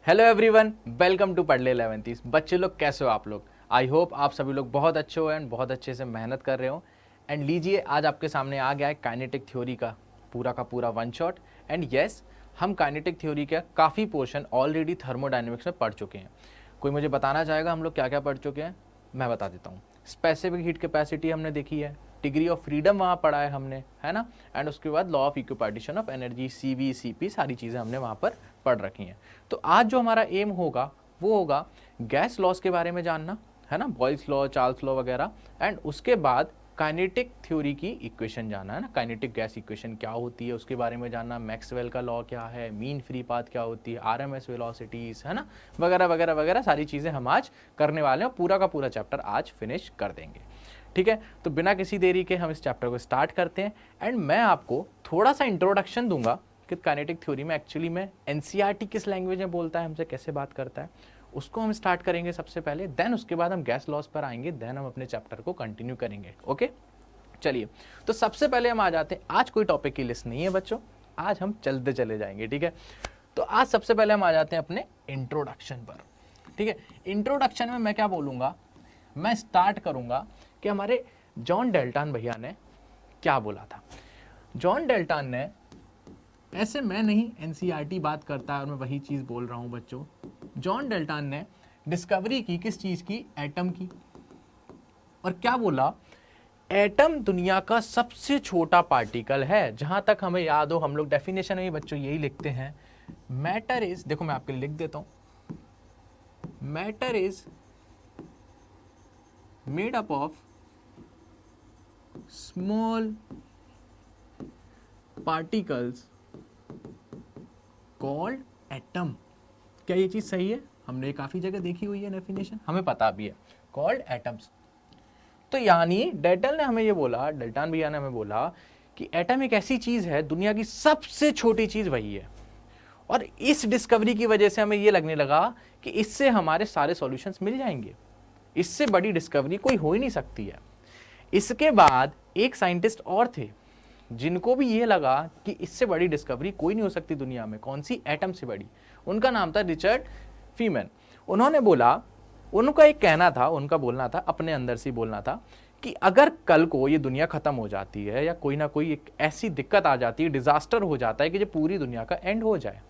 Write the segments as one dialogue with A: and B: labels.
A: Hello everyone, welcome to पढ़ ले 11th। बच्चे लोग कैसे हो आप लोग? आई होप आप सभी लोग बहुत अच्छे हो एंड बहुत अच्छे से मेहनत कर रहे हो। एंड लीजिए, आज आपके सामने आ गया है काइनेटिक थ्योरी का पूरा वन शॉट। एंड यस, हम काइनेटिक थ्योरी का काफ़ी पोर्शन ऑलरेडी थर्मोडायनेमिक्स में पढ़ चुके हैं। कोई मुझे बताना चाहेगा हम लोग क्या क्या पढ़ चुके हैं? मैं बता देता हूँ। स्पेसिफिक हीट कैपेसिटी हमने देखी है, डिग्री ऑफ फ्रीडम वहाँ पढ़ा है हमने, है ना। एंड उसके बाद law of equipartition of energy, CV, CP, सारी चीज़ें हमने वहाँ पर पढ़ रखी हैं। तो आज जो हमारा एम होगा वो होगा गैस लॉस के बारे में जानना, है ना, बॉयल्स लॉ, चार्ल्स लॉ वगैरह। एंड उसके बाद काइनेटिक थ्योरी की इक्वेशन जानना, है ना, काइनेटिक गैस इक्वेशन क्या होती है उसके बारे में जानना, मैक्सवेल का लॉ क्या है, मीन फ्री पाथ क्या होती है, RMS वेलोसिटीज, है ना, वगैरह वगैरह वगैरह सारी चीज़ें हम आज करने वाले हैं। पूरा का पूरा चैप्टर आज फिनिश कर देंगे, ठीक है। तो बिना किसी देरी के हम इस चैप्टर को स्टार्ट करते हैं। एंड मैं आपको थोड़ा सा इंट्रोडक्शन दूंगा कि काइनेटिक थ्योरी में एक्चुअली में NCERT किस लैंग्वेज में बोलता है, हमसे कैसे बात करता है, उसको हम स्टार्ट करेंगे सबसे पहले। देन उसके बाद हम गैस लॉस पर आएंगे, देन हम अपने चैप्टर को कंटिन्यू करेंगे। ओके, चलिए। तो सबसे पहले हम आ जाते हैं, आज कोई टॉपिक की लिस्ट नहीं है बच्चों, आज हम चलते चले जाएंगे, ठीक है। तो आज सबसे पहले हम आ जाते हैं अपने इंट्रोडक्शन पर, ठीक है। इंट्रोडक्शन में मैं क्या बोलूँगा, मैं स्टार्ट करूँगा कि हमारे जॉन डेल्टन भैया ने क्या बोला था। जॉन डेल्टन ने, ऐसे मैं नहीं, NCERT बात करता है और मैं वही चीज़ बोल रहा हूँ बच्चों। जॉन डेल्टन ने डिस्कवरी की किस चीज़ की? एटम की। और क्या बोला? एटम दुनिया का सबसे छोटा पार्टिकल है। जहां तक हमें याद हो, हम लोग डेफिनेशन में बच्चों यही लिखते हैं, मैटर इज, देखो मैं आपके लिए लिख देता हूं, matter is made up of small particles called atom. क्या ये चीज सही है? हमने काफी जगह देखी हुई है डेफिनेशन, हमें पता भी है, कॉल्ड एटम्स। तो यानी डेल्टन ने हमें ये बोला, डेल्टन भैया ने हमें बोला कि एटम एक ऐसी चीज है, दुनिया की सबसे छोटी चीज वही है। और इस डिस्कवरी की वजह से हमें ये लगने लगा कि इससे हमारे सारे सॉल्यूशंस मिल जाएंगे, इससे बड़ी डिस्कवरी कोई हो ही नहीं सकती है। इसके बाद एक साइंटिस्ट और थे जिनको भी ये लगा कि इससे बड़ी डिस्कवरी कोई नहीं हो सकती दुनिया में। कौन सी? एटम से बड़ी। उनका नाम था रिचर्ड फीमैन। उन्होंने बोला, उनका एक कहना था, उनका बोलना था, अपने अंदर से बोलना था कि अगर कल को ये दुनिया खत्म हो जाती है या कोई ना कोई एक ऐसी दिक्कत आ जाती है, डिजास्टर हो जाता है कि जो पूरी दुनिया का एंड हो जाए,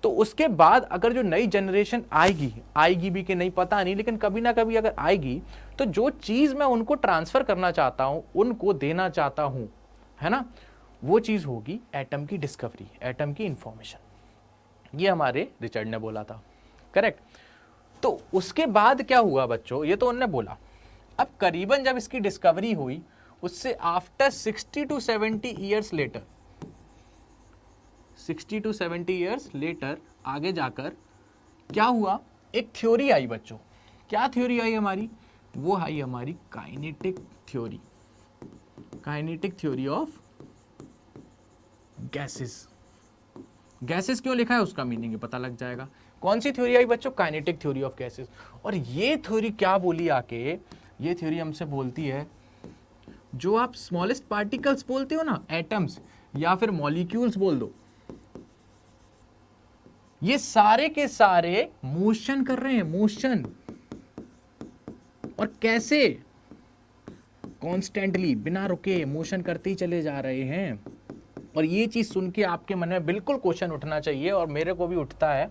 A: तो उसके बाद अगर जो नई जनरेशन आएगी भी कि नहीं पता नहीं, लेकिन कभी ना कभी अगर आएगी, तो जो चीज मैं उनको ट्रांसफर करना चाहता हूं, उनको देना चाहता हूं, है ना, वो चीज होगी एटम की डिस्कवरी, एटम की इंफॉर्मेशन। ये हमारे रिचर्ड ने बोला था, करेक्ट। तो उसके बाद क्या हुआ बच्चों, ये तो उन्होंने बोला। अब करीबन जब इसकी डिस्कवरी हुई, उससे after 60 to 70 years later, 60 to 70 years later आगे जाकर क्या हुआ, एक थ्योरी आई बच्चों। क्या थ्योरी आई हमारी? वो आई हमारी kinetic theory, kinetic theory of gases. Gases क्यों लिखा है उसका मीनिंग पता लग जाएगा। कौन सी थ्योरी आई बच्चों? Kinetic theory of gases. और ये थ्योरी क्या बोली आके, ये थ्योरी हमसे बोलती है, जो आप स्मॉलेस्ट पार्टिकल्स बोलते हो ना, एटम्स या फिर मॉलिक्यूल्स बोल दो, ये सारे के सारे मोशन कर रहे हैं, मोशन। और कैसे? कॉन्स्टेंटली, बिना रुके मोशन करते ही चले जा रहे हैं। और ये चीज सुन के आपके मन में बिल्कुल क्वेश्चन उठना चाहिए, और मेरे को भी उठता है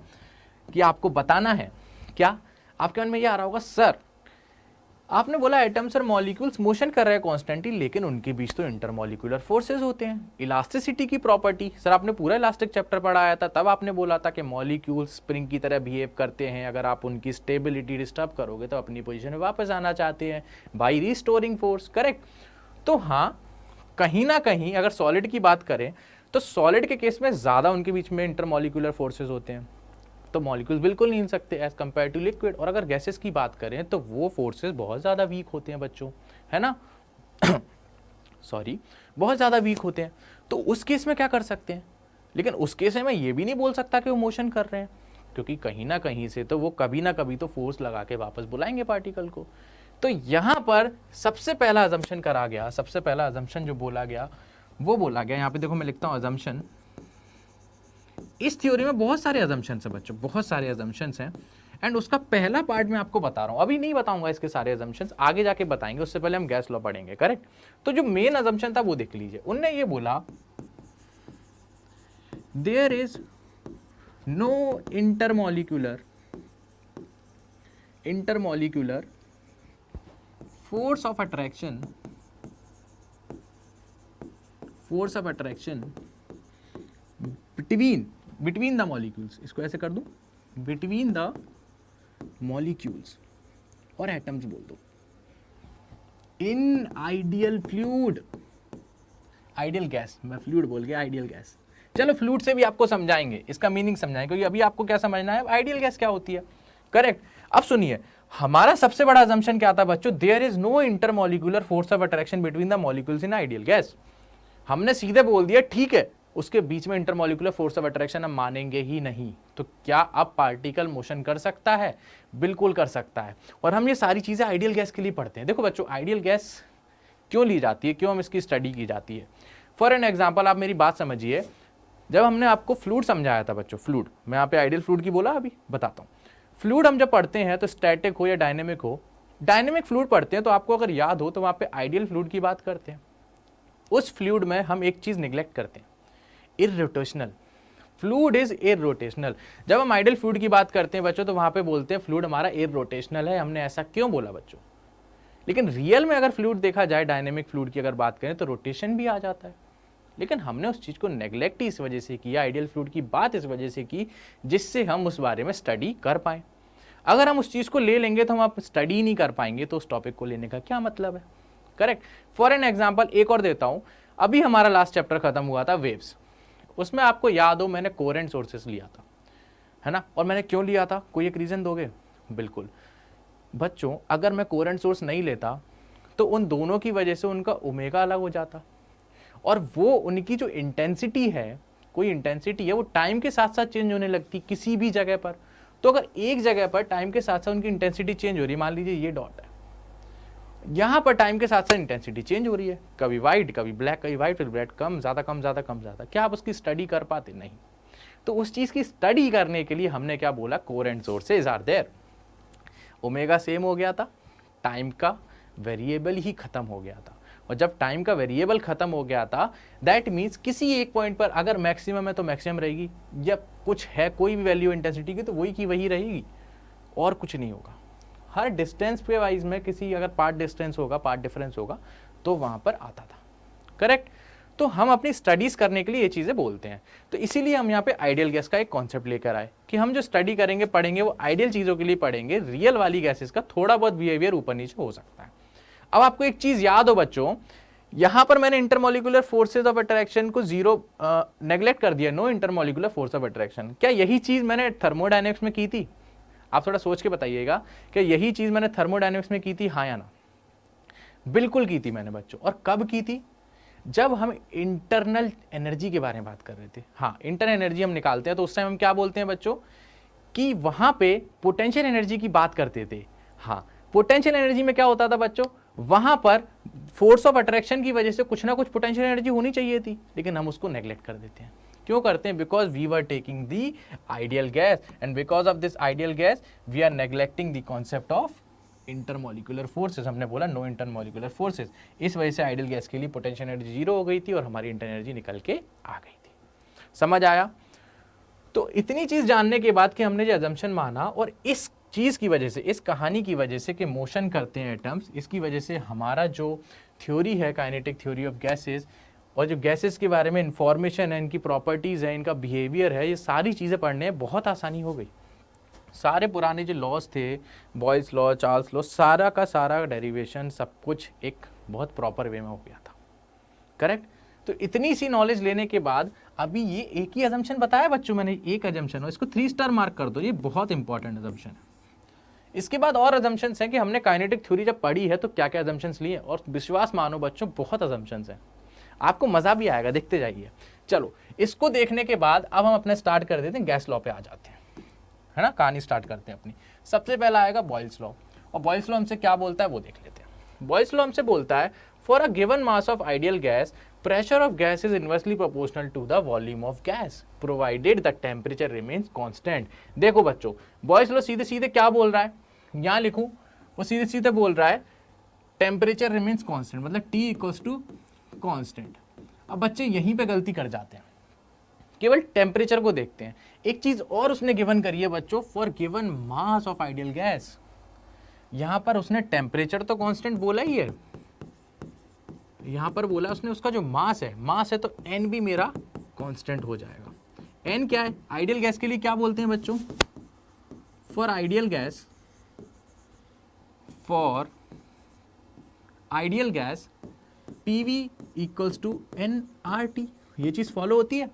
A: कि आपको बताना है क्या। आपके मन में ये आ रहा होगा, सर आपने बोला एटम्स और मॉलिक्यूल्स मोशन कर रहे हैं कॉन्स्टेंटली, लेकिन उनके बीच तो इंटरमॉलिक्यूलर फोर्सेस होते हैं, इलास्टिसिटी की प्रॉपर्टी। सर आपने पूरा इलास्टिक चैप्टर पढ़ाया था, तब आपने बोला था कि मॉलिक्यूल्स स्प्रिंग की तरह बिहेव करते हैं, अगर आप उनकी स्टेबिलिटी डिस्टर्ब करोगे तो अपनी पोजीशन में वापस आना चाहते हैं बाई रिस्टोरिंग फोर्स, करेक्ट। तो हाँ, कहीं ना कहीं अगर सॉलिड की बात करें तो सॉलिड के केस में ज़्यादा उनके बीच में इंटरमॉलिक्यूलर फोर्सेस होते हैं, तो मॉलिक्यूल्स बिल्कुल नहीं हिल सकते एज कंपेयर टू लिक्विड। और अगर गैसेस की बात करें तो वो फोर्सेस बहुत ज़्यादा वीक होते हैं बच्चों, है ना सॉरी, बहुत ज़्यादा वीक होते हैं। तो उस केस में क्या कर सकते हैं? लेकिन उस केस में मैं ये भी नहीं बोल सकता कि वो मोशन कर रहे हैं, क्योंकि कहीं ना कहीं से तो वो कभी ना कभी तो फोर्स लगा के वापस बुलाएंगे पार्टिकल को। तो यहाँ पर सबसे पहला अजम्पशन करा गया, सबसे पहला अजम्पशन जो बोला गया वो बोला गया, यहाँ पे देखो मैं लिखता हूँ अजम्पशन इस थ्योरी में बहुत सारे अजम्पशंस हैं बच्चों, बहुत सारे अजम्पशंस हैं। एंड उसका पहला पार्ट मैं आपको बता रहा हूं, अभी नहीं बताऊंगा इसके सारे अजम्पशंस, आगे जाके बताएंगे, उससे पहले हम गैस लॉ पढ़ेंगे। करेक्ट। तो जो मेन अजम्पशन था वो देख लीजिए, उनने ये बोला there is no intermolecular force of attraction between the molecules, इसको ऐसे कर दूं, between the molecules और एटम्स बोल दो, in ideal fluid, ideal gas, मैं फ्लूइड बोल गया, आइडियल गैस। चलो फ्लूइड से भी आपको समझाएंगे, इसका मीनिंग समझाएंगे, क्योंकि अभी आपको क्या समझना है आइडियल गैस क्या होती है। करेक्ट। अब सुनिए, हमारा सबसे बड़ा अजम्पशन क्या था बच्चों, there is no intermolecular force of attraction between the molecules in ideal gas. हमने सीधे बोल दिया ठीक है, उसके बीच में इंटरमॉलिक्यूलर फोर्स ऑफ अट्रैक्शन हम मानेंगे ही नहीं। तो क्या अब पार्टिकल मोशन कर सकता है? बिल्कुल कर सकता है। और हम ये सारी चीजें आइडियल गैस के लिए पढ़ते हैं। देखो बच्चों, आइडियल गैस क्यों ली जाती है, क्यों हम इसकी स्टडी की जाती है। फॉर एन एग्जाम्पल, आप मेरी बात समझिए, जब हमने आपको फ्लूइड समझाया था बच्चों, फ्लूइड, मैं यहाँ पे आइडियल फ्लूइड की बोला, अभी बताता हूँ। फ्लूइड हम जब पढ़ते हैं तो स्टैटिक हो या डायनेमिक हो, डायनेमिक फ्लूइड पढ़ते हैं तो आपको अगर याद हो तो वहाँ पे आइडियल फ्लूइड की बात करते हैं। उस फ्लूइड में हम एक चीज़ निगलेक्ट करते हैं, इररोटेशनल। Fluid is इररोटेशनल। जब हम आइडियल फ्लूइड की बात करते हैं बच्चों तो वहाँ पे बोलते हैं फ्लूइड हमारा इररोटेशनल है। हमने ऐसा क्यों बोला बच्चों? लेकिन रियल में अगर फ्लूइड देखा जाए, डायनेमिक फ्लूइड की अगर बात करें तो रोटेशन भी आ जाता है। लेकिन हमने उस चीज़ को नेग्लेक्ट इस वजह से किया, आइडियल फ्लूइड की बात इस वजह से की जिससे हम उस बारे में स्टडी कर पाएँ। अगर हम उस चीज़ को ले लेंगे तो हम आप स्टडी नहीं कर पाएंगे, तो उस टॉपिक को लेने का क्या मतलब है। करेक्ट। फॉर एन एग्जाम्पल एक और देता हूँ, अभी हमारा लास्ट चैप्टर खत्म हुआ था वेव्स, उसमें आपको याद हो मैंने कोरेंट सोर्सेस लिया था, है ना। और मैंने क्यों लिया था, कोई एक रीज़न दोगे? बिल्कुल बच्चों, अगर मैं कोरेंट सोर्स नहीं लेता तो उन दोनों की वजह से उनका ओमेगा अलग हो जाता, और वो उनकी जो इंटेंसिटी है, कोई इंटेंसिटी है, वो टाइम के साथ साथ चेंज होने लगती किसी भी जगह पर। तो अगर एक जगह पर टाइम के साथ साथ उनकी इंटेंसिटी चेंज हो रही है, मान लीजिए ये डॉट है, यहाँ पर टाइम के साथ साथ इंटेंसिटी चेंज हो रही है, कभी वाइट कभी ब्लैक, कभी वाइट कभी ब्लैक, कम ज़्यादा कम ज़्यादा कम ज़्यादा, क्या आप उसकी स्टडी कर पाते? नहीं। तो उस चीज़ की स्टडी करने के लिए हमने क्या बोला, coherent sources are there. Omega same हो गया था, टाइम का वेरिएबल ही खत्म हो गया था, और जब टाइम का वेरिएबल खत्म हो गया था दैट मीन्स किसी एक पॉइंट पर अगर मैक्सिमम है तो मैक्सिमम रहेगी, जब कुछ है कोई भी वैल्यू इंटेंसिटी की तो वही की वही रहेगी, और कुछ नहीं होगा। हर डिस्टेंस पे वाइज में किसी अगर पार्ट डिस्टेंस होगा, पार्ट डिफरेंस होगा तो वहाँ पर आता था। करेक्ट। तो हम अपनी स्टडीज़ करने के लिए ये चीज़ें बोलते हैं। तो इसीलिए हम यहाँ पे आइडियल गैस का एक कॉन्सेप्ट लेकर आए कि हम जो स्टडी करेंगे पढ़ेंगे वो आइडियल चीज़ों के लिए पढ़ेंगे, रियल वाली गैसेस का थोड़ा बहुत बिहेवियर ऊपर नीचे हो सकता है। अब आपको एक चीज़ याद हो बच्चों, यहाँ पर मैंने इंटरमॉलिक्यूलर फोर्सेज ऑफ अट्रैक्शन को जीरो नेग्लेक्ट कर दिया, no intermolecular force of attraction. क्या यही चीज़ मैंने थर्मोडायनेमिक्स में की थी? आप थोड़ा सोच के बताइएगा, क्या यही चीज़ मैंने थर्मोडायनेमिक्स में की थी, हाँ या ना? बिल्कुल की थी मैंने बच्चों। और कब की थी? जब हम इंटरनल एनर्जी के बारे में बात कर रहे थे। हाँ, इंटरनल एनर्जी हम निकालते हैं तो उस टाइम हम क्या बोलते हैं बच्चों कि वहाँ पे पोटेंशियल एनर्जी की बात करते थे। हाँ, पोटेंशियल एनर्जी में क्या होता था बच्चों, वहाँ पर फोर्स ऑफ अट्रैक्शन की वजह से कुछ ना कुछ पोटेंशियल एनर्जी होनी चाहिए थी, लेकिन हम उसको नेग्लेक्ट कर देते हैं। क्यों करते हैं? Because we were taking the ideal gas, and because of this ideal gas we are neglecting the concept of intermolecular forces. हमने बोला नो इंटरमॉलिक्यूलर फोर्सेस, इस वजह से आइडियल गैस के लिए पोटेंशियल एनर्जी जीरो हो गई थी और हमारी इंटर एनर्जी निकल के आ गई थी। समझ आया? तो इतनी चीज जानने के बाद कि हमने जो अजम्पशन माना, और इस चीज की वजह से, इस कहानी की वजह से कि मोशन करते हैं एटम्स, इसकी वजह से हमारा जो थ्योरी है काइनेटिक थ्योरी ऑफ गैसेस, और जो गैसेस के बारे में इंफॉर्मेशन है, इनकी प्रॉपर्टीज है, इनका बिहेवियर है, ये सारी चीज़ें पढ़ने में बहुत आसानी हो गई। सारे पुराने जो लॉज थे, बॉयल्स लॉ, चार्ल्स लॉ, सारा का सारा डेरिवेशन सब कुछ एक बहुत प्रॉपर वे में हो गया था। करेक्ट। तो इतनी सी नॉलेज लेने के बाद अभी ये एक ही अजम्पशन बताया बच्चों मैंने, एक अजम्पशन हो, इसको 3 स्टार मार्क कर दो, ये बहुत इंपॉर्टेंट अजम्पशन है। इसके बाद और अजम्पशंस हैं कि हमने काइनेटिक थ्योरी जब पढ़ी है तो क्या क्या अजम्पशंस लिए, और विश्वास मानो बच्चों बहुत अजम्पशंस हैं, आपको मजा भी आएगा, देखते जाइए। चलो, इसको देखने के बाद अब हम अपने स्टार्ट कर देते हैं, गैस लॉ पे आ जाते हैं, है ना, कहानी स्टार्ट करते हैं अपनी। सबसे पहला आएगा बॉयल्स लॉ, और बॉयल्स लॉ हमसे क्या बोलता है वो देख लेते हैं। बॉयल्स लॉ हमसे बोलता है for a given mass of ideal gas pressure of gas is inversely proportional to the volume of gas provided the temperature remains constant। देखो बच्चों, बॉयज लो सीधे सीधे क्या बोल रहा है, यहां लिखूं, वो सीधे सीधे बोल रहा है टेम्परेचर रिमेन्स कांस्टेंट, मतलब T इक्वल्स टू कांस्टेंट। अब बच्चे यहीं पे गलती कर जाते हैं, केवल टेम्परेचर को देखते हैं। एक चीज और उसने गिवन करी है बच्चों, for given mass of ideal gas, यहां पर उसने टेम्परेचर तो कांस्टेंट बोला ही है, यहां पर बोला उसने उसका जो मास है तो n भी मेरा कांस्टेंट हो जाएगा। n क्या है, आइडियल गैस के लिए क्या बोलते हैं बच्चों, for ideal gas PV equals to nRT। ये चीज फॉलो होती है,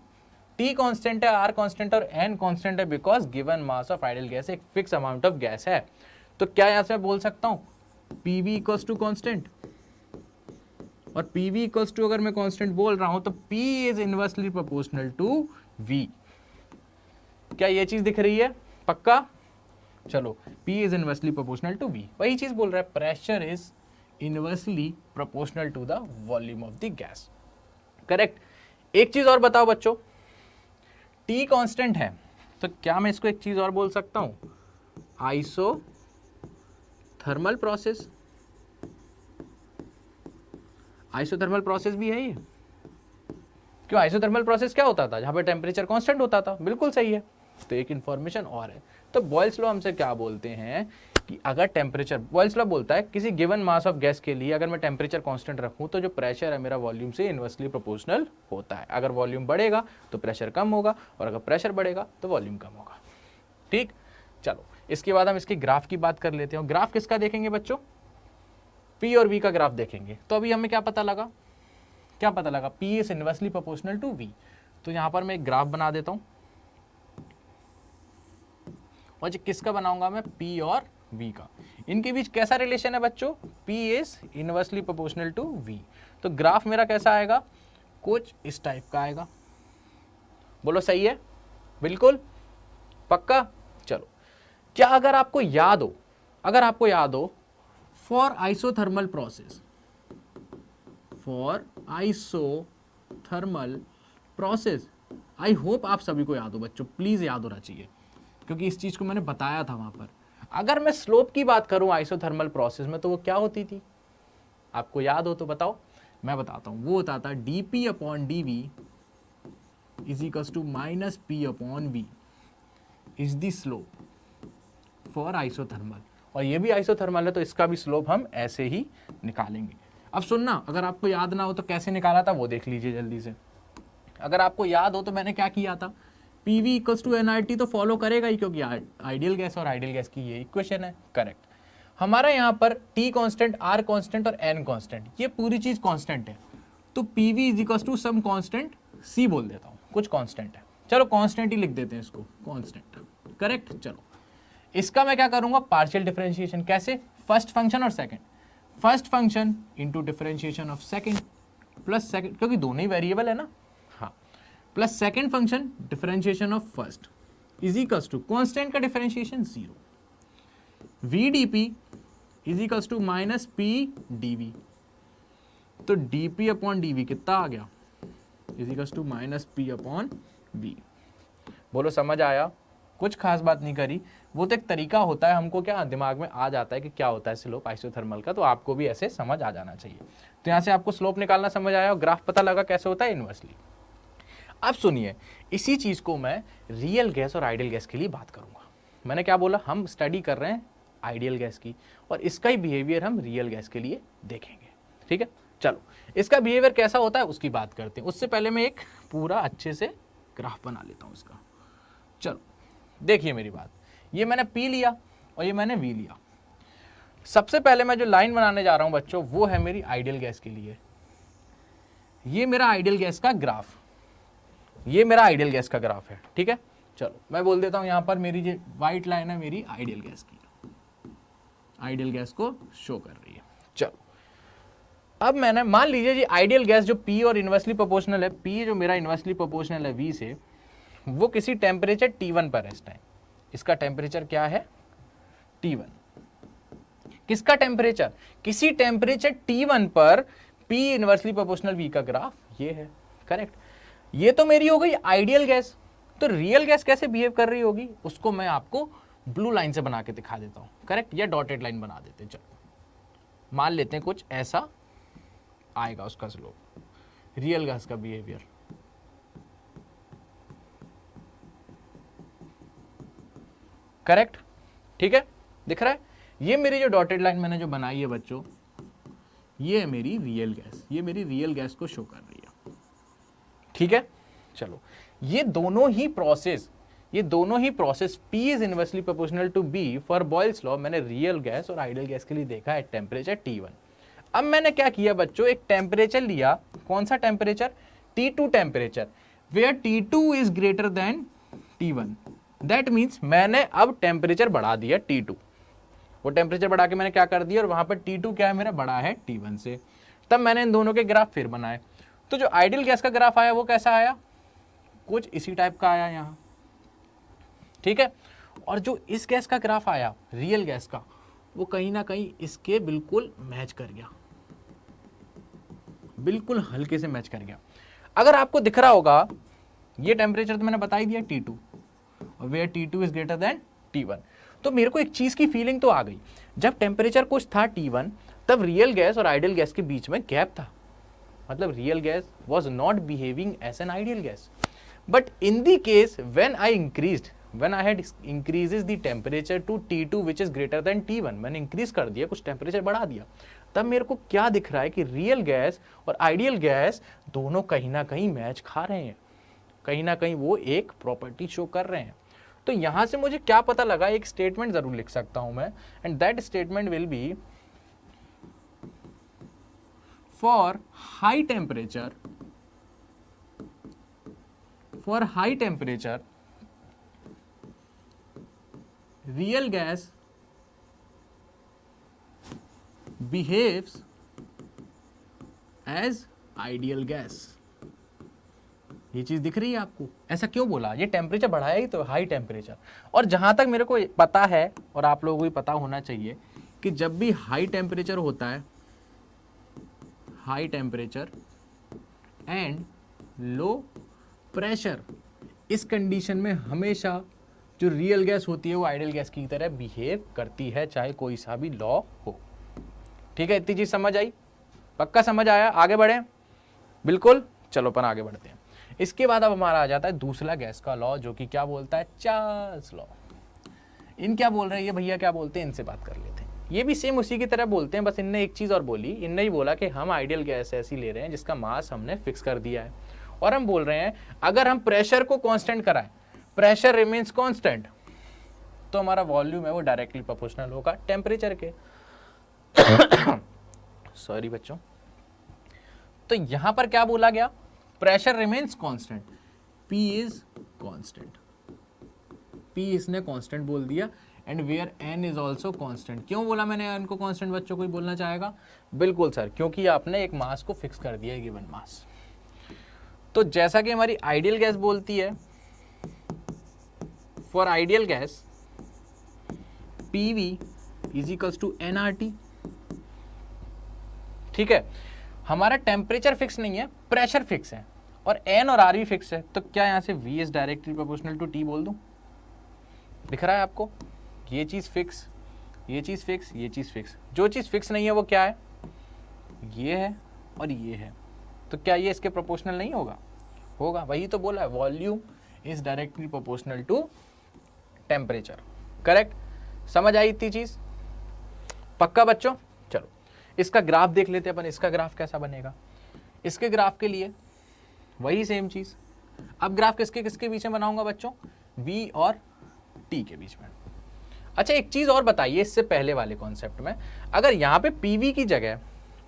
A: T कांस्टेंट है, R कांस्टेंट और N कांस्टेंट है, because given mass of ideal gas एक फिक्स अमाउंट ऑफ गैस है। तो क्या यहां से मैं बोल सकता हूं PV इक्वल्स टू कांस्टेंट, और PV इक्वल्स टू अगर मैं कांस्टेंट बोल रहा हूं तो P is inversely proportional to V। क्या ये चीज दिख रही है, पक्का? चलो, P is inversely proportional to V, वही चीज बोल रहा है, pressure is inversely proportional to the volume of the gas. Correct. एक चीज और बताओ बच्चों, T कांस्टेंट है तो क्या मैं इसको एक चीज और बोल सकता हूं, आइसोथर्मल प्रोसेस। आइसोथर्मल प्रोसेस भी है ये, क्यों? आइसोथर्मल प्रोसेस क्या होता था, जहां पे टेम्परेचर कांस्टेंट होता था, बिल्कुल सही है। तो एक इंफॉर्मेशन और है। तो बॉयल्स लॉ हमसे क्या बोलते हैं कि अगर टेम्परेचर, बॉयल्स लॉ बोलता है किसी गिवन मास ऑफ गैस के लिए अगर मैं टेम्परेचर कांस्टेंट रखूं तो जो प्रेशर है मेरा वॉल्यूम से इनवर्सली प्रोपोर्शनल होता है। अगर वॉल्यूम बढ़ेगा तो प्रेशर कम होगा, और अगर प्रेशर बढ़ेगा तो वॉल्यूम कम होगा। ठीक, चलो इसके बाद हम इसके ग्राफ की बात कर लेते हैं। ग्राफ किसका देखेंगे बच्चों, P और V का ग्राफ देखेंगे। तो अभी हमें क्या पता लगा, P is inversely proportional to V। तो यहां पर मैं एक ग्राफ बना देता हूं, और जो किसका बनाऊंगा मैं, P और V का। इनके बीच कैसा रिलेशन है बच्चों, P is inversely proportional to V। तो ग्राफ मेरा कैसा आएगा, कुछ इस टाइप का आएगा। बोलो सही है, बिल्कुल पक्का। चलो, क्या अगर आपको याद हो, for isothermal process, I hope आप सभी को याद हो बच्चों, प्लीज याद होना चाहिए, क्योंकि इस चीज को मैंने बताया था वहां पर। अगर मैं स्लोप की बात करूं आइसोथर्मल प्रोसेस में, तो वो क्या होती थी, आपको याद हो तो बताओ, मैं बताता हूं। वो होता था dP upon dV is equals to minus P upon V is the slope for isothermal. और ये भी आइसोथर्मल है तो इसका भी स्लोप हम ऐसे ही निकालेंगे। अब सुनना, अगर आपको याद ना हो तो कैसे निकाला था वो देख लीजिए जल्दी से। अगर आपको याद हो तो मैंने क्या किया था, PV इक्वल्स टू nRT तो फॉलो करेगा ही, क्योंकि आइडियल गैस और आइडियल गैस की ये इक्वेशन है। करेक्ट। हमारा यहाँ पर T कांस्टेंट, R कांस्टेंट और N कांस्टेंट, ये पूरी चीज कांस्टेंट है। तो PV is equals to some constant C बोल देता हूँ, कुछ कांस्टेंट है, चलो कांस्टेंट ही लिख देते हैं इसको, कांस्टेंट। करेक्ट। चलो इसका मैं क्या करूंगा, पार्शियल डिफरेंशिएशन। कैसे, फर्स्ट फंक्शन और second, first function into differentiation of second plus second, क्योंकि दोनों ही वेरिएबल है ना, हाँ, plus second function differentiation of first is equals to constant का differentiation 0, VdP is equals to minus PdV। तो dP अपॉन dV कितना आ गया, is equals to minus P upon V। बोलो समझ आया, कुछ खास बात नहीं करी, वो तो एक तरीका होता है, हमको क्या दिमाग में आ जाता है कि क्या होता है स्लोप आइसोथर्मल का, तो आपको भी ऐसे समझ आ जाना चाहिए। तो यहाँ से आपको स्लोप निकालना समझ आया और ग्राफ पता लगा कैसे होता है इनवर्सली। अब सुनिए, इसी चीज को मैं रियल गैस और आइडियल गैस के लिए बात करूंगा। मैंने क्या बोला, हम स्टडी कर रहे हैं आइडियल गैस की, और इसका ही बिहेवियर हम रियल गैस के लिए देखेंगे। ठीक है, चलो इसका बिहेवियर कैसा होता है उसकी बात करते हैं। उससे पहले मैं एक पूरा अच्छे से ग्राफ बना लेता हूं इसका। चलो देखिए मेरी बात, ये मैंने P लिया और ये मैंने V लिया। सबसे पहले मैं जो लाइन बनाने जा रहा हूं बच्चों, वो है मेरी आइडियल गैस के लिए। ये मेरा आइडियल गैस का ग्राफ, ये मेरा आइडियल गैस का ग्राफ है। ठीक है, चलो मैं बोल देता हूं यहां पर मेरी जो व्हाइट लाइन है मेरी आइडियल गैस की, आइडियल गैस को शो कर रही है। चलो अब मैंने मान लीजिए जी आइडियल गैस जो P और इनवर्सली प्रोपोर्शनल है, P जो मेरा इनवर्सली प्रोपोर्शनल है V से, वो किसी टेम्परेचर T1 पर है इस टाइम। इसका टेम्परेचर क्या है, T1। किसका टेम्परेचर, किसी टेम्परेचर T1 पर P इनवर्सली प्रोपोर्शनल V का ग्राफ ये है, करेक्ट। ये तो मेरी हो गई आइडियल गैस। तो रियल गैस कैसे बिहेव कर रही होगी उसको मैं आपको ब्लू लाइन से बना के दिखा देता हूं, करेक्ट, या डॉटेड लाइन बना देते हैं। चलो मान लेते हैं कुछ ऐसा आएगा उसका स्लोप, रियल गैस का बिहेवियर। करेक्ट, ठीक है, दिख रहा है। ये मेरी जो डॉटेड लाइन मैंने जो बनाई है बच्चों, ये है मेरी रियल गैस, ये मेरी रियल गैस को शो कर रही है, ठीक है। चलो ये दोनों ही process P is inversely proportional to B for Boyle's law मैंने रियल गैस और आइडियल गैस के लिए देखा है टेम्परेचर T1। अब मैंने क्या किया बच्चों, एक टेम्परेचर लिया, कौन सा temperature, T2 temperature, where T2 is greater than T1। That means मैंने अब टेम्परेचर बढ़ा दिया T2, वो टेम्परेचर बढ़ा के मैंने क्या कर दिया, और वहां पर T2 क्या है मेरा, बड़ा है T1 से। तब मैंने इन दोनों के ग्राफ फिर बनाए। तो जो आइडियल गैस का ग्राफ आया वो कैसा आया, कुछ इसी टाइप का आया यहां, ठीक है। और जो इस गैस का ग्राफ आया रियल गैस का, वो कहीं ना कहीं इसके बिल्कुल मैच कर गया, बिल्कुल हल्के से मैच कर गया। अगर आपको दिख रहा होगा ये टेम्परेचर तो मैंने बता ही दिया T2, और where T2 is greater than T1। तो मेरे को एक चीज की फीलिंग तो आ गई, जब टेम्परेचर कुछ था T1 तब रियल गैस और आइडियल गैस के बीच में गैप था, मतलब real gas was not behaving as an ideal gas. But in the case when I had increases the temperature to T2 which is greater than T1, मैंने increase कर दिया, कुछ टेम्परेचर बढ़ा दिया, तब मेरे को क्या दिख रहा है कि रियल गैस और आइडियल गैस दोनों कहीं ना कहीं मैच खा रहे हैं, कहीं ना कहीं वो एक प्रॉपर्टी शो कर रहे हैं। तो यहां से मुझे क्या पता लगा, एक स्टेटमेंट जरूर लिख सकता हूं मैं, and that statement will be for high temperature real gas behaves as ideal gas। ये चीज दिख रही है आपको, ऐसा क्यों बोला, ये टेम्परेचर बढ़ाया ही तो, हाई टेम्परेचर। और जहां तक मेरे को पता है और आप लोगों को भी पता होना चाहिए कि जब भी हाई टेम्परेचर होता है, high temperature and low pressure, इस कंडीशन में हमेशा जो रियल गैस होती है वो आइडियल गैस की तरह बिहेव करती है, चाहे कोई सा भी लॉ हो, ठीक है। इतनी चीज समझ आई, पक्का समझ आया, आगे बढ़े, बिल्कुल। चलो अपन आगे बढ़ते हैं। इसके बाद अब हमारा आ जाता है दूसरा गैस का लॉ, जो कि क्या बोलता है, चार्ल्स लॉ। इन क्या बोल रहे हैं ये भैया, क्या बोलते हैं, इनसे बात कर लेते हैं। ये भी सेम उसी की तरह बोलते हैं, बस इनने एक चीज और बोली, इनने ही बोला कि हम आइडियल गैस ऐसी ले रहे हैं जिसका मास हमने फिक्स कर दिया है, और हम बोल रहे हैं अगर हम प्रेशर को कांस्टेंट कराएं, प्रेशर रिमेन्स कांस्टेंट, तो हमारा वॉल्यूम है वो डायरेक्टली प्रोपोर्शनल होगा टेम्परेचर के। सॉरी बच्चों, तो यहां पर क्या बोला गया, pressure remains constant, P is constant, P इसने कांस्टेंट बोल दिया, and where N is also constant. क्यों बोला मैंने N को कांस्टेंट, बच्चों कोई बोलना चाहेगा? बिल्कुल सर, क्योंकि आपने एक मास को फिक्स कर दिया है, गिवन मास। तो जैसा कि हमारी आइडियल गैस बोलती है, for ideal gas PV is equals to nRT, ठीक है। हमारा टेम्परेचर फिक्स नहीं है, प्रेशर फिक्स है, और N और R भी फिक्स है, तो क्या यहां से V is directly proportional to T बोल दूं? दिख रहा है आपको, ये चीज फिक्स, ये चीज फिक्स, ये चीज फिक्स। जो चीज फिक्स नहीं है वो क्या है, ये है और ये है, तो क्या ये इसके प्रोपोर्शनल नहीं होगा? होगा, वही तो बोला है, volume is directly proportional to temperature, correct. समझ आई इतनी चीज, पक्का बच्चों? चलो इसका ग्राफ देख लेते हैं अपन, इसका ग्राफ कैसा बनेगा। इसके ग्राफ के लिए वही सेम चीज, अब ग्राफ किसके किसके बीच में बनाऊंगा बच्चों, V और T के बीच में। अच्छा एक चीज और बताइए इससे पहले वाले कॉन्सेप्ट में, अगर यहाँ पे PV की जगह,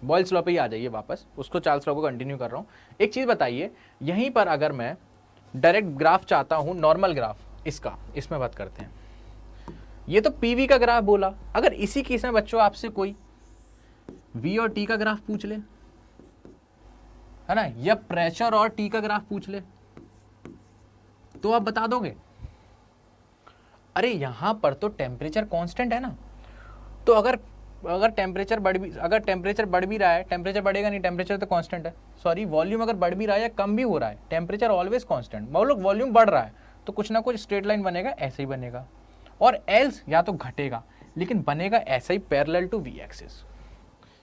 A: बॉयल्स लॉ पे ही आ जाइए वापस, उसको चार्ल्स लॉ को कंटिन्यू कर रहा हूँ। एक चीज बताइए, यहीं पर अगर मैं डायरेक्ट ग्राफ चाहता हूँ, नॉर्मल ग्राफ इसका, इसमें बात करते हैं, ये तो PV का ग्राफ बोला, अगर इसी केस में बच्चों आपसे कोई V और T का ग्राफ पूछ ले, है ना, या प्रेशर और T का ग्राफ पूछ ले, तो आप बता दोगे? अरे यहां पर तो टेम्परेचर कांस्टेंट है ना, तो अगर अगर टेम्परेचर बढ़ भी रहा है, टेम्परेचर बढ़ेगा नहीं, टेम्परेचर तो कांस्टेंट है, सॉरी वॉल्यूम अगर बढ़ भी रहा है या कम भी हो रहा है, टेम्परेचर ऑलवेज कांस्टेंट। मान लो वॉल्यूम बढ़ रहा है तो कुछ ना कुछ स्ट्रेट लाइन बनेगा, ऐसे ही बनेगा, और एल्स या तो घटेगा, लेकिन बनेगा ऐसा ही पैरेलल टू वी एक्सिस,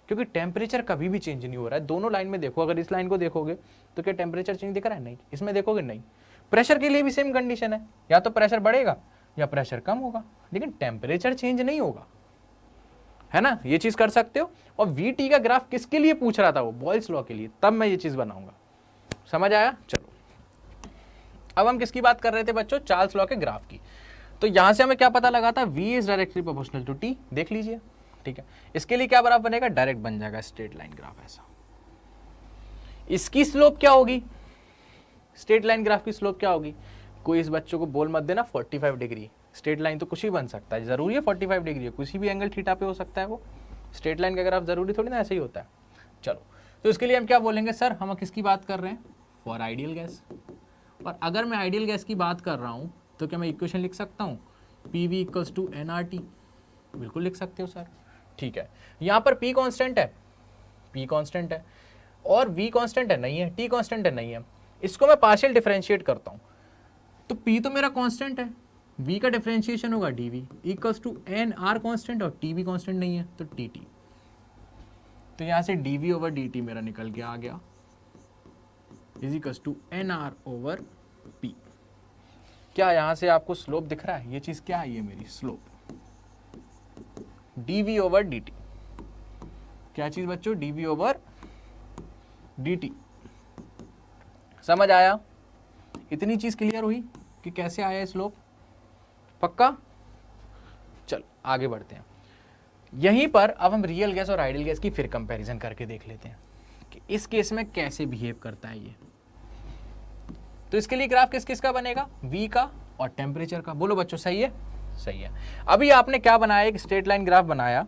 A: क्योंकि टेम्परेचर कभी भी चेंज नहीं हो रहा है। दोनों लाइन में देखो, अगर इस लाइन को देखोगे तो क्या टेम्परेचर चेंज दिख रहा है? नहीं। इसमें देखोगे नहीं। प्रेशर के लिए भी सेम कंडीशन है, या तो प्रेशर बढ़ेगा या प्रेशर कम होगा, लेकिन टेम्परेचर चेंज नहीं होगा, है ना। ये चीज कर सकते हो। और वीटी का ग्राफ किसके लिए पूछ रहा था? वो बॉयल्स लॉ के लिए, तब मैं ये चीज बनाऊंगा। समझ आया? चलो, अब हम किसकी बात कर रहे थे बच्चों? चार्ल्स लॉ के ग्राफ की। तो यहां से हमें क्या पता लगा था? v is directly proportional to t, देख लीजिए, ठीक है। इसके लिए क्या ग्राफ बनेगा? डायरेक्ट बन जाएगा स्ट्रेट लाइन ग्राफ ऐसा। इसकी स्लोप क्या होगी? स्ट्रेट लाइन ग्राफ की स्लोप क्या होगी? कोई इस बच्चों को बोल मत देना 45 डिग्री। स्ट्रेट लाइन तो कुछ भी बन सकता है, जरूरी है 45 डिग्री है, किसी भी एंगल थीटा पे हो सकता है वो। स्ट्रेट लाइन का ग्राफ जरूरी थोड़ी ना ऐसे ही होता है। चलो, तो इसके लिए हम क्या बोलेंगे? सर हम किसकी बात कर रहे हैं? For ideal gas. और अगर मैं आइडियल गैस की बात कर रहा हूं तो क्या मैं इक्वेशन लिख सकता हूं? P V equals to N R T. बिल्कुल लिख सकते हो सर, ठीक है। यहां पर पी कॉन्स्टेंट है, पी कॉन्स्टेंट है, और वी कॉन्स्टेंट है नहीं है, टी कॉन्स्टेंट है नहीं है। इसको मैं पार्शियल डिफरेंशिएट करता हूं, तो पी तो मेरा कॉन्स्टेंट है, वी का डिफरेंशिएशन होगा D V equals to N R constant, और टी वी कॉन्स्टेंट नहीं है तो टी टी। तो यहां से D V over D T मेरा निकल के आ गया is equals to N R over P. क्या यहां से आपको स्लोप दिख रहा है? ये चीज क्या है? ये मेरी slope D V over D T. क्या चीज बच्चों? D V over D T. समझ आया? इतनी चीज क्लियर हुई कि कैसे आया स्लोप? पक्का? चलो आगे बढ़ते हैं। यहीं पर अब हम रियल गैस और आइडियल गैस की फिर कंपैरिजन करके देख लेते हैं कि इस केस में कैसे बिहेव करता है ये। तो इसके लिए ग्राफ किस किस का बनेगा? V का और टेम्परेचर का। बोलो बच्चों, सही है? सही है। अभी आपने क्या बनाया? एक स्ट्रेट लाइन ग्राफ बनाया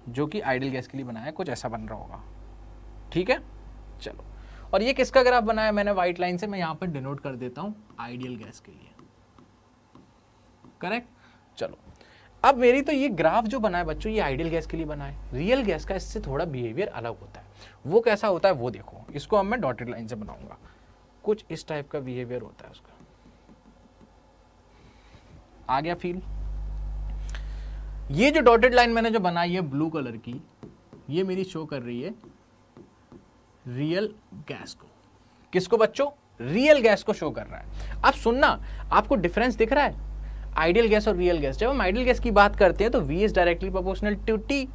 A: जो कि आइडियल गैस के लिए बनाया, कुछ ऐसा बन रहा होगा, ठीक है। चलो, और ये किसका ग्राफ बनाया मैंने? व्हाइट लाइन से मैं यहां पर डिनोट कर देता हूं आइडियल गैस के लिए, करेक्ट। चलो, अब मेरी तो ये ग्राफ जो बना है बच्चों, ये आइडियल गैस के लिए बना है। रियल गैस का इससे थोड़ा बिहेवियर अलग होता है। वो कैसा होता है वो देखो। इसको अब मैं डॉटेड लाइन से बनाऊंगा, कुछ इस टाइप का बिहेवियर होता है उसका। आ गया फील? ये जो डॉटेड लाइन मैंने जो बनाई है ब्लू कलर की, ये मेरी शो कर रही है रियल गैस को। किसको बच्चों? रियल गैस को शो कर रहा है। अब सुनना, आपको डिफरेंस दिख रहा है आइडियल गैस और रियल गैस? जब हम आइडियल गैस की बात करते हैं तो V is directly proportional to T।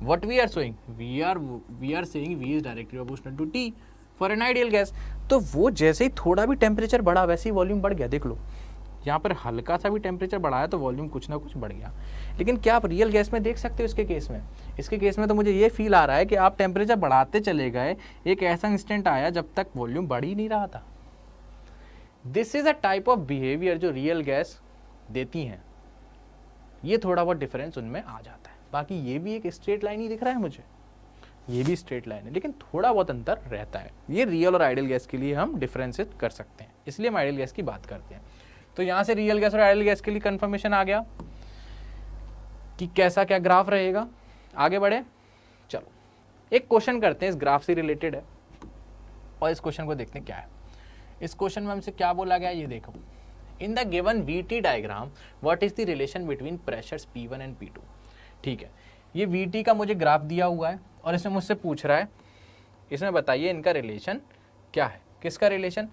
A: What we are showing? We are saying V is directly proportional to T for an ideal gas. तो वो जैसे ही थोड़ा भी टेम्परेचर बढ़ा वैसे ही वॉल्यूम बढ़ गया। देख लो, यहाँ पर हल्का सा भी टेम्परेचर बढ़ाया तो वॉल्यूम कुछ ना कुछ बढ़ गया। लेकिन क्या आप रियल गैस में देख सकते हो इसके केस में? इसके केस में तो मुझे ये फील आ रहा है कि आप टेम्परेचर बढ़ाते चले गए, एक ऐसा इंस्टेंट आया जब तक वॉल्यूम बढ़ ही नहीं रहा था। This is a type of behaviour जो रियल गैस देती हैं। ये थोड़ा बहुत डिफरेंस उनमें आ जाता है। बाकी ये भी एक स्ट्रेट लाइन ही दिख रहा है मुझे, ये भी स्ट्रेट लाइन है, लेकिन थोड़ा बहुत अंतर रहता है। ये रियल और आइडियल गैस के लिए हम डिफरेंशिएट कर सकते हैं, इसलिए हम आइडियल गैस की बात करते हैं। तो यहां से रियल गैस और आइडियल गैस के लिए कंफर्मेशन आ गया कि कैसा क्या ग्राफ रहेगा। आगे बढ़े, चलो एक क्वेश्चन करते हैं, इस ग्राफ से रिलेटेड है, और इस क्वेश्चन को देखते हैं क्या है। इस क्वेश्चन में हमसे क्या बोला गया ये देखो। In the given VT diagram what is the relation between pressures P1 and P2। ठीक है, ये VT का मुझे ग्राफ दिया हुआ है और इसमें मुझसे पूछ रहा है, इसमें बताइए इनका रिलेशन क्या है। किसका रिलेशन?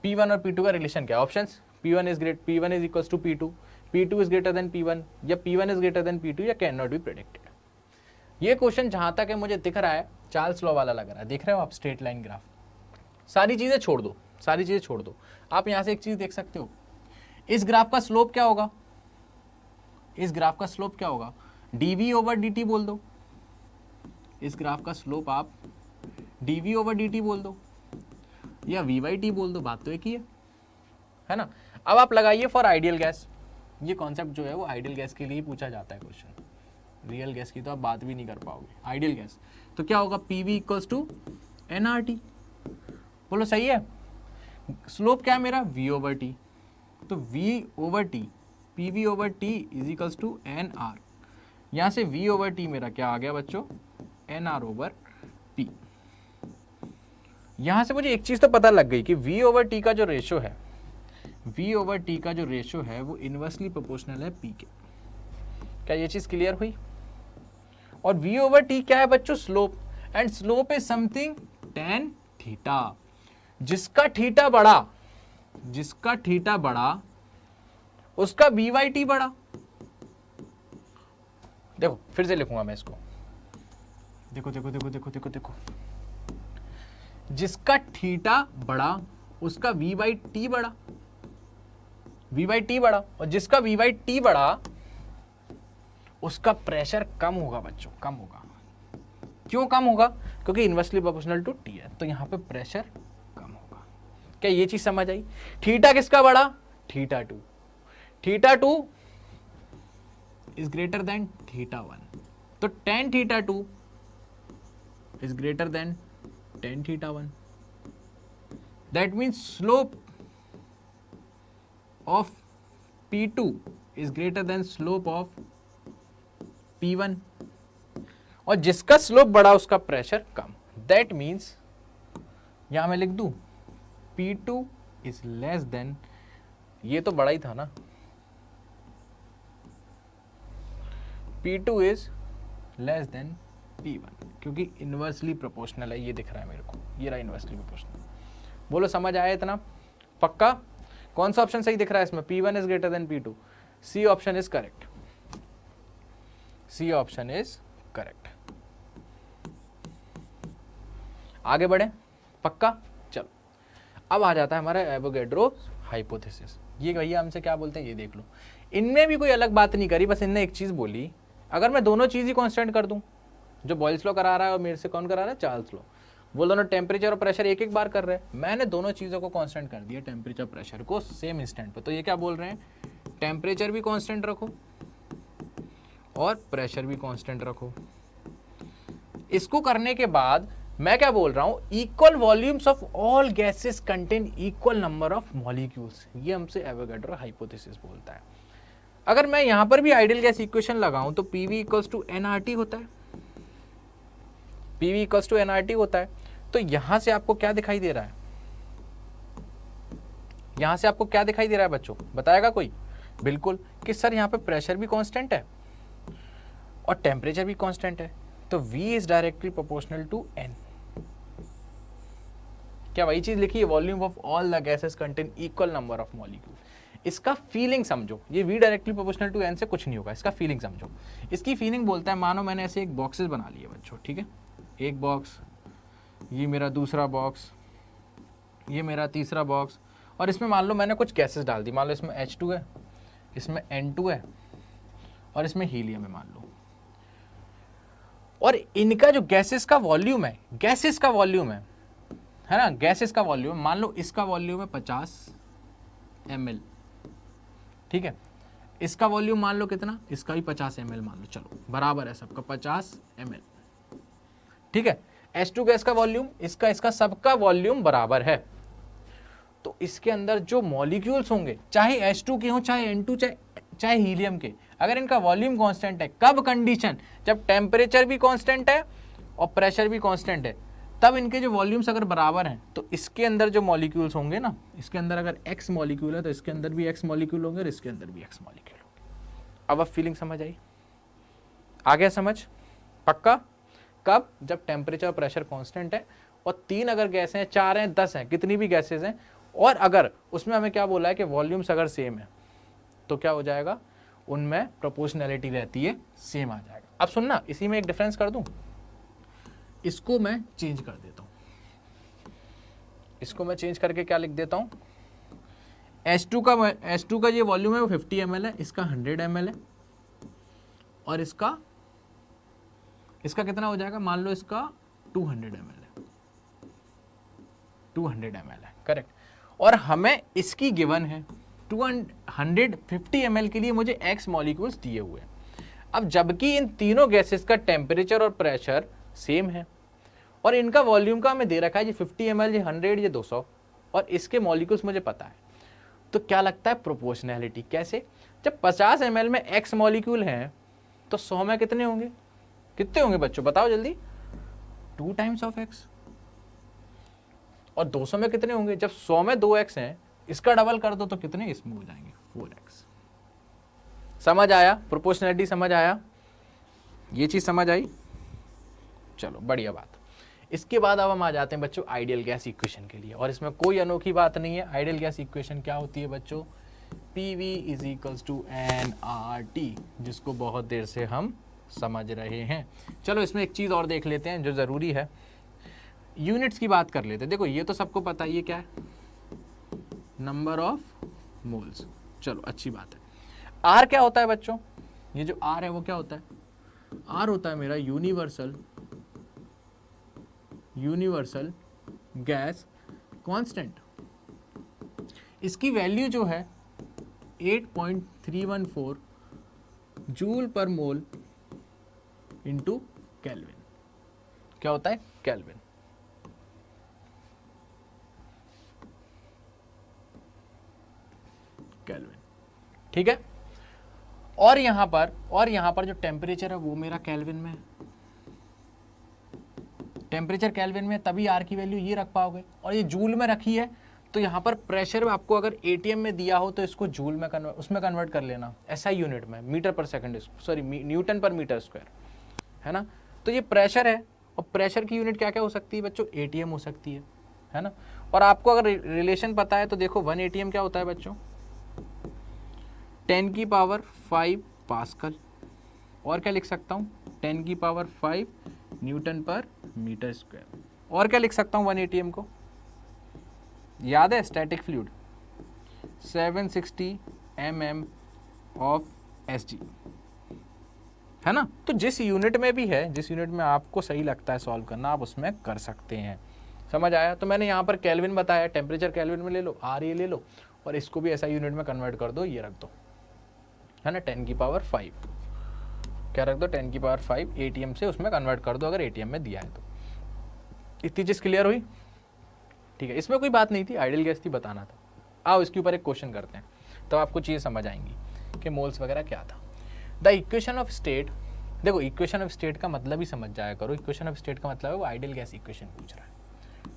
A: P1 और P2 का रिलेशन क्या है? Options, P1 is equals to P2, P2 is greater than P1, या P1 is greater than P2, या कैन नॉट बी प्रेडिक्टेड। ये क्वेश्चन जहां तक है मुझे दिख रहा है चार्ल्स लॉ वाला लग रहा है। देख रहे हो आप स्ट्रेट लाइन ग्राफ? सारी चीजें छोड़ दो, सारी चीजें छोड़ दो। आप यहां से एक चीज देख सकते हो, इस ग्राफ का स्लोप क्या होगा? इस ग्राफ का स्लोप क्या होगा? dv ओवर dt बोल दो। इस ग्राफ का स्लोप आप dv ओवर dt बोल दो या v बाई टी बोल दो, बात तो एक ही है ना। अब आप लगाइए फॉर आइडियल गैस। ये कॉन्सेप्ट जो है वो आइडियल गैस के लिए ही पूछा जाता है क्वेश्चन, रियल गैस की तो आप बात भी नहीं कर पाओगे। आइडियल गैस तो क्या होगा? pv equals to nRT। बोलो सही है? स्लोप क्या है मेरा? v over T. तो v over T, P V over T is equals to N R. यहां से V ओवर टी मेरा क्या आ गया बच्चों, NR ओवर P। यहां से मुझे एक चीज तो पता लग गई कि V ओवर टी का जो रेशो है, V ओवर टी का जो रेशो है वो इनवर्सली प्रोपोर्शनल है P के। क्या ये चीज क्लियर हुई? और V ओवर टी क्या है बच्चों, slope, and slope is something tan theta. जिसका थीटा बड़ा उसका V बाई टी बड़ा। देखो फिर से लिखूंगा मैं इसको, देखो देखो देखो देखो देखो देखो, जिसका थीटा बड़ा उसका V बाई टी बड़ा, V बाई टी बड़ा, और जिसका V बाई टी बड़ा उसका प्रेशर कम होगा बच्चों, कम होगा। क्यों कम होगा? क्योंकि इनवर्सली प्रोपोर्शनल टू टी है, तो यहां पे प्रेशर कम होगा। क्या ये चीज समझ आई? थीटा किसका बड़ा? Theta two. Theta two is greater than theta one, तो ten theta two is greater than ten theta one. That means slope of P2 is greater than slope of P1, और जिसका स्लोप बड़ा उसका pressure come. That means यहां मैं लिख दूं P2 is less than, ये तो बड़ा ही था ना, P2 is less than P1, क्योंकि इनवर्सली प्रोपोर्शनल है। ये दिख रहा है मेरे को, ये रहा इनवर्सली प्रोपोर्शनल। बोलो समझ आया इतना? पक्का? कौन सा ऑप्शन सही दिख रहा है इसमें? P1 is greater than P2। C option is correct, C option is correct. आगे बढ़े? पक्का? चलो अब आ जाता है हमारा एवोगैड्रो हाइपोथेसिस। ये भैया हमसे क्या बोलते हैं ये देख लो। इनमें भी कोई अलग बात नहीं करी, बस इनने एक चीज बोली, अगर मैं दोनों चीज ही कांस्टेंट कर दूं, जो बॉयल्स लॉ करा रहा है और मेरे से कौन करा रहा है, चार्ल्स लॉ, वो दोनों टेम्परेचर और प्रेशर एक एक बार कर रहे हैं, मैंने दोनों चीजों को कांस्टेंट कर दिया, टेम्परेचर प्रेशर को सेम इंस्टेंट पे। तो ये क्या बोल रहे हैं, टेम्परेचर भी कांस्टेंट रखो और प्रेशर भी कांस्टेंट रखो। इसको करने के बाद मैं क्या बोल रहा हूं, equal volumes of all gases contain equal number of molecules. ये हमसे एवोगैड्रो हाइपोथेसिस बोलता है। अगर मैं यहां पर भी आइडियल गैस इक्वेशन लगाऊं तो PV इक्वल्स टू nRT होता है, PV इक्वल्स टू nRT होता है। तो यहां से आपको क्या दिखाई दे रहा है, यहां से आपको क्या दिखाई दे रहा है बच्चों, बताएगा कोई? बिल्कुल, कि सर यहां पे प्रेशर भी कांस्टेंट है और टेम्परेचर भी कांस्टेंट है, तो V is directly proportional to N। क्या वही चीज लिखी है, volume of all the gases contain equal number of molecule. इसका फीलिंग समझो, ये V directly proportional to N से कुछ नहीं होगा, इसका फीलिंग समझो। इसकी फीलिंग बोलता है, मानो मैंने ऐसे एक बॉक्सेस बना लिए बच्चों, ठीक है, एक बॉक्स, ये मेरा दूसरा बॉक्स, ये मेरा तीसरा बॉक्स, और इसमें मान लो मैंने कुछ गैसेस डाल दी, मान लो इसमें H2 है, इसमें N2 है और इसमें हीलियम है मान लो। और इनका जो गैसेस का वॉल्यूम है, गैसेस का वॉल्यूम है ना, गैसेस का वॉल्यूम, मान लो इसका वॉल्यूम है 50 ml, ठीक है, इसका वॉल्यूम मान लो कितना, इसका भी 50 ml मान लो, चलो बराबर है सबका 50 ml, ठीक है। H2 गैस का वॉल्यूम, इसका सबका वॉल्यूम बराबर है। तो इसके अंदर जो मॉलिक्यूल्स होंगे, चाहे H2 के हो, चाहे N2, चाहे हीलियम के, अगर इनका वॉल्यूम कांस्टेंट है, कब कंडीशन, जब टेम्परेचर भी कांस्टेंट है और प्रेशर भी कांस्टेंट है, तब इनके जो वॉल्यूम्स अगर बराबर हैं, तो इसके अंदर जो मॉलिक्यूल्स होंगे ना, इसके अंदर अगर X मॉलिक्यूल है तो इसके अंदर भी X मॉलिक्यूल होंगे और इसके अंदर भी X मॉलिक्यूल होंगे। अब फीलिंग समझ आई? आ गया समझ? पक्का? कब? जब टेम्परेचर और प्रेशर कांस्टेंट है और 3 अगर गैसें हैं, 4 हैं, 10 हैं, कितनी भी गैसेज हैं, और अगर उसमें हमें क्या बोला है कि वॉल्यूम्स अगर सेम है, तो क्या हो जाएगा, उनमें प्रोपोर्शनैलिटी रहती है, सेम आ जाएगा। अब सुनना, इसी में एक डिफरेंस कर दूं, इसको मैं चेंज कर देता हूं, इसको मैं चेंज करके क्या लिख देता हूं, H2 का ये वॉल्यूम है वो 50 ml है, इसका 100 ml है, और इसका कितना हो जाएगा, मान लो इसका 200 ml है, 200 ml है, करेक्ट। और हमें इसकी गिवन है 250 ml के लिए मुझे X मॉलिक्यूल्स दिए हुए हैं। अब जबकि इन तीनों गैसेस का टेम्परेचर और प्रेशर सेम है और इनका वॉल्यूम का हमें दे रखा है ये 50 ml, ये 100, ये 200, और इसके मॉलिक्यूल्स मुझे पता है, तो क्या लगता है प्रोपोर्शनैलिटी कैसे, जब 50 ml में X मॉलिक्यूल हैं तो 100 में कितने होंगे, कितने होंगे बच्चों बताओ जल्दी, 2 टाइम्स ऑफ x। और 200 में कितने होंगे, जब 100 में 2x हैं, इसका डबल कर दो तो कितने इसमें हो जाएंगे, 4x। समझ आया, प्रोपोर्शनैलिटी समझ आया, ये चीज समझ आई, चलो बढ़िया बात। इसके बाद अब हम आ जाते हैं बच्चों आइडियल गैस इक्वेशन के लिए, और इसमें कोई अनोखी बात नहीं है। आइडियल गैस इक्वेशन क्या होती है बच्चों, PV is equals to nRT, जिसको बहुत देर से हम समझ रहे हैं। चलो इसमें एक चीज़ और देख लेते हैं जो ज़रूरी है, यूनिट्स की बात कर लेते हैं। देखो ये तो सबको पता है, ये क्या है, नंबर ऑफ मोल्स। चलो अच्छी बात है। आर क्या होता है बच्चों, ये जो आर है वो क्या होता है, आर होता है मेरा यूनिवर्सल गैस कांस्टेंट। इसकी वैल्यू जो है 8.314 जूल पर मोल इंटू केल्विन। क्या होता है, केल्विन। ठीक है। और यहां पर जो टेम्परेचर है वो मेरा केल्विन में है, टेम्परेचर केल्विन में, तभी आर की वैल्यू ये रख पाओगे। और ये जूल में रखी है, तो यहाँ पर प्रेशर आपको अगर एटीएम में दिया हो तो इसको जूल में उसमें कन्वर्ट कर लेना, ऐसा यूनिट में, मीटर पर सेकंड, सॉरी न्यूटन पर मीटर स्क्वायर, है ना। तो ये प्रेशर है, और प्रेशर की यूनिट क्या क्या हो सकती है बच्चों, एटीएम हो सकती है ना। और आपको अगर रिलेशन पता है तो देखो 1 एटीएम क्या होता है बच्चों, 10 की पावर 5 पास्कल, और क्या लिख सकता हूँ, 10 की पावर 5 न्यूटन पर मीटर स्क्वायर। और क्या लिख सकता हूँ 1 एटीएम को, याद है, static fluid 760 mm of Sg, है ना। तो जिस यूनिट में भी है, जिस यूनिट में आपको सही लगता है सॉल्व करना, आप उसमें कर सकते हैं। समझ आया। तो मैंने यहाँ पर केल्विन बताया, टेम्परेचर केल्विन में ले लो, आर ये ले लो, और इसको भी ऐसा यूनिट में कन्वर्ट कर दो, ये रख दो, है ना, 10 की पावर 5, क्या रख दो, 10 की पावर 5 एटीएम से उसमें कन्वर्ट कर दो, अगर एटीएम में दिया है तो। इतनी चीज़ क्लियर हुई, ठीक है। इसमें कोई बात नहीं थी, आइडियल गैस थी, बताना था। आओ इसके ऊपर एक क्वेश्चन करते हैं, तो आपको चीज़ें समझ आएंगी कि मोल्स वगैरह क्या था। द इक्वेशन ऑफ स्टेट, देखो इक्वेशन ऑफ स्टेट का मतलब ही समझ जाया करो, इक्वेशन ऑफ स्टेट का मतलब है वो आइडियल गैस इक्वेशन पूछ रहा है,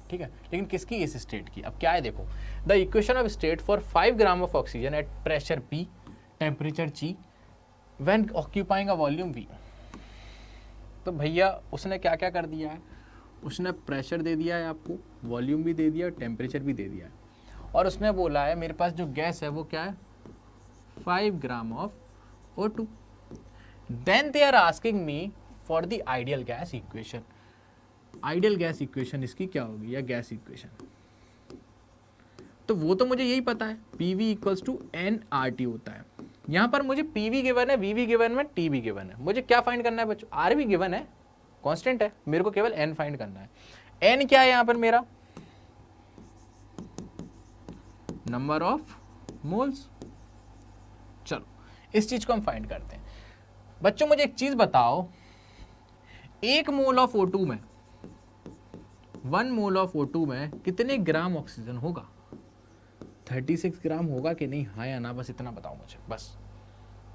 A: ठीक है। लेकिन किसकी, इस स्टेट की। अब क्या है देखो, the equation of state for 5 gram of oxygen at pressure P, temperature G, when occupying a volume V। तो भैया उसने क्या क्या कर दिया है, उसने प्रेशर दे दिया है आपको, वॉल्यूम भी दे दिया, टेम्परेचर भी दे दिया है, और उसने बोला है मेरे पास जो गैस है वो क्या है, 5 gram of O2। Then they are asking me for the ideal gas equation. Ideal gas equation इसकी क्या होगी, या गैस इक्वेशन, तो वो तो मुझे यही पता है, PV इक्वल्स टू nRT होता है। यहाँ पर मुझे PV गिवन है, VV गिवन है, TB गिवन है, मुझे क्या फाइंड करना है बच्चों, R भी गिवन है, कांस्टेंट है, मेरे को केवल n फाइंड करना है। n क्या है यहाँ पर मेरा, नंबर ऑफ मोल्स। चलो इस चीज को हम फाइंड करते हैं। बच्चों मुझे एक चीज बताओ, 1 मोल ऑफ O2 में, 1 मोल ऑफ O2 में कितने ग्राम ऑक्सीजन होगा, 36 ग्राम होगा कि नहीं, हाँ या ना, बस इतना बताओ मुझे, बस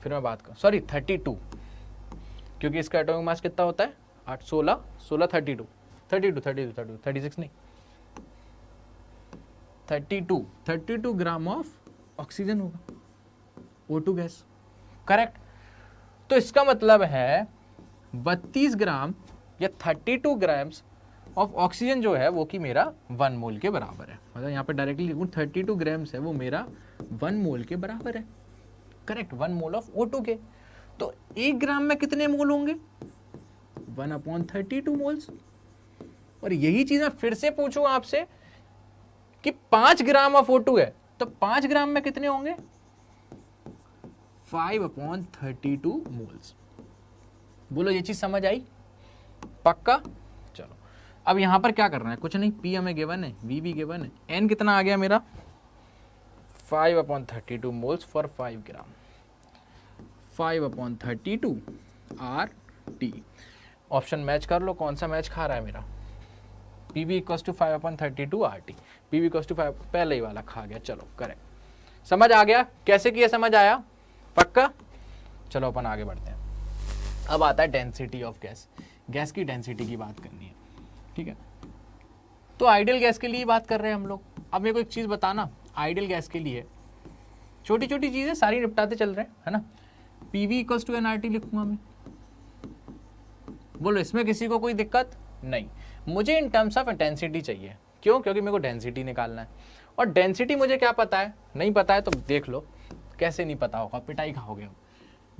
A: फिर मैं बात करूँ। सॉरी 32, क्योंकि इसका एटॉमिक मास कितना होता है, 8 16 16 32 32 32 32 36 नहीं, 32 ग्राम ऑफ ऑक्सीजन होगा O2 गैस, करेक्ट। तो इसका मतलब है 32 ग्राम या 32 ग्राम्स ऑफ ऑक्सीजन जो है वो कि मेरा 1 मोल के बराबर है। मतलब यहाँ पे डायरेक्टली लिखूँ 32 ग्राम्स है वो मेरा 1 मोल के बराबर है, करेक्ट, 1 मोल ऑफ O2 के। तो 1 ग्राम में कितने मोल होंगे, 1/32 मोल्स। और यही चीज मैं फिर से पूछूं आपसे कि 5 ग्राम ऑफ O2 है, तो 5 ग्राम में कितने होंगे, 5/32 मोल्स। बोलो ये चीज समझ आई, पक्का। चलो अब यहां पर क्या करना है, कुछ नहीं, P हमें गिवन है, V भी गिवन है, N कितना आ गया मेरा, 5/32 moles for 5 gram, 5/32 RT। Option match कर लो, कौन सा मैच खा रहा है मेरा, PV equals to 5/32 RT, PV equals to 5, पहले ही वाला खा गया। चलो करेक्ट, समझ आ गया कैसे किया, समझ आया, पक्का। चलो अपन आगे बढ़ते हैं। अब आता है डेंसिटी ऑफ गैस। गैस की डेंसिटी की बात करनी है, ठीक है। तो आइडियल गैस के लिए बात कर रहे हैं हम लोग। अब मेरे को एक चीज़ बताना, आइडियल गैस के लिए छोटी छोटी चीज़ें सारी निपटाते चल रहे हैं, है ना। पीवी इक्वल्स टू एनआरटी लिखूंगा मैं, बोलो इसमें किसी को कोई दिक्कत नहीं। मुझे इन टर्म्स ऑफ डेंसिटी चाहिए, क्यों? क्योंकि मेरे को डेंसिटी निकालना है। और डेंसिटी मुझे क्या पता है, नहीं पता है तो देख लो, कैसे नहीं पता होगा, पिटाई खाओगे।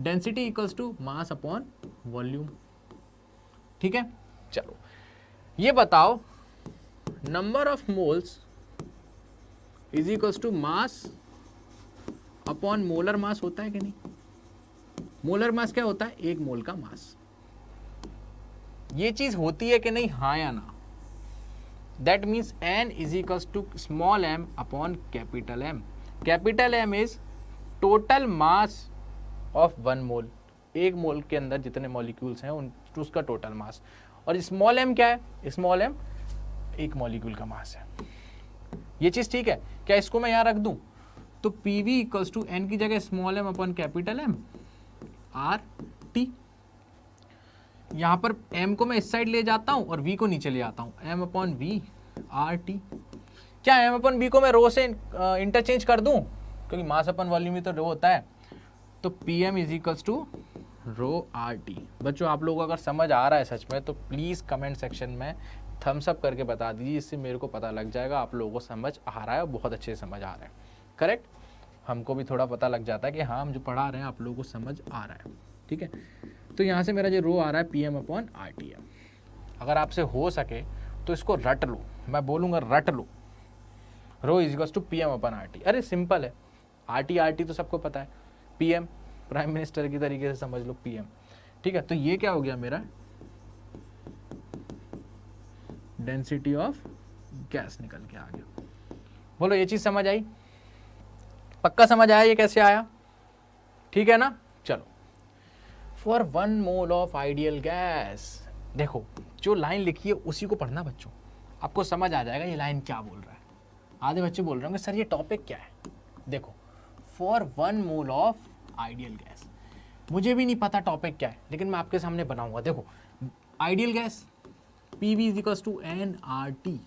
A: Density equals to mass upon volume, ठीक है। चलो ये बताओ, number of moles is equals to mass upon molar mass होता है कि नहीं? मोलर मास क्या होता है? एक मोल का मास। ये चीज होती है कि नहीं, हाँ या ना? That means n is equals to small m upon capital M। Capital M is total mass of one mole, एक मोल के अंदर जितने मॉलिक्यूल्स हैं उसका टोटल मास। और स्मॉल m क्या है? स्मॉल m एक मॉलिक्यूल का मास है। ये चीज ठीक है क्या? इसको मैं यहां रख दूं तो PV इक्वल्स टू n की जगह small m upon capital M R T. यहां पर m को मैं इस साइड ले जाता हूं और v को नीचे ले आता हूं, m upon V R T. क्या m अपॉन v को मैं रो से इंटरचेंज कर दूं? क्योंकि मास अपॉन वॉल्यूम ही तो रो होता है। तो P M is equals to rho R T. बच्चों आप लोगों को अगर समझ आ रहा है सच में तो प्लीज़ कमेंट सेक्शन में थम्स अप करके बता दीजिए, इससे मेरे को पता लग जाएगा आप लोगों को समझ आ रहा है और बहुत अच्छे से समझ आ रहा है। करेक्ट, हमको भी थोड़ा पता लग जाता है कि हाँ हम जो पढ़ा रहे हैं आप लोगों को समझ आ रहा है, ठीक है। तो यहाँ से मेरा जो रो आ रहा है P M upon R T है। अगर आपसे हो सके तो इसको रट लो, मैं बोलूँगा रट लो, rho is equals to P M upon R T. अरे सिंपल है, आर टी तो सबको पता है, पी एम प्राइम मिनिस्टर की तरीके से समझ लो पी एम, ठीक है। तो ये क्या हो गया मेरा डेंसिटी ऑफ गैस निकल के आ गया। बोलो ये चीज समझ आई? पक्का समझ आया ये कैसे आया? ठीक है ना। चलो, for 1 mole of ideal gas, देखो जो लाइन लिखी है उसी को पढ़ना बच्चों, आपको समझ आ जाएगा ये लाइन क्या बोल रहा है। आधे बच्चे बोल रहे होंगे सर ये टॉपिक क्या है। देखो, for 1 mole of ideal gas, मुझे भी नहीं पता टॉपिक क्या है लेकिन मैं आपके सामने बनाऊंगा। देखो ideal gas PV is equals to N R T,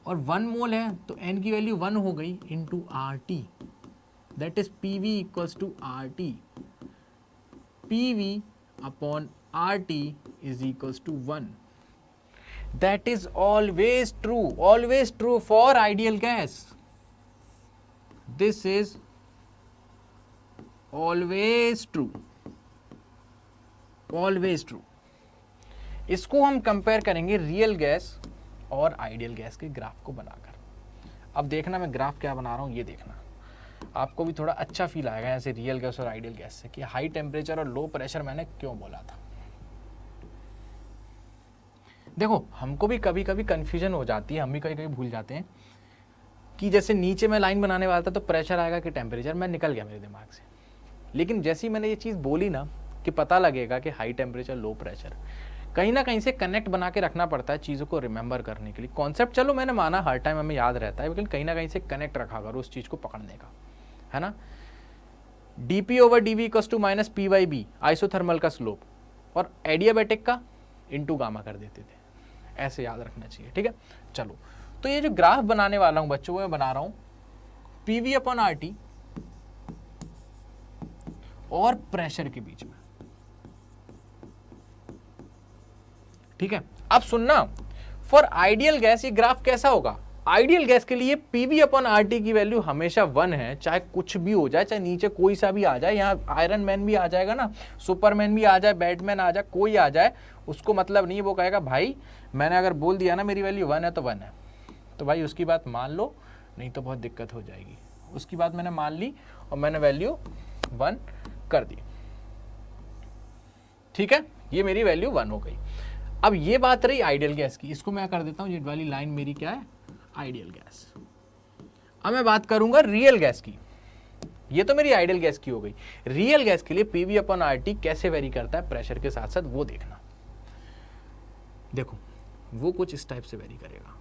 A: और 1 मोल है तो n की वैल्यू 1 हो गई into R T, that is PV equals to R T. PV upon R T is equals to 1। That is always true for ideal gas. This is always true, always true. इसको हम compare करेंगे real gas और ideal gas के graph को बनाकर। अब देखना मैं ग्राफ क्या बना रहा हूँ, ये देखना, आपको भी थोड़ा अच्छा फील आएगा ऐसे रियल गैस और आइडियल गैस से कि हाई टेम्परेचर और लो प्रेशर मैंने क्यों बोला था। देखो हमको भी कभी कभी कंफ्यूजन हो जाती है, हम भी कभी कभी भूल जाते हैं कि जैसे नीचे मैं लाइन बनाने वाला था तो प्रेशर आएगा कि टेम्परेचर, मैं निकल गया मेरे दिमाग से। लेकिन जैसे ही मैंने ये चीज़ बोली ना कि पता लगेगा कि हाई टेम्परेचर लो प्रेशर, कहीं ना कहीं से कनेक्ट बना के रखना पड़ता है चीज़ों को रिमेंबर करने के लिए। कॉन्सेप्ट चलो मैंने माना हर टाइम हमें याद रहता है, लेकिन कहीं ना कहीं से कनेक्ट रखा करो उस चीज़ को पकड़ने का, है ना। dp over dv equals to minus P by B isothermal का स्लोप, और एडियाबैटिक का इंटू गामा कर देते थे, ऐसे याद रखना चाहिए, ठीक है। चलो तो ये जो ग्राफ बनाने वाला हूँ बच्चों, मैं बना रहा हूँ PV अपॉन आर टी और प्रेशर के बीच में, ठीक है। अब सुनना, फॉर आइडियल गैस ये ग्राफ कैसा होगा। आइडियल गैस के लिए PV अपॉन आर टी की वैल्यू हमेशा 1 है, चाहे कुछ भी हो जाए, चाहे नीचे कोई सा भी आ जाए, यहाँ आयरन मैन भी आ जाएगा ना, सुपरमैन भी आ जाए, बैटमैन आ जाए, कोई आ जाए, उसको मतलब नहीं, वो कहेगा भाई मैंने अगर बोल दिया ना मेरी वैल्यू 1 है तो 1 है, तो भाई उसकी बात मान लो, नहीं तो बहुत दिक्कत हो जाएगी। उसकी बात मैंने मान ली और मैंने वैल्यू 1 कर दी, ठीक है, ये मेरी वैल्यू 1 हो गई। अब ये बात रही आइडियल गैस की, इसको मैं कर देता हूं, ये वाली लाइन मेरी क्या है, आइडियल गैस। अब मैं बात करूंगा रियल गैस की, ये तो मेरी आइडियल गैस की हो गई। रियल गैस के लिए PV अपॉन आर टी कैसे वेरी करता है प्रेशर के साथ साथ, वो देखना। देखो वो कुछ इस टाइप से वेरी करेगा।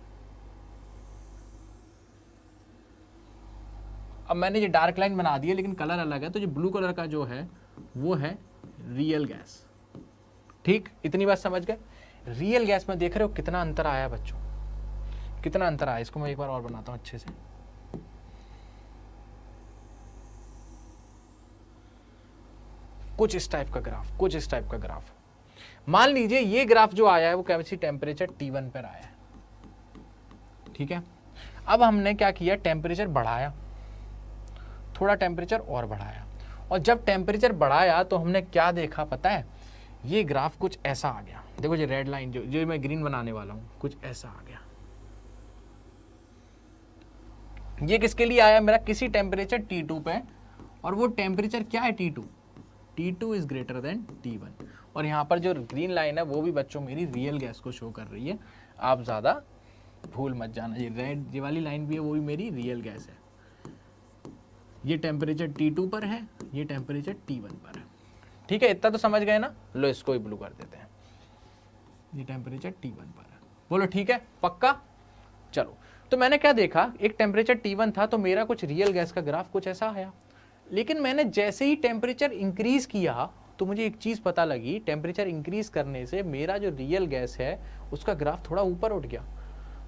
A: अब मैंने ये डार्क लाइन बना दी है लेकिन कलर अलग है, तो जो ब्लू कलर का जो है वो है रियल गैस। ठीक, इतनी बात समझ गए। रियल गैस में देख रहे हो कितना अंतर आया बच्चों, कितना अंतर आया। इसको मैं एक बार और बनाता हूं अच्छे से। कुछ इस टाइप का ग्राफ, कुछ इस टाइप का ग्राफ। मान लीजिए ये ग्राफ जो आया है वो कैसे टेम्परेचर T1 पर आया है, ठीक है। अब हमने क्या किया, टेम्परेचर बढ़ाया, थोड़ा टेम्परेचर और बढ़ाया, और जब टेम्परेचर बढ़ाया तो हमने क्या देखा पता है, ये ग्राफ कुछ ऐसा आ गया। देखो ये रेड लाइन जो मैं ग्रीन बनाने वाला हूं, कुछ ऐसा आ गया। ये किसके लिए आया, मेरा किसी टेम्परेचर T2 पे, और वो टेम्परेचर क्या है T2, T2 is greater than T1। और यहाँ पर जो ग्रीन लाइन है वो भी बच्चों मेरी रियल गैस को शो कर रही है, आप ज़्यादा भूल मत जाना। ये रेड ये वाली लाइन भी है, वो भी मेरी रियल गैस है। ये टेम्परेचर T2 पर है, ये टेम्परेचर T1 पर है, ठीक है। इतना तो समझ गए ना। लो इसको ही ब्लू कर देते हैं, ये टेम्परेचर T1 पर है। बोलो ठीक है, पक्का। चलो, तो मैंने क्या देखा, एक टेम्परेचर T1 था तो मेरा कुछ रियल गैस का ग्राफ कुछ ऐसा आया। लेकिन मैंने जैसे ही टेम्परेचर इंक्रीज किया तो मुझे एक चीज़ पता लगी, टेम्परेचर इंक्रीज करने से मेरा जो रियल गैस है उसका ग्राफ थोड़ा ऊपर उठ गया।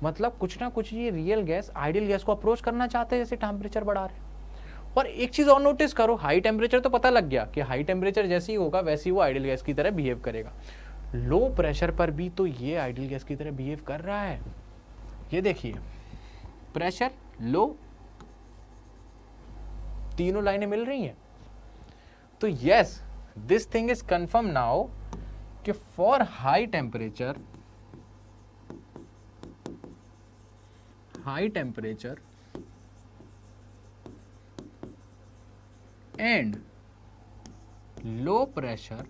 A: मतलब कुछ ना कुछ ये रियल गैस आइडियल गैस को अप्रोच करना चाहते हैं जैसे टेम्परेचर बढ़ा रहे। और एक चीज़ और नोटिस करो, हाई टेम्परेचर तो पता लग गया कि हाई टेम्परेचर जैसे ही होगा वैसे ही वो आइडियल गैस की तरह बिहेव करेगा। लो प्रेशर पर भी तो ये आइडियल गैस की तरह बिहेव कर रहा है। ये देखिए, प्रेशर लो, तीनों लाइनें मिल रही हैं। तो yes, this thing is confirm now कि for high temperature and low pressure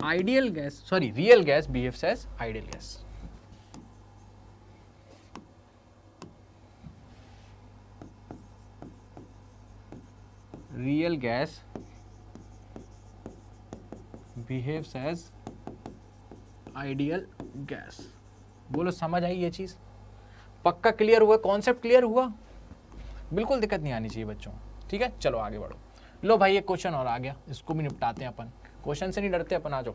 A: real gas behaves as ideal gas. Real gas behaves as ideal gas. बोलो समझ आई ये चीज, पक्का क्लियर हुआ, कॉन्सेप्ट क्लियर हुआ, बिल्कुल दिक्कत नहीं आनी चाहिए बच्चों, ठीक है। चलो आगे बढ़ो। लो भाई एक क्वेश्चन और आ गया, इसको भी निपटाते हैं अपन, क्वेश्चन से नहीं डरते अपन, आ जाओ।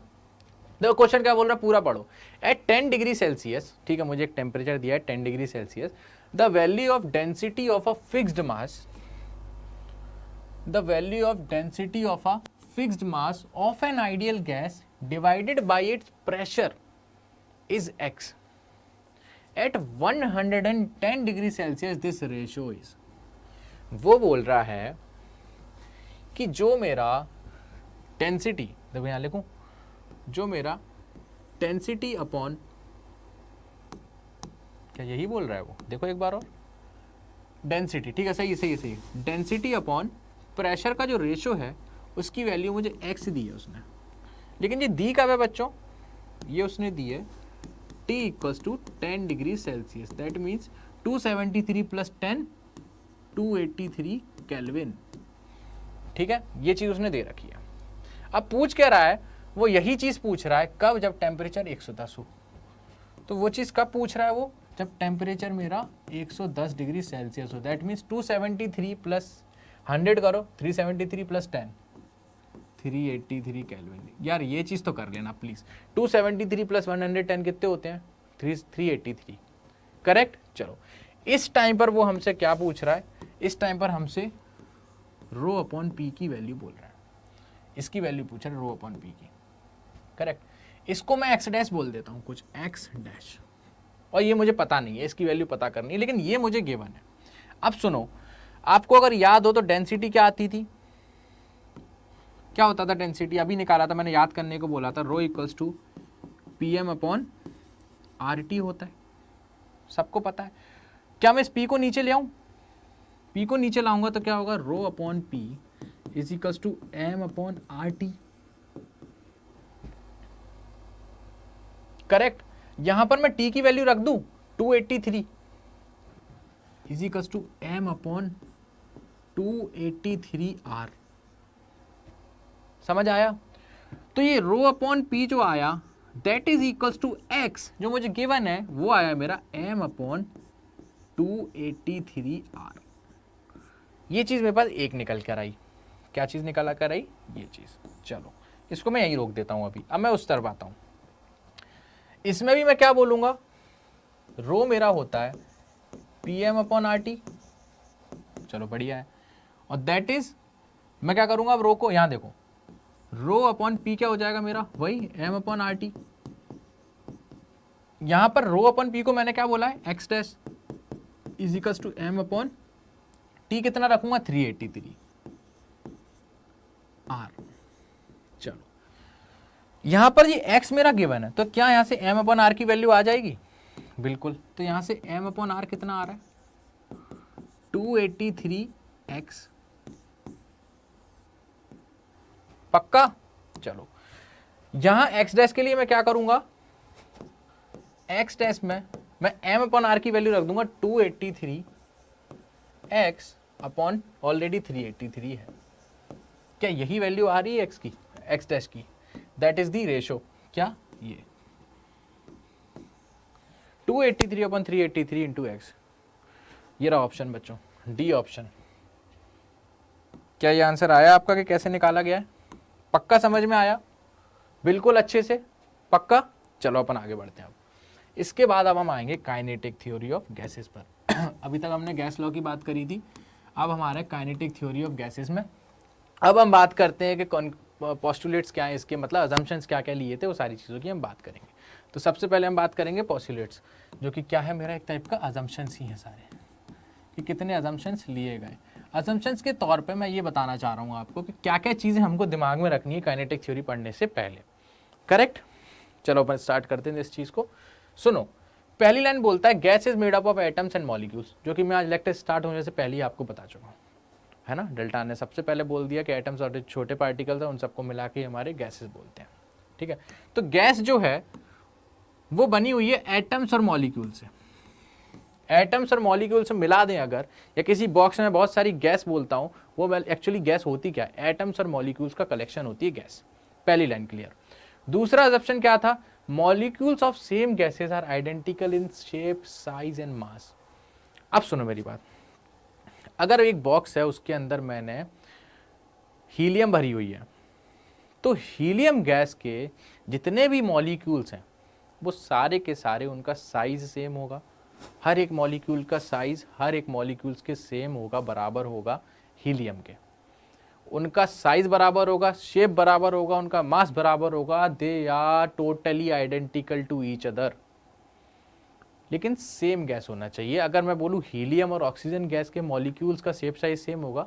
A: देखो क्वेश्चन क्या बोल रहा है, पूरा पढ़ो। एट 10 डिग्री सेल्सियस, ठीक है, मुझे एक टेम्परेचर दिया है 10 degree Celsius, the value of density of a fixed mass, the value of density of a fixed mass of N ideal gas divided by its pressure is x. At 110 degree Celsius this ratio is. वो बोल रहा है कि जो मेरा density, देखो यहां लिखूं, जो मेरा डेंसिटी अपॉन, क्या यही बोल रहा है वो, देखो एक बार और, डेंसिटी, ठीक है, सही, डेंसिटी अपॉन प्रेशर का जो रेशियो है उसकी वैल्यू मुझे x दी है उसने। लेकिन ये दी कब है बच्चों, ये उसने दी है T equals to 10 degree Celsius, that means 273 plus 10 283 kelvin, ठीक है, ये चीज उसने दे रखी है। अब पूछ क्या रहा है, वो यही चीज पूछ रहा है कब, जब टेम्परेचर 110 हो। तो वो चीज कब पूछ रहा है वो, जब टेम्परेचर मेरा 110 डिग्री सेल्सियस हो, दैट मीन्स 273 प्लस 100 करो, 373 प्लस 10 383 केल्विन। यार ये चीज तो कर लेना प्लीज, 273 प्लस 110 कितने होते हैं, 383, करेक्ट। चलो इस टाइम पर वो हमसे क्या पूछ रहा है, इस टाइम पर हमसे रो अपॉन पी की वैल्यू बोल रहा है, इसकी वैल्यू पूछ रहा है रो अपॉन पी की, करेक्ट। इसको मैं एक्स डैश बोल देता हूं, कुछ एक्स डैश, और ये मुझे पता नहीं है, इसकी वैल्यू पता करनी है, लेकिन ये मुझे गिवन है। अब सुनो, आपको अगर याद हो तो डेंसिटी क्या आती थी, क्या होता था डेंसिटी, अभी निकाला था मैंने, याद करने को बोला था, rho equals to P M upon R T होता है, सबको पता है। क्या मैं इस पी को नीचे ले आऊं, पी को नीचे लाऊंगा तो क्या होगा, rho upon P is equals to M upon R T, correct. यहां पर मैं टी की वैल्यू रख दूं 283 is equals to M upon 283 R, समझ आया। तो ये रो अपॉन पी जो आया that is equals to X, जो मुझे गिवन है वो आया मेरा एम अपॉन 283 आर, ये चीज़ मेरे पास एक निकल कर आई। क्या चीज़ निकल कर आई? ये चीज़। चलो इसको मैं यहीं रोक देता हूँ अभी। अब मैं उस तरफ आता हूँ। इसमें भी मैं क्या बोलूँगा, रो मेरा होता है P M upon R T. चलो बढ़िया है। और दैट इज, मैं क्या करूँगा अब रो को, यहाँ देखो, रो अपॉन पी क्या हो जाएगा मेरा, वही एम अपॉन आर टी। यहाँ पर रो अपॉन पी को मैंने क्या बोला है, X dash is equals to M upon T. कितना रखूंगा, 383 आर। चलो यहां पर ये x मेरा गिवन है, तो क्या यहां से m अपॉन आर की वैल्यू आ जाएगी? बिल्कुल। तो यहां से m अपॉन आर कितना आ रहा है, 283x। पक्का? चलो यहां x डैश के लिए मैं क्या करूंगा, x डैश में मैं m अपॉन आर की वैल्यू रख दूंगा 283x अपॉन ऑलरेडी 383 है। क्या यही वैल्यू आ रही है x की, x डैश की? That is the ratio. क्या ये 283 अपॉन 383 इंटू एक्स। ये रहा ऑप्शन बच्चों, डी ऑप्शन। क्या ये आंसर आया आपका कि कैसे निकाला गया है? पक्का समझ में आया? बिल्कुल अच्छे से, पक्का? चलो अपन आगे बढ़ते हैं। अब इसके बाद अब हम आएंगे काइनेटिक थ्योरी ऑफ गैसेस पर। अभी तक हमने गैस लॉ की बात करी थी, अब हमारे काइनेटिक थ्योरी ऑफ गैसेस में अब हम बात करते हैं कि पोस्टुलेट्स क्या है इसके, मतलब अजम्पशंस क्या क्या लिए थे, वो सारी चीज़ों की हम बात करेंगे। तो सबसे पहले हम बात करेंगे पोस्टुलेट्स, जो कि क्या है, मेरा एक टाइप का अजम्पशंस ही है सारे, कि कितने अजम्पशंस लिए गए। अजम्पशंस के तौर पे मैं ये बताना चाह रहा हूँ आपको कि क्या क्या चीज़ें हमको दिमाग में रखनी है काइनेटिक थ्योरी पढ़ने से पहले। करेक्ट? चलो अपन स्टार्ट करते हैं इस चीज़ को। सुनो, पहली लाइन बोलता है gas is made up of atoms and molecules, जो कि मैं आज लेक्चर स्टार्ट होने से पहले ही आपको बता चुका हूँ, है ना। डेल्टा ने सबसे पहले बोल दिया कि एटम्स और छोटे पार्टिकल्स हैं, उन सबको मिला के हमारे गैसेस बोलते हैं। ठीक है, तो गैस जो है वो बनी हुई है एटम्स और मॉलिक्यूल से। एटम्स और मॉलिक्यूल से मिला दें अगर, या किसी बॉक्स में बहुत सारी गैस बोलता हूं, वो एक्चुअली गैस होती क्या है, एटम्स और मॉलिक्यूल्स का कलेक्शन होती है गैस। पहली लाइन क्लियर। दूसरा अजम्पशन क्या था, molecules of same gases are identical in shape, size and mass. अब सुनो मेरी बात, अगर एक बॉक्स है उसके अंदर मैंने हीलियम भरी हुई है, तो हीलियम गैस के जितने भी मॉलिक्यूल्स हैं वो सारे के सारे, उनका साइज सेम होगा। हर एक मॉलिक्यूल का साइज हर एक मॉलिक्यूल्स के सेम होगा, बराबर होगा हीलियम के। उनका साइज बराबर होगा, शेप बराबर होगा, उनका मास बराबर होगा। They are totally identical to each other, लेकिन सेम गैस होना चाहिए। अगर मैं बोलूँ हीलियम और ऑक्सीजन गैस के मॉलिक्यूल्स का शेप साइज सेम होगा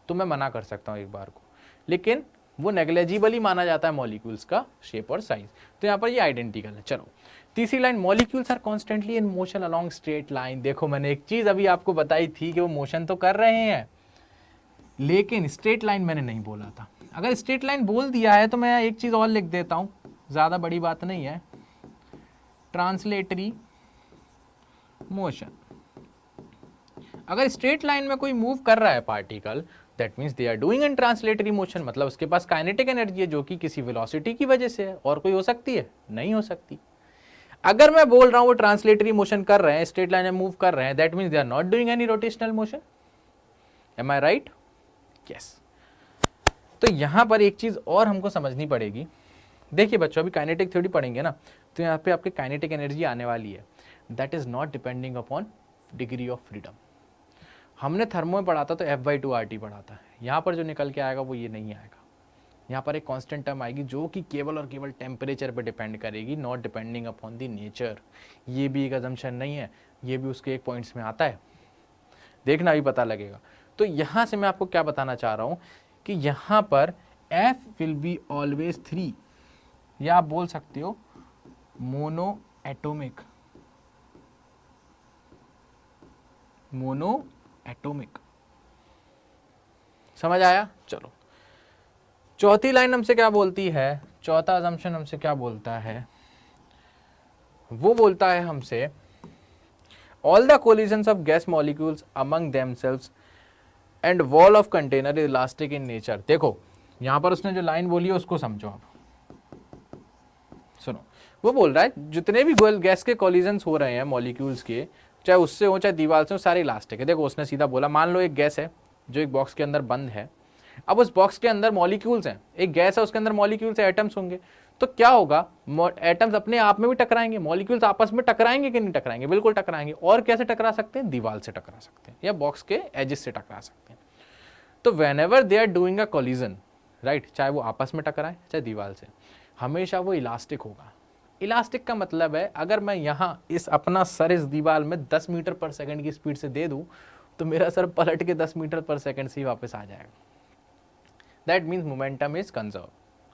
A: तो मैं मना कर सकता हूँ एक बार को, लेकिन वो नेग्लेजिबली माना जाता है मॉलिक्यूल्स का शेप और साइज। तो यहाँ पर ये आइडेंटिकल है। चलो तीसरी line, molecules are constantly in motion along straight line. देखो मैंने एक चीज अभी आपको बताई थी कि वो मोशन तो कर रहे हैं, लेकिन स्ट्रेट लाइन मैंने नहीं बोला था। अगर स्ट्रेट लाइन बोल दिया है तो मैं एक चीज और लिख देता हूं, ज्यादा बड़ी बात नहीं है, ट्रांसलेटरी मोशन। अगर स्ट्रेट लाइन में कोई मूव कर रहा है particle, that means they are doing in translatory motion, मतलब उसके पास काइनेटिक एनर्जी है जो कि किसी वेलोसिटी की वजह से है। और कोई हो सकती है? नहीं हो सकती। अगर मैं बोल रहा हूं वो ट्रांसलेटरी मोशन कर रहे हैं, स्ट्रेट लाइन में मूव कर रहे हैं, that means they are not doing any rotational motion. Am I right? Yes. तो यहां पर एक चीज और हमको समझनी पड़ेगी। देखिए बच्चों, अभी काइनेटिक थ्योरी पढ़ेंगे ना, तो यहाँ पे आपके काइनेटिक एनर्जी आने वाली है। That is not depending upon degree of freedom. हमने थर्मो में पढ़ा था तो F/2RT पढ़ा था, यहाँ पर जो निकल के आएगा वो ये नहीं आएगा। यहाँ पर एक कांस्टेंट टर्म आएगी जो कि केवल और केवल टेम्परेचर पे डिपेंड करेगी, not depending upon the nature. ये भी एक अजम्पशन नहीं है, ये भी उसके एक पॉइंट्स में आता है, देखना भी पता लगेगा। तो यहाँ से मैं आपको क्या बताना चाह रहा हूँ कि यहाँ पर F विल बी ऑलवेज 3, या आप बोल सकते हो मोनो एटोमिक। समझ आया? चलो चौथी लाइन हमसे क्या बोलती है, चौथा अजम्पशन हमसे क्या बोलता है, वो बोलता है हमसे all the collisions of gas molecules among themselves and wall of container is elastic in nature. देखो यहां पर उसने जो लाइन बोली है उसको समझो आप, सुनो। वो बोल रहा है जितने भी गैस के कोलिजन्स हो रहे हैं मॉलिक्यूल्स के, चाहे उससे हो चाहे दीवार से हो, सारे इलास्टिक है। देखो उसने सीधा बोला, मान लो एक गैस है, जो एक बॉक्स के अंदर बंद है, अब उस बॉक्स के अंदर मॉलिक्यूल्स हैं, एक गैस है उसके अंदर मॉलिक्यूल्स है, एटम्स होंगे, तो क्या होगा, एटम्स अपने आप में भी टकराएंगे, मॉलिक्यूल्स आपस में टकराएंगे कि नहीं टकराएंगे, बिल्कुल टकराएंगे। और कैसे टकरा सकते हैं, दीवार से टकरा सकते हैं या बॉक्स के एजेस से टकरा सकते हैं। तो whenever they are doing a collision, right, चाहे वो आपस में टकराए चाहे दीवार से, हमेशा वो इलास्टिक होगा। इलास्टिक का मतलब है अगर मैं यहाँ इस अपना सर इस दीवार में 10 मीटर पर सेकंड की स्पीड से दे दूं तो मेरा सर पलट के 10 मीटर पर सेकंड से ही वापस आ जाएगा। That means momentum is conserve,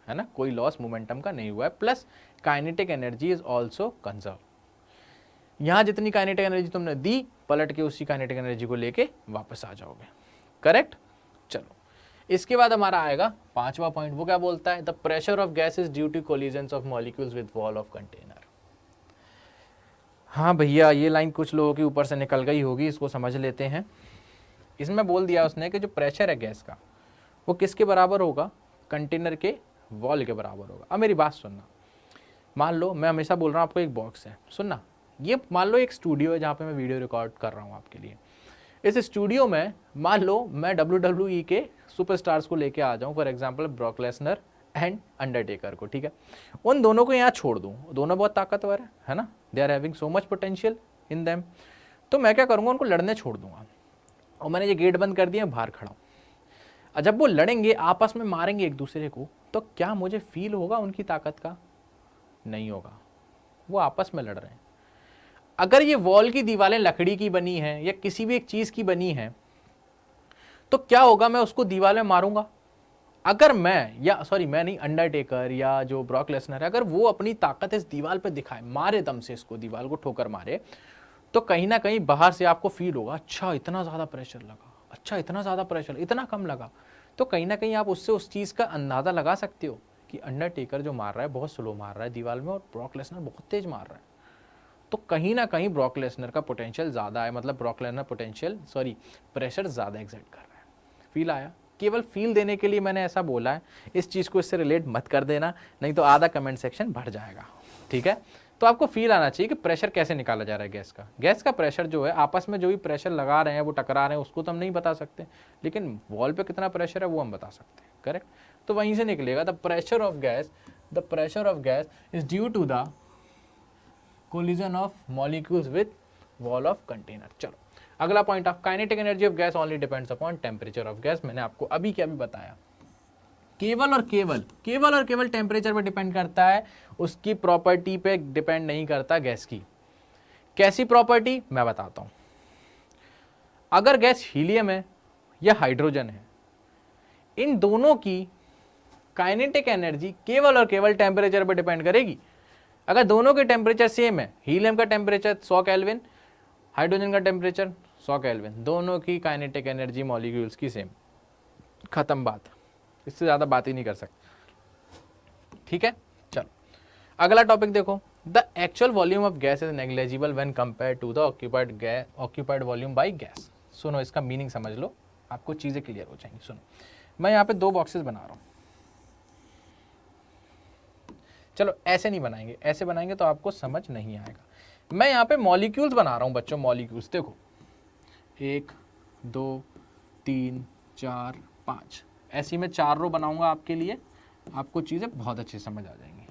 A: है ना, कोई लॉस मोमेंटम का नहीं हुआ है। Plus kinetic energy is also conserve. यहाँ जितनी काइनेटिक एनर्जी तुमने दी, पलट के उसी काइनेटिक एनर्जी को लेके वापस आ जाओगे। करेक्ट। चलो, इसके बाद हमारा आएगा 5वां पॉइंट। वो क्या बोलता है, the pressure of gas is due to collisions of molecules with wall of container. हाँ भैया, ये लाइन कुछ लोगों के ऊपर से निकल गई होगी, इसको समझ लेते हैं। इसमें बोल दिया उसने कि जो प्रेशर है गैस का वो किसके बराबर होगा, कंटेनर के वॉल के बराबर होगा। अब मेरी बात सुनना, मान लो मैं हमेशा बोल रहा हूँ आपको एक बॉक्स है, सुनना, ये मान लो एक स्टूडियो है जहाँ पे मैं वीडियो रिकॉर्ड कर रहा हूँ आपके लिए। इस स्टूडियो में मान लो मैं WWE के सुपरस्टार्स को लेके आ जाऊँ, for example Brock Lesnar and Undertaker को, ठीक है, उन दोनों को यहाँ छोड़ दूँ, दोनों बहुत ताकतवर है ना, they are having so much potential in them. तो मैं क्या करूँगा, उनको लड़ने छोड़ दूंगा और मैंने ये गेट बंद कर दिया, बाहर खड़ा हूँ। जब वो लड़ेंगे, आपस में मारेंगे एक दूसरे को, तो क्या मुझे फील होगा उनकी ताकत का, नहीं होगा, वो आपस में लड़ रहे हैं। अगर ये वॉल की दीवारें लकड़ी की बनी हैं या किसी भी एक चीज की बनी हैं, तो क्या होगा, मैं उसको दीवार में मारूंगा। अगर मैं नहीं, अंडरटेकर या जो ब्रॉक लेसनर है, अगर वो अपनी ताकत इस दीवार पे दिखाए, मारे दम से इसको, दीवार को ठोकर मारे, तो कहीं ना कहीं बाहर से आपको फील होगा, अच्छा इतना ज्यादा प्रेशर लगा, अच्छा इतना ज्यादा प्रेशर, इतना कम लगा। तो कहीं ना कहीं आप उससे उस चीज का अंदाजा लगा सकते हो कि अंडरटेकर जो मार रहा है बहुत स्लो मार रहा है दीवार में, और ब्रॉक लेसनर बहुत तेज मार रहा है। तो कहीं ना कहीं ब्रॉक लेसनर का पोटेंशियल ज़्यादा है, मतलब ब्रॉक लेसनर प्रेशर ज़्यादा एग्जर्ट कर रहा है। फील आया, केवल फील देने के लिए मैंने ऐसा बोला है, इस चीज़ को इससे रिलेट मत कर देना, नहीं तो आधा कमेंट सेक्शन भर जाएगा, ठीक है। तो आपको फील आना चाहिए कि प्रेशर कैसे निकाला जा रहा है गैस का प्रेशर जो है, आपस में जो भी प्रेशर लगा रहे हैं वो टकरा रहे हैं, उसको तो हम नहीं बता सकते, लेकिन वॉल पे कितना प्रेशर है वो हम बता सकते हैं। करेक्ट। तो वहीं से निकलेगा, the pressure of gas is due to the collision of molecules with wall of container। चलो अगला point, of kinetic energy of gas only depends upon temperature of gas. मैंने आपको अभी क्या भी बताया, केवल और केवल टेम्परेचर पे डिपेंड करता है, उसकी प्रॉपर्टी पे डिपेंड नहीं करता गैस की। कैसी प्रॉपर्टी, मैं बताता हूं। अगर गैस हीलियम है या हाइड्रोजन है, इन दोनों की काइनेटिक एनर्जी केवल और केवल टेम्परेचर पे डिपेंड करेगी। अगर दोनों के टेम्परेचर सेम है, हीलियम का टेम्परेचर 100 केल्विन, हाइड्रोजन का टेम्परेचर 100 केल्विन, दोनों की काइनेटिक एनर्जी मॉलिक्यूल्स की सेम, खत्म बात, इससे ज़्यादा बात ही नहीं कर सकते, ठीक है। चलो अगला टॉपिक देखो, the actual volume of gas is negligible when compare to the occupied volume by gas. सुनो, इसका मीनिंग समझ लो, आपको चीज़ें क्लियर हो जाएंगी। सुनो, मैं यहाँ पे 2 बॉक्सेस बना रहा हूँ, चलो ऐसे नहीं बनाएंगे, ऐसे बनाएंगे तो आपको समझ नहीं आएगा। मैं यहाँ पे मॉलिक्यूल्स बना रहा हूँ बच्चों, मॉलिक्यूल्स देखो, 1 2 3 4 5, ऐसी मैं 4 रो बनाऊंगा आपके लिए, आपको चीज़ें बहुत अच्छी समझ आ जाएंगी,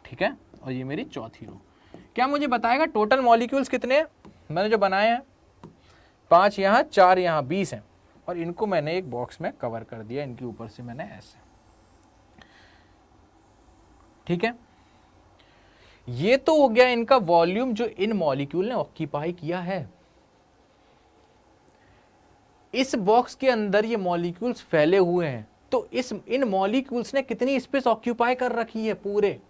A: ठीक है। और ये मेरी चौथी रो, क्या मुझे बताएगा टोटल मॉलिक्यूल्स कितने हैं। मैंने जो बनाए हैं 5 यहाँ 4 यहाँ 20 हैं, और इनको मैंने एक बॉक्स में कवर कर दिया, इनके ऊपर से मैंने ऐसे, ठीक है। ये तो हो गया इनका वॉल्यूम जो इन मॉलिक्यूल ने ऑक्यूपाई किया है। इस बॉक्स के अंदर ये मॉलिक्यूल्स फैले हुए हैं, तो इन मॉलिक्यूल्स ने कितनी स्पेस ऑक्यूपाई कर रखी है, पूरे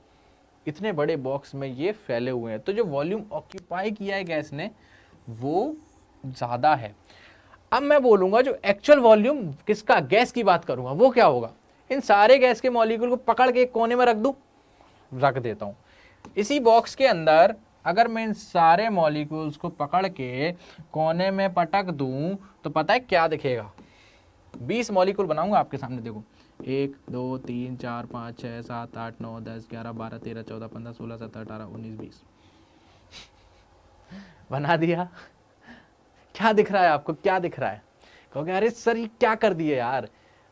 A: इतने बड़े बॉक्स में ये फैले हुए हैं, तो जो वॉल्यूम ऑक्यूपाई किया है गैस ने वो ज्यादा है। अब मैं बोलूंगा जो एक्चुअल वॉल्यूम किसका, गैस की बात करूंगा, वो क्या होगा, इन सारे गैस के मॉलिक्यूल को पकड़ के एक कोने में रख देता हूं। इसी बॉक्स के अंदर अगर मैं इन सारे मॉलिक्यूल्स को पकड़ के कोने में पटक दूं तो पता है क्या दिखेगा, 20 मॉलिक्यूल बनाऊंगा आपके सामने, देखो 1 2 3 4 5 6 7 8 9 10 11 12 13 14 15 16 17 18 19 20 बना दिया, क्या दिख रहा है आपको, क्या दिख रहा है? कहोगे अरे सर ये क्या कर दिए यार।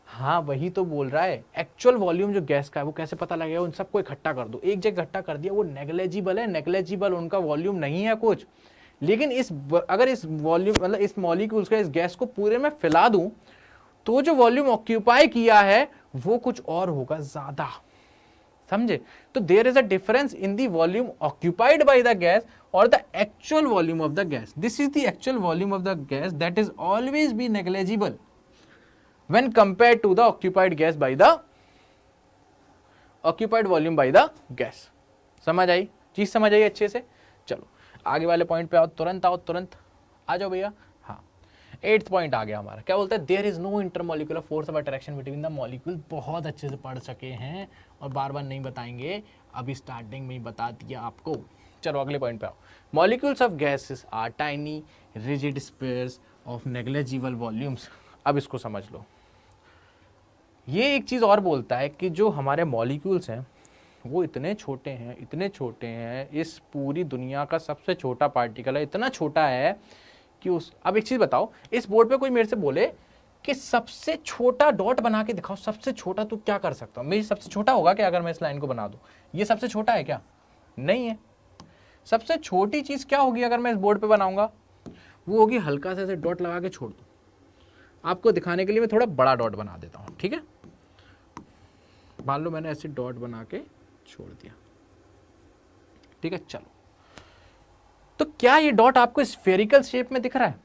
A: हाँ वही तो बोल रहा है, एक्चुअल वॉल्यूम जो गैस का है वो कैसे पता लगेगा? उन सबको इकट्ठा कर दो, एक जगह इकट्ठा कर दिया, वो नेग्लेजिबल है, नेग्लेजिबल, उनका वॉल्यूम नहीं है कुछ। लेकिन अगर इस वॉल्यूम मतलब इस मॉलिक्यूल्स का, इस गैस को पूरे में फैला दूं, तो जो वॉल्यूम ऑक्यूपाई किया है वो कुछ और होगा ज्यादा, समझे? तो there is a difference in the volume occupied by the gas और the actual volume of the gas. This is the actual volume of the gas that is always be negligible when compared to the occupied gas by the occupied volume by the gas। समझ आई चीज, समझ आई अच्छे से? चलो आगे वाले point पे आओ, तुरंत आओ, तुरंत आ जाओ भैया। हाँ 8th पॉइंट आ गया हमारा, क्या बोलता है? There is no intermolecular force of attraction between the molecule. बहुत अच्छे से पढ़ सके हैं और बार बार नहीं बताएंगे, अभी स्टार्टिंग में ही बता दिया आपको। चलो अगले पॉइंट पे आओ। Molecules of gases are tiny rigid spheres of negligible volumes. अब इसको समझ लो, ये एक चीज़ और बोलता है कि जो हमारे मॉलिक्यूल्स हैं वो इतने छोटे हैं, इतने छोटे हैं, इस पूरी दुनिया का सबसे छोटा पार्टिकल है, इतना छोटा है कि उस, अब एक चीज़ बताओ, इस बोर्ड पे कोई मेरे से बोले कि सबसे छोटा डॉट बना के दिखाओ, सबसे छोटा, तो क्या कर सकता हूँ? मेरी सबसे छोटा होगा क्या अगर मैं इस लाइन को बना दूँ? ये सबसे छोटा है क्या? नहीं है। सबसे छोटी चीज़ क्या होगी अगर मैं इस बोर्ड पे बनाऊंगा? वो होगी हल्का सा ऐसे डॉट लगा के छोड़ दो। आपको दिखाने के लिए मैं थोड़ा बड़ा डॉट बना देता हूँ, ठीक है? मान लो मैंने ऐसे डॉट बना के छोड़ दिया, ठीक है? चलो, तो क्या ये डॉट आपको स्फेरिकल शेप में दिख रहा है?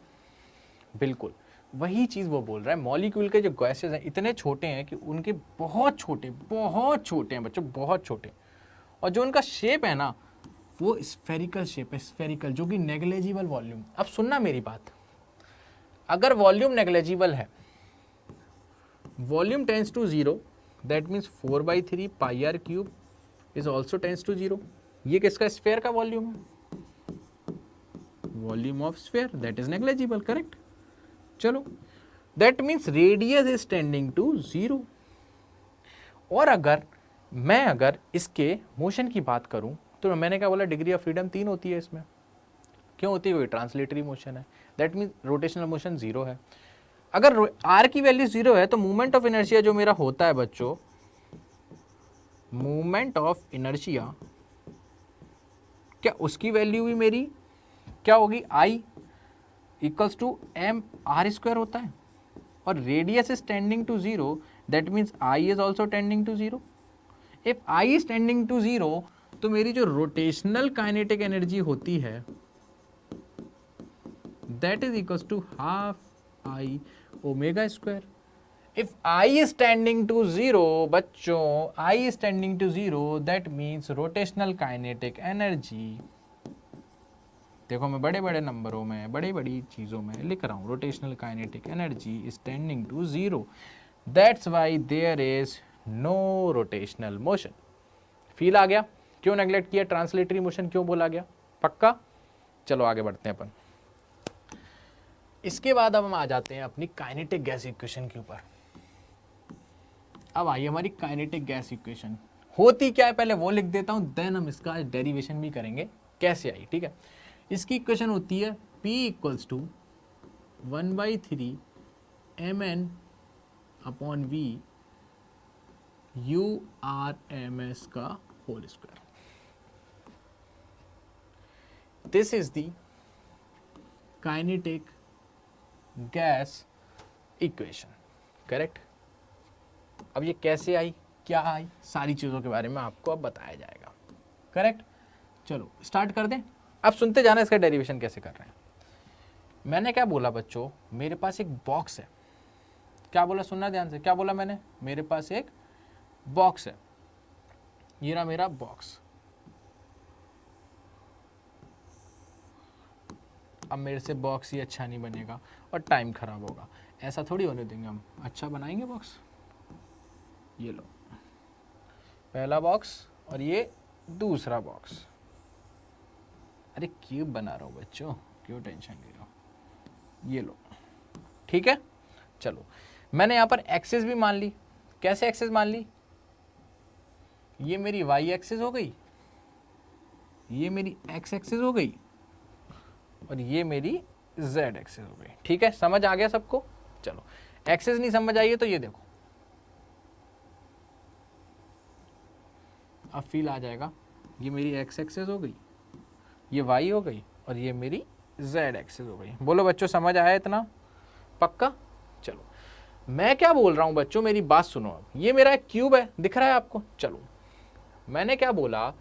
A: बिल्कुल वही चीज वो बोल रहा है। मॉलिक्यूल के जो गैसेस हैं इतने छोटे हैं कि उनके बहुत छोटे हैं बच्चों, बहुत छोटे, और जो उनका शेप है ना वो स्फेरिकल शेप है, स्फेरिकल, जो कि नेग्लेजिबल वॉल्यूम। अब सुनना मेरी बात, अगर वॉल्यूम नेग्लेजिबल है, volume tends to 0, that means 4/3 pi R cube is also tends to 0। ये किसका? स्फेयर का वॉल्यूम है, volume of sphere, that is negligible, correct? चलो, that means radius is tending to 0। और अगर इसके मोशन की बात करूं तो मैंने क्या बोला? डिग्री ऑफ फ्रीडम 3 होती है इसमें। क्यों होती है? कोई ट्रांसलेटरी मोशन है, दैट मीन्स रोटेशनल मोशन 0 है। अगर r की वैल्यू 0 है तो मूवमेंट ऑफ इनर्शिया जो मेरा होता है बच्चों, मूवमेंट ऑफ इनर्शिया, क्या उसकी वैल्यू भी मेरी क्या होगी? I इक्वल्स टू mr² होता है, और radius is tending to 0, that means I is also tending to 0। If I is tending to 0 तो मेरी जो रोटेशनल काइनेटिक एनर्जी होती है that is equals to half I omega square. If I is tending to 0, बच्चों I is tending to 0, that means rotational kinetic energy, देखो मैं बड़े बड़े नंबरों में, बड़ी बड़ी चीज़ों में लिख रहा हूँ, rotational kinetic energy is tending to 0, that's why there is no rotational motion. Feel आ गया क्यों नेग्लेक्ट किया? ट्रांसलेटरी मोशन क्यों बोला गया? पक्का? चलो आगे बढ़ते हैं अपन। इसके बाद अब हम आ जाते हैं अपनी काइनेटिक गैस इक्वेशन के ऊपर। अब आई हमारी काइनेटिक गैस इक्वेशन होती क्या है पहले वो लिख देता हूं, देन हम इसका डेरिवेशन भी करेंगे कैसे आई, ठीक है? इसकी इक्वेशन होती है P equals to 1/3 mn upon V URMS का whole square. This is the kinetic gas equation, correct? अब ये कैसे आई, क्या आई, सारी चीज़ों के बारे में आपको अब बताया जाएगा, करेक्ट? चलो स्टार्ट कर दें। अब सुनते जाना इसका डेरिवेशन कैसे कर रहे हैं। मैंने क्या बोला बच्चों? मेरे पास एक बॉक्स है। क्या बोला? सुनना ध्यान से, क्या बोला मैंने? मेरे पास एक बॉक्स है, ये रहा मेरा बॉक्स। अब मेरे से बॉक्स ही अच्छा नहीं बनेगा और टाइम खराब होगा, ऐसा थोड़ी होने देंगे हम। अच्छा बनाएंगे बॉक्स। ये लो पहला बॉक्स और ये दूसरा बॉक्स। अरे क्यूब बना रहा हूँ बच्चों, क्यों टेंशन ले रहा हूँ? ये लो, ठीक है? चलो मैंने यहाँ पर एक्सिस भी मान ली। कैसे एक्सिस मान ली? ये मेरी वाई एक्सिस हो गई, ये मेरी एक्स एक्सिस हो गई, और ये मेरी जेड एक्सिस हो गई। ठीक है, समझ आ गया सबको। चलो एक्सिस नहीं समझ आई है तो ये देखो, अब फील आ जाएगा। ये मेरी एक्स एक्सिस हो गई, ये वाई हो गई, और ये मेरी जेड एक्सिस हो गई। बोलो बच्चों समझ आया इतना? पक्का? चलो मैं क्या बोल रहा हूं बच्चों, मेरी बात सुनो। अब ये मेरा एक क्यूब है, दिख रहा है आपको? चलो मैंने क्या बोला,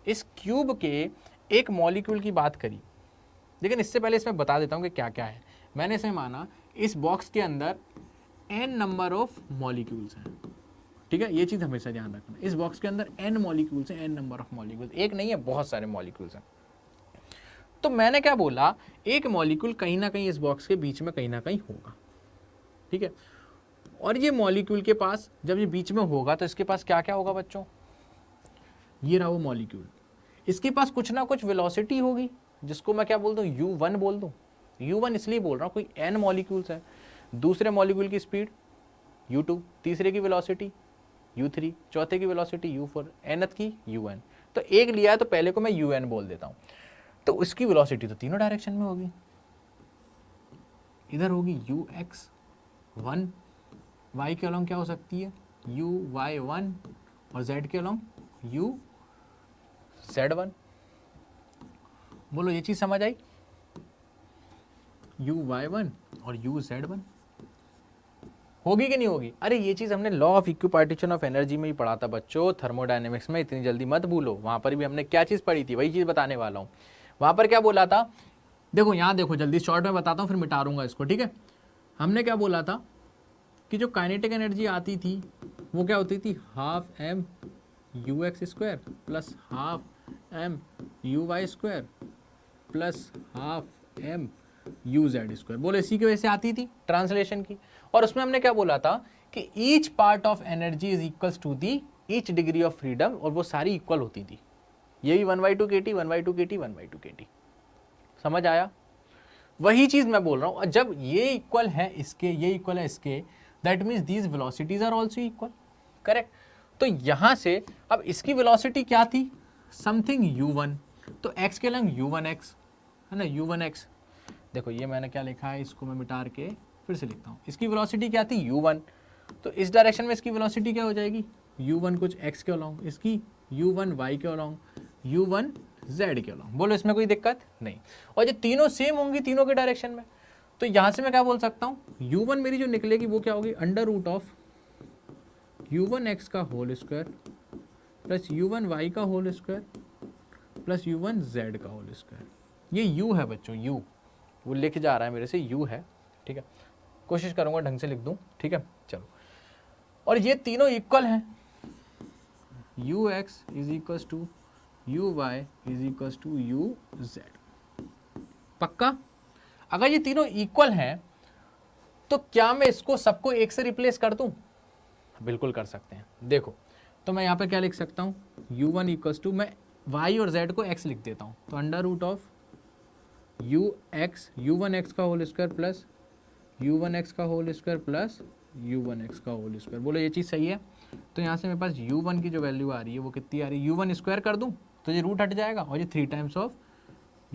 A: इस क्यूब के एक मॉलिक्यूल की बात करी, लेकिन इससे पहले इसमें बता देता हूं कि क्या क्या है। मैंने इसे माना इस बॉक्स के अंदर n नंबर ऑफ मॉलिक्यूल्स हैं। ठीक है, ये चीज हमेशा ध्यान रखना, इस बॉक्स के अंदर n मॉलिक्यूल्स हैं, n नंबर ऑफ मॉलिक्यूल्स, एक नहीं है बहुत सारे मॉलिक्यूल्स हैं। तो मैंने क्या बोला, एक मॉलिक्यूल कहीं ना कहीं इस बॉक्स के बीच में कहीं ना कहीं होगा। ठीक है, और ये मॉलिक्यूल के पास जब ये बीच में होगा तो इसके पास क्या क्या होगा बच्चों, ये रहा वो मॉलिक्यूल, इसके पास कुछ ना कुछ वेलोसिटी होगी, जिसको मैं क्या बोल दूं, u1 बोल दूं। u1 इसलिए बोल रहा हूं, कोई n मॉलिक्यूल्स है, दूसरे मॉलिक्यूल की स्पीड u2, तीसरे की वेलोसिटी u3, चौथे की वेलोसिटी u4, nth की un। तो एक लिया है तो पहले को मैं un बोल देता हूं, तो उसकी वेलोसिटी तो तीनों डायरेक्शन में होगी। इधर होगी ux1, y के अलॉन्ग क्या हो सकती है uy1, और z के अलॉन्ग uz1। बोलो ये चीज समझ आई, uy1 और uz1 होगी कि नहीं होगी? अरे ये चीज हमने law of equipartition of energy में ही पढ़ा था बच्चों, थर्मोडायनेमिक्स में, इतनी जल्दी मत भूलो। वहां पर भी हमने क्या चीज पढ़ी थी, वही चीज बताने वाला हूं। वहां पर क्या बोला था, देखो यहां देखो, जल्दी शॉर्ट में बताता हूं फिर मिटा दूंगा इसको। ठीक है, हमने क्या बोला था कि जो काइनेटिक एनर्जी आती थी वो क्या होती थी, half M U X square plus half M U Y square plus half M U Z square. बोलो इसी की वजह से आती थी ट्रांसलेशन की। और उसमें हमने क्या बोला था कि each part of energy is equals to the each degree of freedom, और वो सारी इक्वल होती थी। यही 1/2 kT 1/2 kT 1/2 kT। समझ आया? वही चीज मैं बोल रहा हूं, और जब ये इक्वल है इसके, ये इक्वल है इसके, that means these velocities are also equal. Correct? तो यहां से अब इसकी वेलोसिटी क्या थी, समथिंग u1, तो x के लंग u1x है ना, u1x। देखो ये मैंने क्या लिखा है, इसको मैं मिटा के फिर से लिखता हूँ। इसकी वेलोसिटी क्या थी u1, तो इस डायरेक्शन में इसकी वेलोसिटी क्या हो जाएगी u1 कुछ x के अलॉन्ग, इसकी u1 y के अलॉन्ग, u1 z के अलॉन्ग। बोलो इसमें कोई दिक्कत नहीं। और ये तीनों सेम होंगी तीनों के डायरेक्शन में, तो यहां से मैं क्या बोल सकता हूँ, u1 मेरी जो निकलेगी वो क्या होगी, अंडर रूट ऑफ u1x का होल स्क्वायर प्लस u1y का होल स्क्वायर प्लस u1z का होल स्क्वायर। ये u है बच्चों, u वो लिख जा रहा है मेरे से, u है। ठीक है, कोशिश करूंगा ढंग से लिख दूं। ठीक है चलो, और ये तीनों इक्वल हैं, ux is equal to uy is equal to uz। पक्का? अगर ये तीनों इक्वल हैं तो क्या मैं इसको सबको एक से रिप्लेस कर दूं? बिल्कुल कर सकते हैं। देखो तो मैं यहाँ पे क्या लिख सकता हूँ, u1 इक्वल्स टू, मैं y और z को x लिख देता हूँ, तो अंडर रूट ऑफ u1x का होल स्क्वायर प्लस u1x का होल स्क्वायर प्लस u1x का होल स्क्वायर। बोलो ये चीज़ सही है? तो यहाँ से मेरे पास u1 की जो वैल्यू आ रही है वो कितनी आ रही है, u1 स्क्वायर कर दूँ तो ये रूट हट जाएगा, और ये 3 टाइम्स ऑफ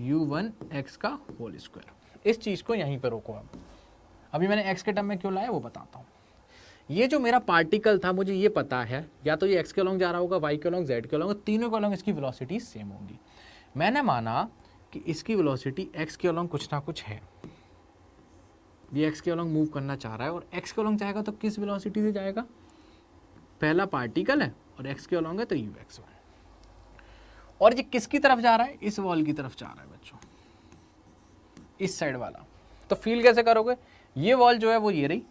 A: u1x का होल स्क्वायर। इस चीज़ को यहीं पर रोको। अब अभी मैंने x के टर्म में क्यों लाया वो बताता हूँ। ये जो मेरा पार्टिकल था, मुझे ये पता है या तो ये x के अलॉन्ग जा रहा होगा, y के अलॉन्ग, z के अलॉन्ग, तीनों के अलॉन्ग इसकी वेलोसिटी सेम होंगी। मैंने माना कि इसकी वेलोसिटी x के अलॉन्ग कुछ ना कुछ है, ये x के अलॉन्ग मूव करना चाह रहा है, और x के अलॉन्ग जाएगा तो किस वेलोसिटी से जाएगा, पहला पार्टिकल है और x के अलॉन्ग है तो ux1। और ये किसकी तरफ जा रहा है, इस वॉल की तरफ जा रहा है बच्चों, इस साइड वाला। तो फील कैसे करोगे, ये वॉल जो है वो ये रही,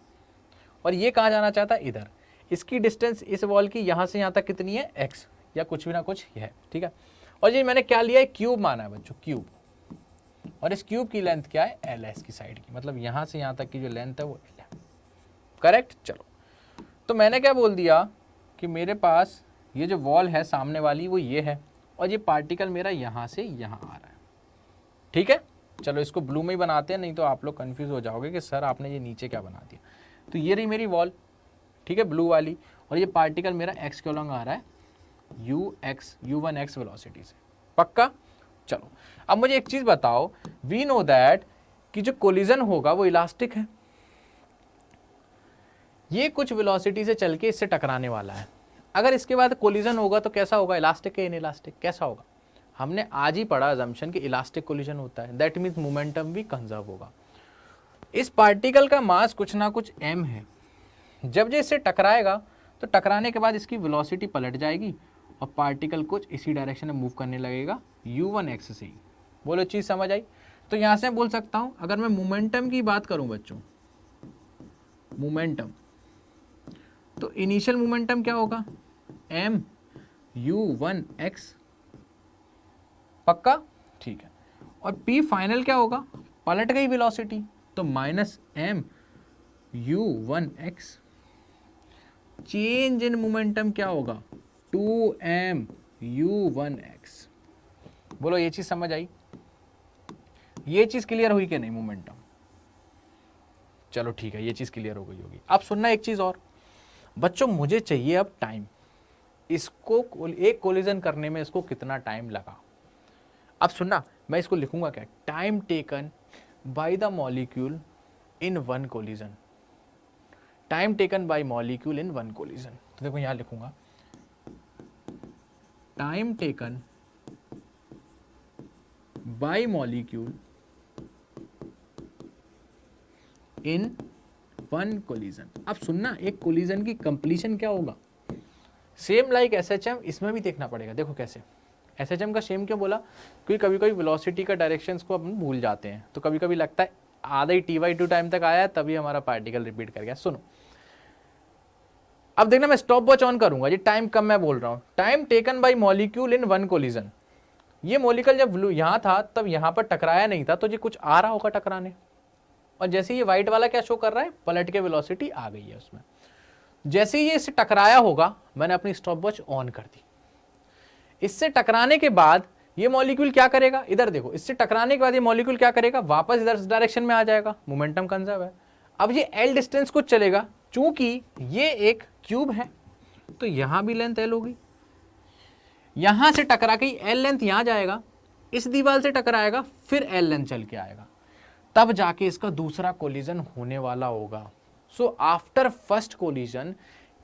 A: और ये कहाँ जाना चाहता है, इधर। इसकी डिस्टेंस इस वॉल की यहाँ से यहाँ तक कितनी है, x, या कुछ भी ना कुछ है। ठीक है, और ये मैंने क्या लिया है, क्यूब माना है बच्चों, क्यूब। और इस क्यूब की लेंथ क्या है, l है इसकी साइड की, मतलब यहाँ से यहाँ तक की जो लेंथ है वो l है। करेक्ट? चलो तो मैंने क्या बोल दिया कि मेरे पास ये जो वॉल है सामने वाली वो ये है, और ये पार्टिकल मेरा यहाँ से यहाँ आ रहा है। ठीक है, चलो इसको ब्लू में ही बनाते हैं, नहीं तो आप लोग कंफ्यूज हो जाओगे कि सर आपने ये नीचे क्या बना दिया। तो ये रही मेरी वॉल, ठीक है, ब्लू वाली, और ये पार्टिकल मेरा x के अलॉन्ग आ रहा है u1x वेलोसिटी से। पक्का? चलो अब मुझे एक चीज बताओ, वी नो दैट कि जो कोलिजन होगा वो इलास्टिक है, ये कुछ वेलोसिटी से चल के इससे टकराने वाला है। अगर इसके बाद कोलिजन होगा तो कैसा होगा, इलास्टिक है इनइलास्टिक, कैसा होगा? हमने आज ही पढ़ा अजम्पशन कि इलास्टिक कोलिजन होता है, दैट मीन्स मोमेंटम भी कंजर्व होगा। इस पार्टिकल का मास कुछ ना कुछ m है, जब ये इससे टकराएगा तो टकराने के बाद इसकी वेलोसिटी पलट जाएगी और पार्टिकल कुछ इसी डायरेक्शन में मूव करने लगेगा u1x से ही। बोलो चीज़ समझ आई? तो यहाँ से बोल सकता हूँ, अगर मैं मोमेंटम की बात करूँ बच्चों, मोमेंटम, तो इनिशियल मोमेंटम क्या होगा, m u1x, पक्का? ठीक है। और p फाइनल क्या होगा, पलट गई वेलोसिटी तो minus m u1x, change in momentum क्या होगा, 2m u1x। बोलो ये चीज समझ आई? ये चीज क्लियर हुई कि नहीं मोमेंटम? चलो ठीक है, ये चीज क्लियर हो गई होगी। अब सुनना एक चीज और बच्चों, मुझे चाहिए अब टाइम, इसको एक कोलिजन करने में इसको कितना टाइम लगा। अब सुनना, मैं इसको लिखूंगा क्या, time taken by the molecule in one collision, time taken by molecule in one collision. तो देखो यहां लिखूंगा time taken by molecule in one collision. अब सुनना, एक कोलिजन की कंप्लीशन क्या होगा, सेम लाइक एसएचएम, इसमें भी देखना पड़ेगा। देखो कैसे, एसएचएम का सेम क्यों बोला, क्योंकि कभी कभी वेलोसिटी का डायरेक्शंस को अपन भूल जाते हैं, तो कभी कभी लगता है आधा ही t/2 टाइम तक आया है तभी हमारा पार्टिकल रिपीट कर गया। सुनो अब देखना, मैं स्टॉप वॉच ऑन करूंगा, ये टाइम कम मैं बोल रहा हूं, time taken by molecule in one collision. ये मॉलिक्यूल जब यहां था तब यहां पर टकराया नहीं था, तो ये कुछ आ रहा होगा टकराने, और जैसे ये व्हाइट वाला क्या शो कर रहा है, पलट के वेलोसिटी आ गई है उसमें। जैसे ही ये इससे टकराया होगा, मैंने अपनी स्टॉप वॉच ऑन कर दी, इससे टकराने के बाद ये मॉलिक्यूल क्या करेगा, इधर देखो, इससे टकराने के बाद ये मॉलिक्यूल क्या करेगा, वापस इधर डायरेक्शन में आ जाएगा, मोमेंटम कंजर्व है। अब ये एल डिस्टेंस कुछ चलेगा, चूंकि ये एक क्यूब है तो यहां भी लेंथ एल होगी, यहां से टकरा के एल लेंथ यहां जाएगा, इस दीवार से टकराएगा, फिर एल लेंथ चल के आएगा, तब जाके इसका दूसरा कोलिजन होने वाला होगा। सो आफ्टर फर्स्ट कोलिजन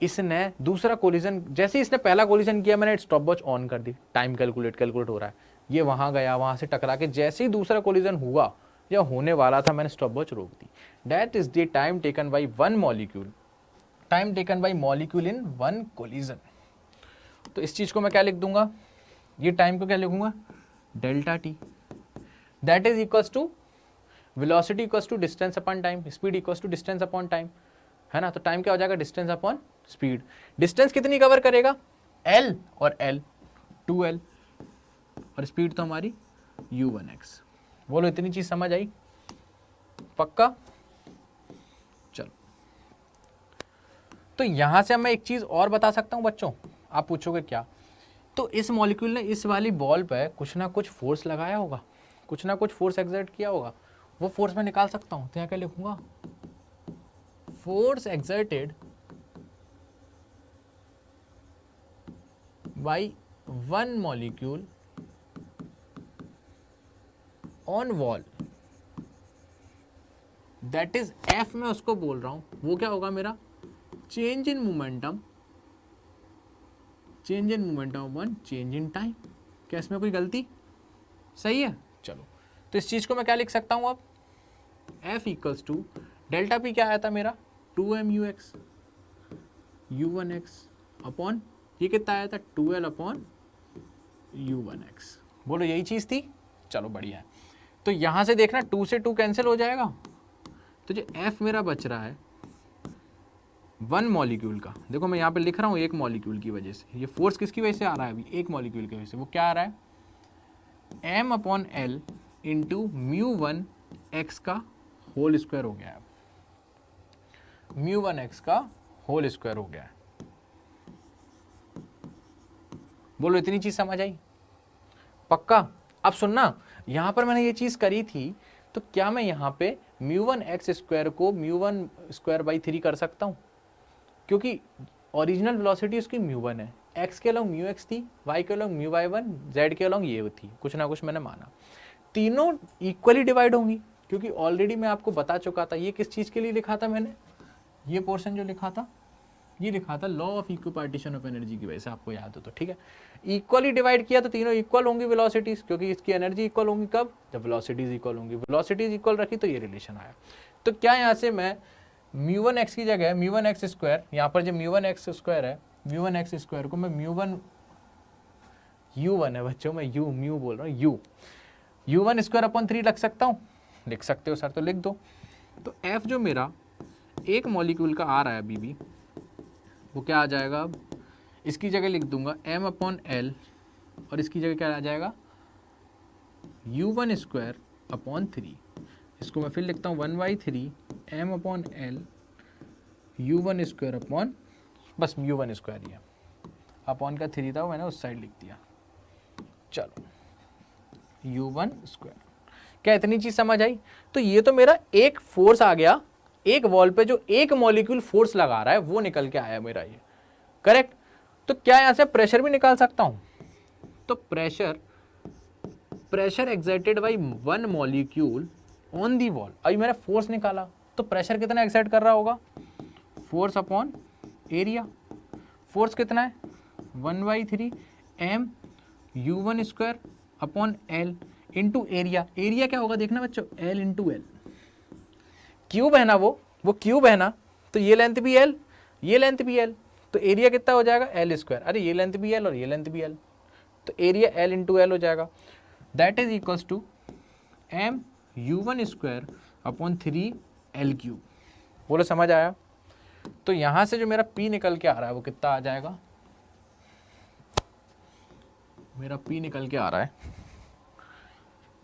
A: इसने दूसरा कोलिजन, जैसे इसने पहला कोलिजन किया मैंने स्टॉप वॉच ऑन कर दी, टाइम कैलकुलेट हो रहा है, ये वहां गया, वहां से टकरा के जैसे ही दूसरा कोलिजन हुआ या होने वाला था, मैंने स्टॉप वॉच रोक दी। That is the time taken by one molecule, time taken by molecule in one collision. तो इस चीज को मैं क्या लिख दूंगा, ये टाइम को क्या लिखूंगा, delta T, that is equals to velocity equals to distance upon time, speed equals to distance upon time, है ना। तो टाइम क्या हो जाएगा, डिस्टेंस अपॉन स्पीड। डिस्टेंस कितनी कवर करेगा, l और l 2l, और स्पीड तो हमारी u1x। बोलो इतनी चीज समझ आई, पक्का? चलो, तो यहां से मैं एक चीज और बता सकता हूं बच्चों, आप पूछोगे क्या, तो इस मॉलिक्यूल ने इस वाली बॉल पे कुछ ना कुछ फोर्स लगाया होगा, कुछ ना कुछ फोर्स एक्सर्ट किया होगा, वो फोर्स मैं निकाल सकता हूं। तो यहाँ क्या लिखूंगा, force exerted by one molecule on wall, that is F, मैं उसको बोल रहा हूं, वो क्या होगा मेरा, change in momentum, change in momentum one change in time. क्या इसमें कोई गलती, सही है? चलो, तो इस चीज को मैं क्या लिख सकता हूं अब, F equals to delta P क्या आया था मेरा, 2m ux u1x अपॉन, ये कितना आया था, 2l अपॉन u1x। बोलो यही चीज थी, चलो बढ़िया है। तो यहां से देखना 2 से 2 कैंसिल हो जाएगा, तो जो f मेरा बच रहा है वन मॉलिक्यूल का, देखो मैं यहाँ पे लिख रहा हूँ एक मॉलिक्यूल की वजह से, ये फोर्स किसकी वजह से आ रहा है अभी, एक मॉलिक्यूल की वजह से, वो क्या आ रहा है, m upon L into μ1x का होल स्क्वायर हो गया है, μ1x का होल स्क्वायर हो गया है। बोलो इतनी चीज समझ आई, पक्का? अब सुनना, यहां पर मैंने ये चीज करी थी, तो क्या मैं यहां पे μ1x स्क्वायर को μ1²/3 कर सकता हूं, क्योंकि ओरिजिनल वेलोसिटी उसकी μ1 है, x के अलॉन्ग μx थी, y के अलॉन्ग μy1, z के अलॉन्ग ये थी, कुछ ना कुछ मैंने माना, तीनों इक्वली डिवाइड होंगी, क्योंकि ऑलरेडी मैं आपको बता चुका था। ये किस चीज़ के लिए लिखा था मैंने, ये पोर्शन जो लिखा था, ये लिखा था law of equal partition of energy की वजह से, आपको याद हो तो ठीक है। इक्वली डिवाइड किया तो तीनों इक्वल होंगी वेलोसिटीज, क्योंकि इसकी एनर्जी इक्वल होंगी कब, जब वेलोसिटीज इक्वल होंगी। वेलोसिटीज इक्वल रखी तो ये रिलेशन आया। तो क्या यहाँ से मैं μ1x की जगह μ1x स्क्वायर, यहाँ पर जो μ1x स्क्वायर है, μ1x स्क्वायर को मैं μ1 u1 है बच्चों, मैं u म्यू बोल रहा हूँ, u1 स्क्वायर अपॉन 3 लिख सकता हूँ, लिख सकते हो सर तो लिख दो। तो f जो मेरा एक मॉलिक्यूल का आ रहा है अभी भी, वो क्या आ जाएगा, अब इसकी जगह लिख दूंगा m अपॉन एल, और इसकी जगह क्या आ जाएगा u1 स्क्वायर अपॉन 3। इसको मैं फिर लिखता हूँ 1/3 m upon L u1 square upon, बस u1 स्क्वायर ही है, अपॉन का 3 था वो मैंने उस साइड लिख दिया। चलो u1 स्क्वायर, क्या इतनी चीज समझ आई। तो ये तो मेरा एक फोर्स आ गया, एक वॉल पे जो एक मॉलिक्यूल फोर्स लगा रहा है वो निकल के आया मेरा ये, करेक्ट। तो क्या यहां से प्रेशर भी निकाल सकता हूं, तो pressure excited by one molecule on the wall. अभी मैंने फोर्स निकाला तो प्रेशर कितना एक्साइट कर रहा होगा, फोर्स अपॉन एरिया। फोर्स कितना है 1/3 m u1 square upon L into area. Area क्या होगा देखना बच्चों, एल इंटू एल, क्यूब है ना वो क्यूब है ना, तो ये लेंथ भी एल, ये लेंथ भी एल, तो एरिया कितना हो जाएगा एल स्क्वायर। अरे ये लेंथ भी एल और ये लेंथ भी एल, तो एरिया एल इंटू एल हो जाएगा। That is equals to M u1 square upon 3 L cube. बोलो समझ आया। तो यहां से जो मेरा P निकल के आ रहा है वो कितना आ जाएगा, मेरा P निकल के आ रहा है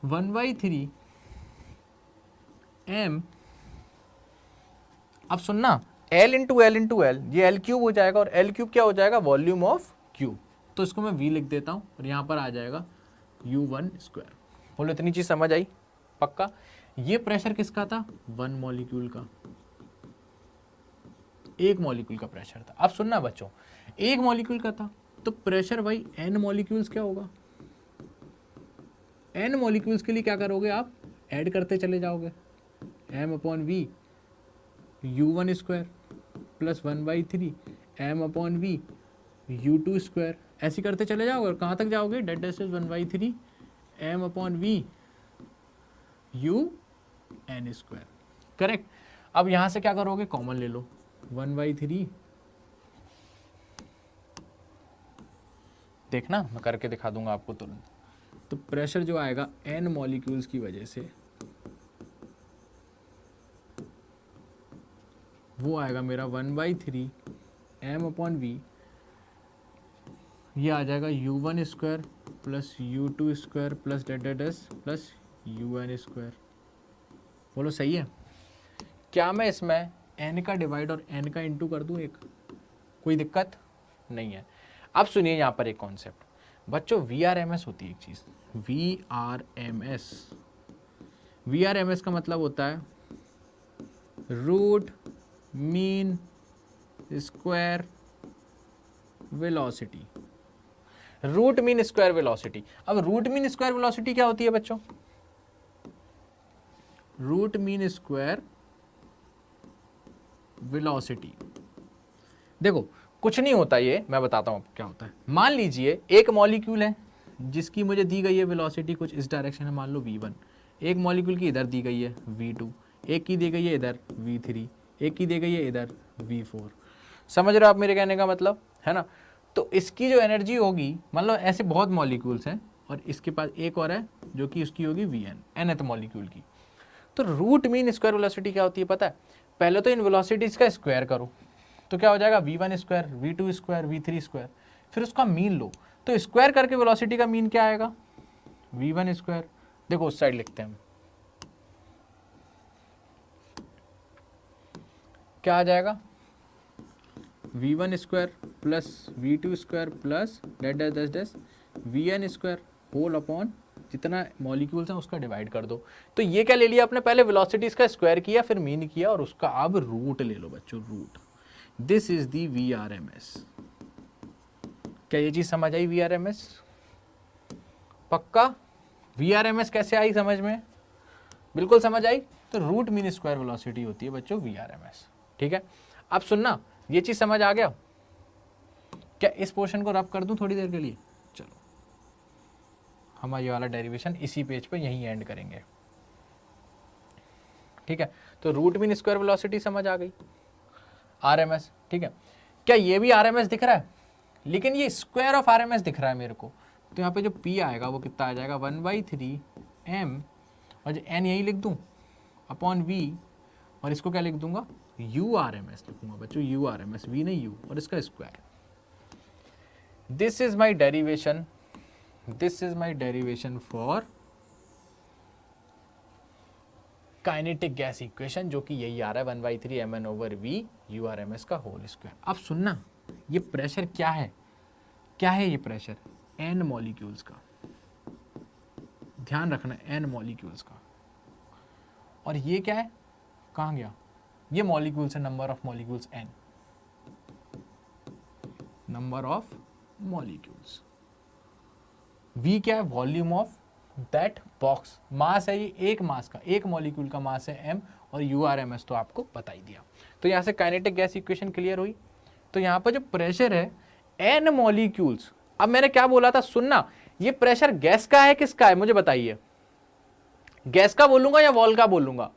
A: 1/3 m, अब सुनना L into L into L, ये L क्यूब हो जाएगा, और L क्यूब क्या हो जाएगा वॉल्यूम ऑफ क्यूब, तो इसको मैं V लिख देता हूं और यहां पर आ जाएगा u1 स्क्वायर। बोलो इतनी चीज समझ आई पक्का। ये प्रेशर किसका था, वन मॉलिक्यूल का, एक मॉलिक्यूल का प्रेशर था। अब सुनना बच्चों, एक मॉलिक्यूल का था तो प्रेशर भाई n मॉलिक्यूल्स क्या होगा, n मॉलिक्यूल्स के लिए क्या करोगे आप, ऐड करते चले जाओगे, m upon V u1 square plus 1/3 m upon V u2 square, ऐसे करते चले जाओगे और कहाँ तक जाओगे, that is 1/3 m upon V un square, correct. अब यहां से क्या करोगे, कॉमन ले लो 1/3, देखना मैं करके दिखा दूंगा आपको तुरंत। तो प्रेशर जो आएगा n मॉलिक्यूल्स की वजह से वो आएगा मेरा 1/3 m अपॉन वी, ये आ जाएगा u1 square plus u2 square plus dot plus un square. बोलो सही है। क्या मैं इसमें n का डिवाइड और n का इंटू कर दूं, एक कोई दिक्कत नहीं है। अब सुनिए यहाँ पर एक कॉन्सेप्ट बच्चों, VRMS होती है एक चीज़, VRMS का मतलब होता है root mean square velocity, root mean square velocity. अब रूट मीन स्क्वायर वेलोसिटी क्या होती है बच्चों, रूट मीन स्क्वायर वेलोसिटी, देखो कुछ नहीं होता, ये मैं बताता हूँ क्या होता है। मान लीजिए एक मॉलिक्यूल है जिसकी मुझे दी गई है वेलोसिटी कुछ इस डायरेक्शन में, मान लो v1, एक मॉलिक्यूल की इधर दी गई है v2, एक की दी गई है इधर v3, एक की दी गई है इधर v4। समझ रहे हो आप मेरे कहने का मतलब, है ना। तो इसकी जो एनर्जी होगी, मान लो ऐसे बहुत मॉलिक्यूल्स हैं और इसके पास एक और है जो कि उसकी होगी vn, nth मॉलिक्यूल की। तो रूट मीन स्क्वायर वेलोसिटी क्या होती है पता है, पहले तो इन वेलोसिटीज का स्क्वायर करो तो क्या हो जाएगा v1 square, v2 square, v3 square, फिर उसका मीन लो, तो स्क्वायर करके वेलोसिटी का मीन क्या आएगा v1 स्क्वायर। देखो उस साइड लिखते हैं हम, क्या आ जाएगा v1 square plus v2 square plus dot vn square whole upon जितना मॉलिक्यूल्स हैं उसका डिवाइड कर दो। तो ये क्या ले लिया आपने, पहले वेलोसिटीज का स्क्वायर किया फिर मीन किया और उसका अब रूट ले लो बच्चों, root. This is the VRMS। क्या ये चीज समझ आई VRMS पक्का। VRMS कैसे आई समझ में, बिल्कुल समझ आई। तो रूट मीन स्क्वायर वेलोसिटी होती है बच्चों VRMS। ठीक है, अब सुनना, ये चीज समझ आ गया? क्या इस पोर्शन को रब कर दूं थोड़ी देर के लिए? चलो, हम ये वाला डेरिवेशन इसी पेज पे यहीं एंड करेंगे। ठीक है, तो रूट मीन स्क्वायर वेलोसिटी समझ आ गई, RMS। ठीक है, क्या ये भी RMS दिख रहा है? लेकिन ये स्क्वायर ऑफ RMS दिख रहा है मेरे को, तो यहाँ पे जो P आएगा वो कितना आ जाएगा 1/3m, और जो n यही लिख दूं अपॉन V, और इसको क्या लिख दूंगा URMS लिखूंगा बच्चों, URMS, V नहीं U, और इसका square. This is my derivation, this is my derivation for kinetic gas equation, जो कि यही आ रहा है 1/3mn/v URMS का होल स्क्वायर। अब सुनना, ये प्रेशर क्या है? क्या है ये प्रेशर? n मॉलिक्यूल्स का, ध्यान रखना, n मॉलिक्यूल्स का। और ये क्या है, कहाँ गया? ये मॉलिक्यूल्स है, number of molecules n, number of molecules. v क्या है? Volume of that box. Mass है ये एक मास का, एक मॉलिक्यूल का मास है m, और URMS तो आपको बता ही दिया। तो यहाँ से काइनेटिक गैस इक्वेशन क्लियर हुई। तो यहाँ पर जो प्रेशर है n मॉलिक्यूल्स, अब मैंने क्या बोला था, सुनना, ये प्रेशर गैस का है किसका है मुझे बताइए? गैस का बोलूंगा या वॉल का बोलूंगा?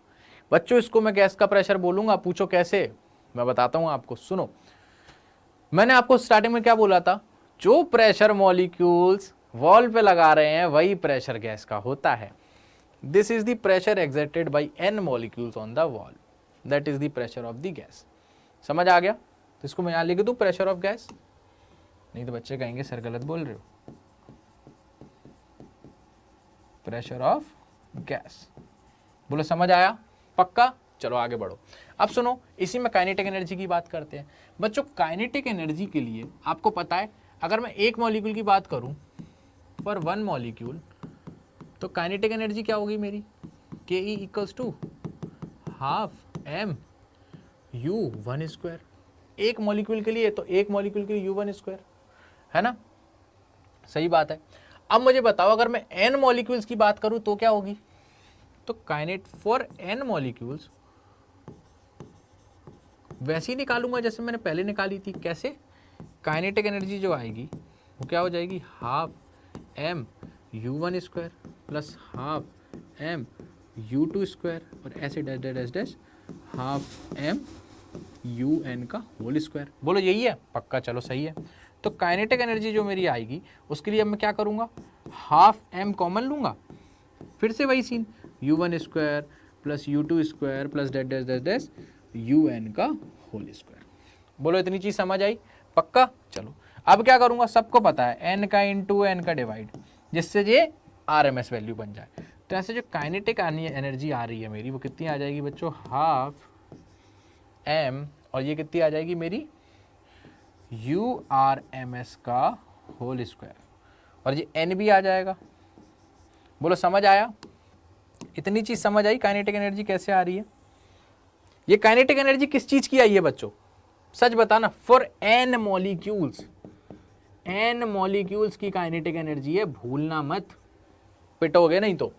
A: बच्चों इसको मैं गैस का प्रेशर बोलूंगा, पूछो कैसे, मैं बताता हूं आपको। सुनो, मैंने आपको स्टार्टिंग में क्या बोला था, जो प्रेशर मॉलिक्यूल्स वॉल पे लगा रहे हैं वही प्रेशर गैस का होता है। This is the pressure exerted by n molecules on the wall, that is the pressure of the gas. समझ आ गया? तो इसको मैं यहां लिख दूं प्रेशर ऑफ गैस, नहीं तो बच्चे कहेंगे सर गलत बोल रहे हो। प्रेशर ऑफ गैस, बोलो समझ आया? पक्का? चलो आगे बढ़ो। अब सुनो, इसी में काइनेटिक एनर्जी की बात करते हैं। बच्चों काइनेटिक एनर्जी के लिए आपको पता है, अगर मैं एक मॉलिक्यूल की बात करूं पर वन मॉलिक्यूल, तो काइनेटिक एनर्जी क्या होगी मेरी? KE = ½ m/u1²। एक मॉलिक्यूल के लिए, तो एक मॉलिक्यूल के लिए U1², है ना? सही बात है। अब मुझे बताओ, अगर मैं n मॉलिक्यूल्स की बात करूं तो क्या होगी? तो काइनेट फॉर n मॉलिक्यूल्स वैसे ही निकालूंगा जैसे मैंने पहले निकाली थी। कैसे? काइनेटिक एनर्जी जो आएगी वो क्या हो जाएगी, ½ m/u1² प्लस ½ m/u2², और ऐसे डैश डैश डैश ½ m/un का होल स्क्वायर। बोलो यही है? पक्का, चलो सही है। तो काइनेटिक एनर्जी जो मेरी आएगी उसके लिए अब मैं क्या करूंगा, ½ m कॉमन लूंगा, फिर से वही scene, u1² plus u2² plus dash dash dash dash un का होल स्क्वायर। बोलो इतनी चीज समझ आई? पक्का? चलो अब क्या करूंगा, सबको पता है n का इंटू n का डिवाइड, जिससे ये RMS वैल्यू बन जाए। तो ऐसे जो काइनेटिक एनर्जी आ रही है मेरी, वो कितनी आ जाएगी बच्चों, ½ m, और ये कितनी आ जाएगी मेरी, URMS का होल स्क्वायर, और ये n भी आ जाएगा। बोलो समझ आया? इतनी चीज समझ आई काइनेटिक एनर्जी कैसे आ रही है? ये काइनेटिक एनर्जी किस चीज की आई है बच्चों, सच बताना। For n molecules, n molecules की काइनेटिक एनर्जी है, भूलना मत, पिटोगे नहीं तो।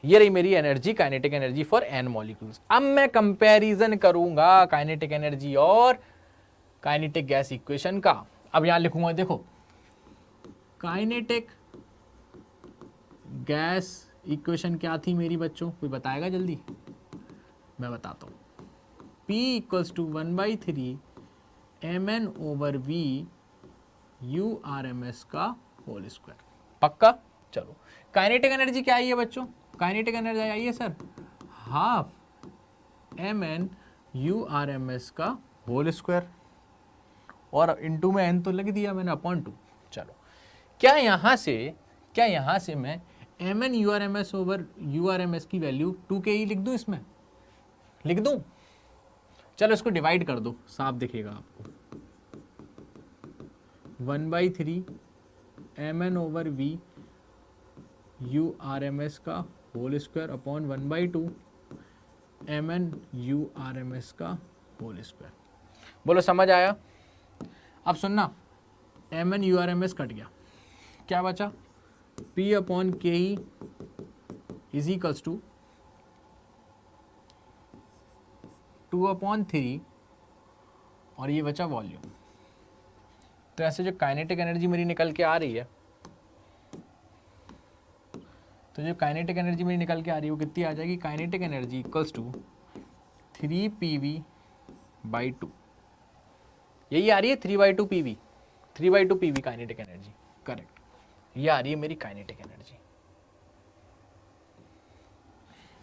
A: ये रही मेरी energy, kinetic energy for n molecules. अब मैं कंपैरिजन करूंगा काइनेटिक एनर्जी और काइनेटिक गैस इक्वेशन का। अब यहां लिखूंगा, देखो काइनेटिक गैस इक्वेशन क्या थी मेरी बच्चों, कोई बताएगा जल्दी? मैं बताता हूं, P = 1/3 mn/v URMS का होल स्क्वायर। पक्का? चलो काइनेटिक एनर्जी क्या आई है बच्चों? काइनेटिक एनर्जी आई है सर ½ mn URMS का होल स्क्वायर, और इनटू में n तो लग दिया मैंने, अपॉन 2। चलो क्या यहां से मैं mn URMS की वैल्यू 2ke लिख दूं? इसमें लिख दूं? चलो इसको डिवाइड कर दो, साफ दिखेगा आपको। 1/3 mn/v URMS का whole square upon 1/2 mn URMS का होल स्क्वायर। बोलो समझ आया? अब सुनना, mn URMS कट गया, क्या बचा, P/ke इज इक्वल्स टू 2/3 और ये बचा वॉल्यूम। तो ऐसे जो काइनेटिक एनर्जी मेरी निकल के आ रही है, तो जो काइनेटिक एनर्जी मेरी निकल के आ रही है वो कितनी आ जाएगी? Kinetic energy equals to 3PV/2। यही आ रही है 3/2 PV, 3/2 PV kinetic energy, correct. ये आ रही है मेरी काइनेटिक एनर्जी,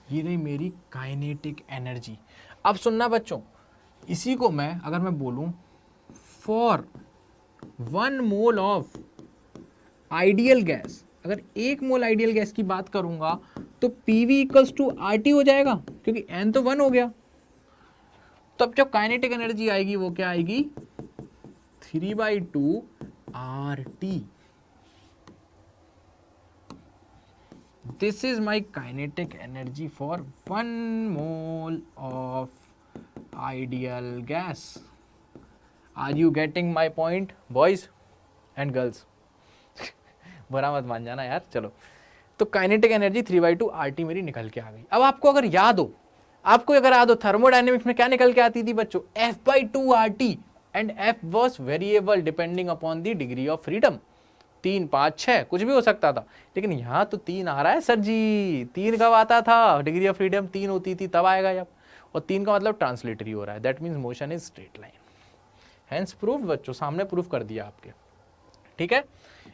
A: ये रही मेरी काइनेटिक एनर्जी। अब सुनना बच्चों, इसी को मैं अगर मैं बोलूं for 1 mole of ideal gas, अगर 1 मोल आइडियल गैस की बात करूंगा तो PV इक्वल्स टू RT हो जाएगा, क्योंकि N तो 1 हो गया। तब जो काइनेटिक एनर्जी आएगी वो क्या आएगी? 3/2 RT। This is my kinetic energy for 1 mole of ideal gas. Are you getting my point, boys and girls? बुरा मत मान जाना यार। चलो, तो काइनेटिक एनर्जी 3/2 RT मेरी निकल के आ गई। अब आपको अगर याद हो, थर्मोडायनेमिक्स में क्या निकल के आती थी बच्चों? F/2 RT, and F was variable depending upon the degree of freedom। 3, 5, 6 कुछ भी हो सकता था, लेकिन यहाँ तो 3 आ रहा है सर जी। 3 कब आता था? डिग्री ऑफ फ्रीडम 3 होती थी तब आएगा जब, और 3 का मतलब ट्रांसलेटरी हो रहा है, that means motion is straight line. Hence proof बच्चों, सामने प्रूफ कर दिया आपके। ठीक है,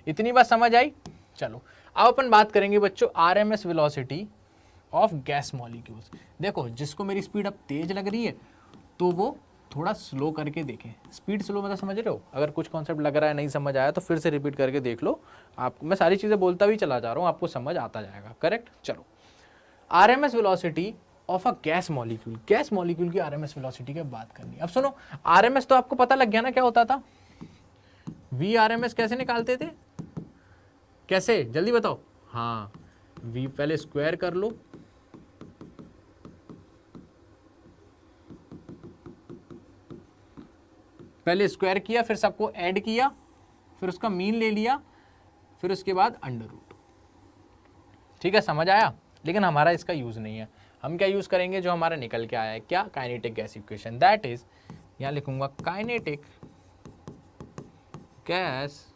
A: इतनी बात समझ आई। चलो अब अपन बात करेंगे बच्चों RMS velocity of gas molecules. देखो, जिसको मेरी स्पीड अब तेज लग रही है तो वो थोड़ा स्लो करके देखें। स्पीड स्लो मतलब समझ रहे हो? अगर कुछ कॉन्सेप्ट लग रहा है नहीं समझ आया तो फिर से रिपीट करके देख लो। आपको मैं सारी चीज़ें बोलता भी चला जा रहा हूँ, आपको समझ आता जाएगा। करेक्ट। चलो, RMS velocity of a gas molecule, gas molecule की RMS वेलोसिटी की बात करनी। अब सुनो, RMS तो आपको पता लग गया ना क्या होता था? VRMS कैसे निकालते थे? कैसे, जल्दी बताओ। हाँ, V पहले स्क्वायर कर लो, पहले स्क्वायर किया, फिर सबको ऐड किया, फिर उसका मीन ले लिया, फिर उसके बाद अंडर रूट। ठीक है, समझ आया? लेकिन हमारा इसका यूज नहीं है। हम क्या यूज करेंगे? जो हमारा निकल के आया है, क्या? Kinetic gas equation, that is, यहां लिखूंगा काइनेटिक गैस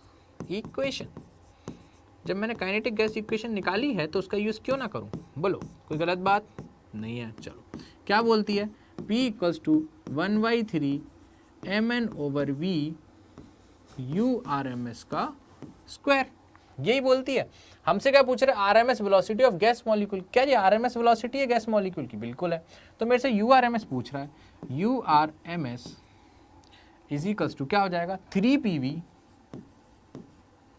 A: इक्वेशन। जब मैंने काइनेटिक गैस इक्वेशन निकाली है तो उसका यूज क्यों ना करूं? बोलो, कोई गलत बात नहीं है। चलो, क्या बोलती है? P equals to 1/3 mn/v URMS का स्क्वायर, यही बोलती है। हमसे क्या पूछ रहे? RMS velocity of gas molecule. क्या ये RMS वेलोसिटी है गैस मॉलिक्यूल की? बिल्कुल है। तो मेरे से URMS पूछ रहा है। URMS इज इक्वल्स टू क्या हो जाएगा? 3PV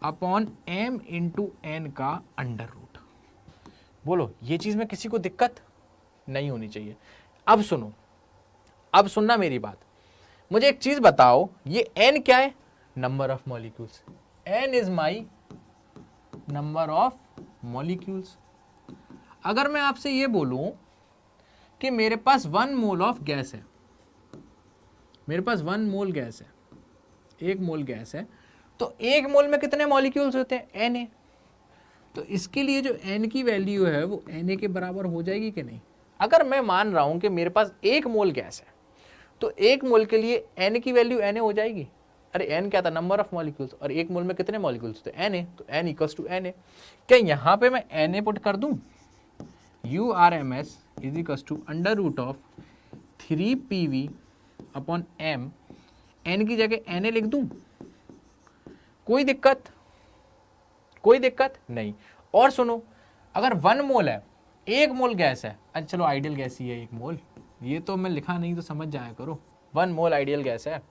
A: upon m into n का अंडर रूट। बोलो, ये चीज में किसी को दिक्कत नहीं होनी चाहिए। अब सुनो, अब सुनना मेरी बात। मुझे एक चीज बताओ, ये n क्या है? Number of molecules. n is my number of molecules. अगर मैं आपसे ये बोलूं कि मेरे पास 1 मोल ऑफ गैस है, मेरे पास 1 मोल गैस है, 1 मोल गैस है, तो 1 मोल में कितने मॉलिक्यूल्स होते हैं? Na। तो इसके लिए जो n की वैल्यू है वो Na के बराबर हो जाएगी कि नहीं? अगर मैं मान रहा हूं कि मेरे पास 1 मोल गैस है, तो 1 मोल के लिए n की वैल्यू Na हो जाएगी। अरे n क्या था? नंबर ऑफ मॉलिक्यूल्स, और 1 मोल में कितने मॉलिक्यूल्स थे? Na, तो n इक्वल्स टू Na। क्या यहां पे मैं Na पुट कर दूं? URMS is equals to under root of 3PV upon m, n की जगह Na लिख दूं? कोई दिक्कत? कोई दिक्कत नहीं। और सुनो, अगर 1 मोल है, 1 मोल गैस है, अच्छा चलो आइडियल गैस ही है 1 मोल, ये तो मैं लिखा नहीं तो समझ जाया करो। 1 मोल आइडियल गैस है।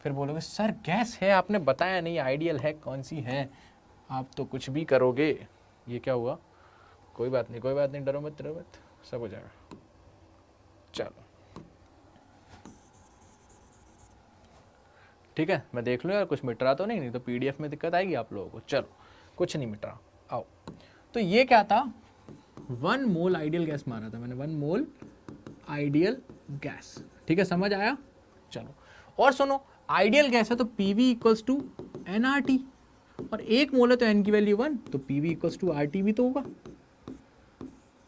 A: फिर बोलोगे सर गैस है, आपने बताया नहीं आइडियल है कौन सी है, आप तो कुछ भी करोगे। ये क्या हुआ? कोई बात नहीं, कोई बात नहीं, डरो मत, डरो मत, सब हो जाएगा। चलो ठीक है, मैं देख लूँ यार कुछ मिट रहा तो नहीं तो PDF में दिक्कत आएगी आप लोगों को। चलो, कुछ नहीं मिट रहा, आओ। तो ये क्या था? 1 मोल आइडियल गैस मारा था मैंने, 1 मोल आइडियल गैस। ठीक है, समझ आया? चलो, और सुनो, आइडियल गैस है तो PV इक्वल्स टू nRT, और 1 मोल है तो n की वैल्यू 1, तो PV इक्वल्स टू RT भी तो होगा।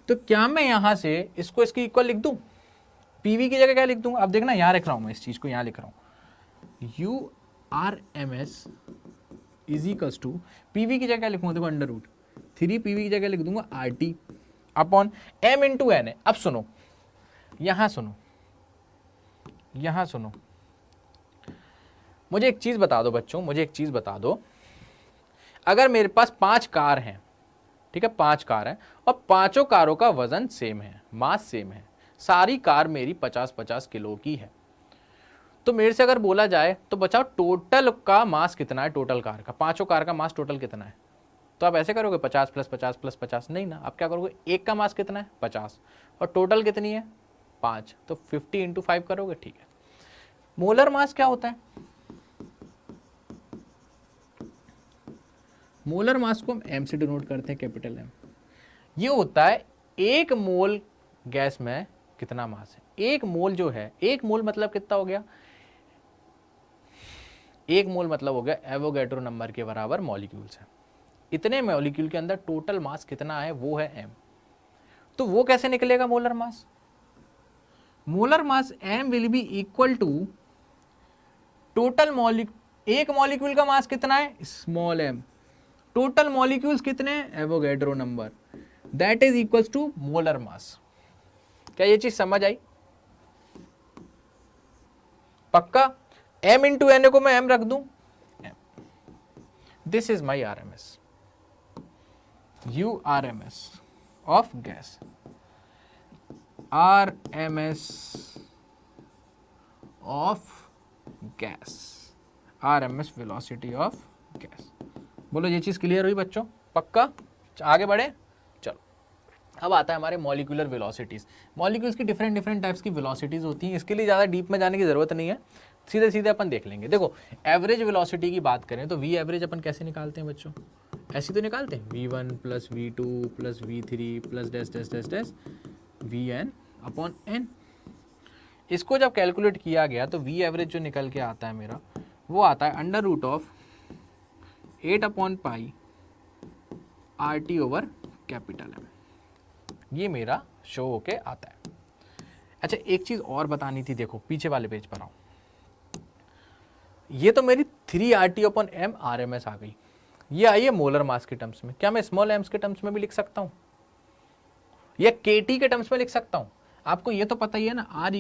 A: तो क्या मैं यहां से इसको इसकी इक्वल लिख दूं? पीवी की जगह क्या लिख दूं? अब देखना यहां लिख रहा हूं मैं, इस चीज को यहां लिख रहा हूं, U R M S is equals to, PV की जगह क्या लिखूंगा? देखो अंडर रूट 3 पीवी की जगह लिख दूंगा R T upon M into N है। अब सुनो, यहां सुनो, यहां सुनो, मुझे एक चीज बता दो बच्चों, मुझे एक चीज बता दो, अगर मेरे पास 5 कार हैं, ठीक है, 5 कार हैं और पांचों कारों का वजन सेम है, मास सेम है, सारी कार मेरी 50-50 किलो की है, तो मेरे से अगर बोला जाए तो बचाओ टोटल का मास कितना है, टोटल कार का, पांचों कार का मास टोटल कितना है? तो आप ऐसे करोगे 50 + 50 + 50, नहीं ना, आप क्या करोगे, एक का मास कितना है 50 और टोटल कितनी है 5, तो 50 × 5 करोगे, ठीक है। मोलर मास क्या होता है? मोलर मास को हम एम से डिनोट करते हैं, कैपिटल एम। ये होता है एक मोल गैस में कितना मास है। एक मोल जो है, एक मोल मतलब कितना हो गया, एक मोल मतलब हो गया एवोगैड्रो नंबर के बराबर मॉलिक्यूल्स है। इतने मॉलिक्यूल के अंदर टोटल मास कितना है, वो है एम। तो वो कैसे निकलेगा molar mass? Molar mass M will be equal to total molecule, एक मॉलिक्यूल का मास कितना है, स्मॉल एम, टोटल मॉलिक्यूल्स कितने हैं, Avogadro number, that is equals to molar mass. क्या ये चीज समझ आई? पक्का? m इंटू एन को मैं m रख दूं, this is my R M S, U R M S of gas, R M S of gas, R M S velocity of gas. बोलो ये चीज क्लियर हुई बच्चों? पक्का? आगे बढ़े, चलो। अब आता है हमारे मॉलिक्यूलर वेलोसिटीज। मॉलिक्यूल्स की डिफरेंट टाइप्स की वेलोसिटीज होती हैं, इसके लिए ज़्यादा डीप में जाने की जरूरत नहीं है, सीधे सीधे अपन देख लेंगे। देखो एवरेज वेलोसिटी की बात करें तो वी एवरेज अपन कैसे निकालते हैं बच्चों? ऐसी तो निकालते हैं, v1 + v2 + v3 + dash dash dash dash vn upon n। इसको जब कैलकुलेट किया गया तो वी एवरेज जो निकल के आता है मेरा, वो आता है √8/π RT/कैपिटल M। ये मेरा शो होके आता है। अच्छा एक चीज और बतानी थी, देखो पीछे वाले पेज पर आओ, ये तो मेरी 3RT/m RMS आ गई, ये आई है मोलर मास के टर्म्स में। क्या मैं स्मॉल एम्स के टर्म्स में भी लिख सकता हूं या केटी के टर्म्स में लिख सकता हूं? आपको ये तो पता ही है ना, R =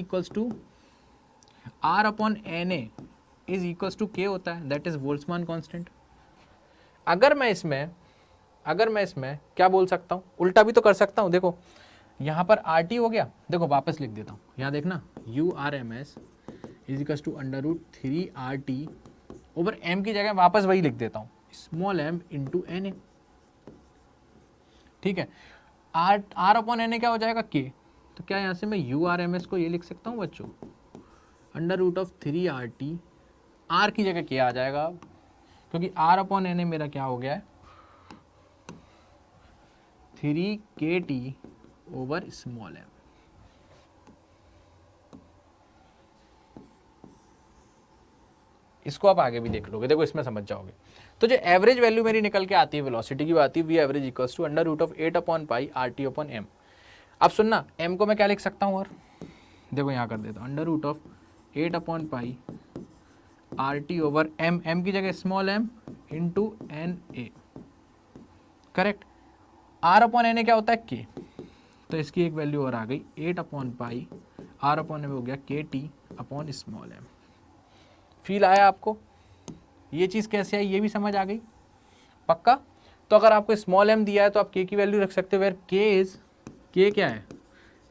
A: R/Na is equals to K होता है, दैट इज बोल्ट्जमान कांस्टेंट। अगर मैं इसमें क्या बोल सकता हूं, उल्टा भी तो कर सकता हूं। देखो यहां पर RT हो गया, देखो वापस लिख देता हूं, यहां देखना URMS is equals to √3RT/m की जगह वापस वही लिख देता हूं, स्मॉल m इंटू Na। ठीक है, R/Na क्या हो जाएगा, K। तो क्या यहां से मैं URMS को ये लिख सकता हूं बच्चों, √3RT, R की जगह K आ जाएगा, क्योंकि R/Na मेरा क्या हो गया है 3kT/m। इसको आप आगे भी देख लोगे, देखो इसमें समझ जाओगे। तो जो एवरेज वैल्यू मेरी निकल के आती है वेलोसिटी की, आती है V average equals to √8/π RT/m। अब सुनना, m को मैं क्या लिख सकता हूँ, और देखो यहाँ कर देता हूँ √8/π RT/m, m की जगह small m into Na, correct. R/Na क्या होता है, K, तो इसकी एक वैल्यू और आ गई 8/π R/m हो गया KT/m। फील आया आपको? ये चीज़ कैसे आई, ये भी समझ आ गई? पक्का? तो अगर आपको स्मॉल m दिया है तो आप K की वैल्यू रख सकते हो, वेयर K क्या है,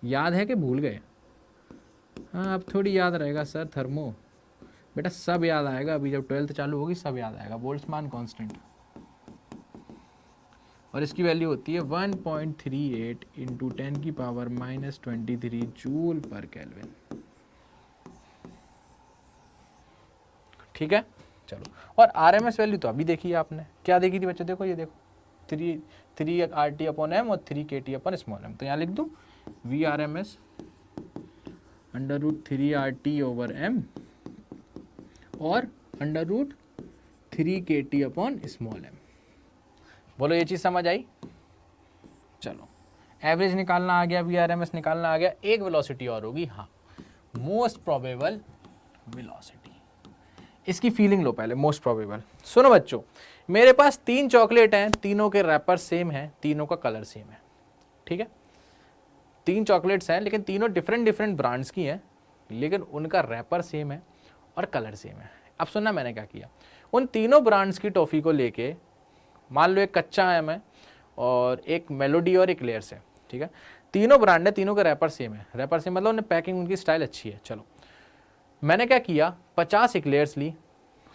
A: याद है कि भूल गए? हाँ अब थोड़ी याद रहेगा सर, थर्मो बेटा सब याद आएगा, अभी जब 12th चालू होगी सब याद आएगा, बोल्ट्जमान कांस्टेंट। और इसकी वैल्यू होती है 1.38 इंटू 10⁻⁻23 जूल पर केल्विन। ठीक है, चलो। और RMS वैल्यू तो अभी देखी है आपने, क्या देखी थी बच्चों, देखो ये देखो 3RT/m और 3kT/m। तो यहाँ लिख दूँ VRMS √3RT/m और √3kT/m। बोलो ये चीज़ समझ आई? चलो एवरेज निकालना आ गया, VRMS निकालना आ गया, एक वेलोसिटी और होगी, हाँ, मोस्ट प्रोबेबल वेलोसिटी। इसकी फीलिंग लो पहले, मोस्ट प्रोबेबल। सुनो बच्चों, मेरे पास 3 चॉकलेट हैं, तीनों के रैपर सेम है, तीनों का कलर सेम है, ठीक है। 3 चॉकलेट्स हैं लेकिन तीनों डिफरेंट डिफरेंट ब्रांड्स की हैं, लेकिन उनका रैपर सेम है और कलर सेम है। अब सुनना मैंने क्या किया, उन तीनों ब्रांड्स की टॉफ़ी को लेके, मान लो एक कच्चा आम है और एक मेलोडी और एक लेयर्स है, ठीक है। तीनों ब्रांड है, तीनों का रैपर सेम है, रैपर सेम मतलब उन्हें पैकिंग, उनकी स्टाइल अच्छी है। चलो मैंने क्या किया, 50 एक्लेयर्स ली,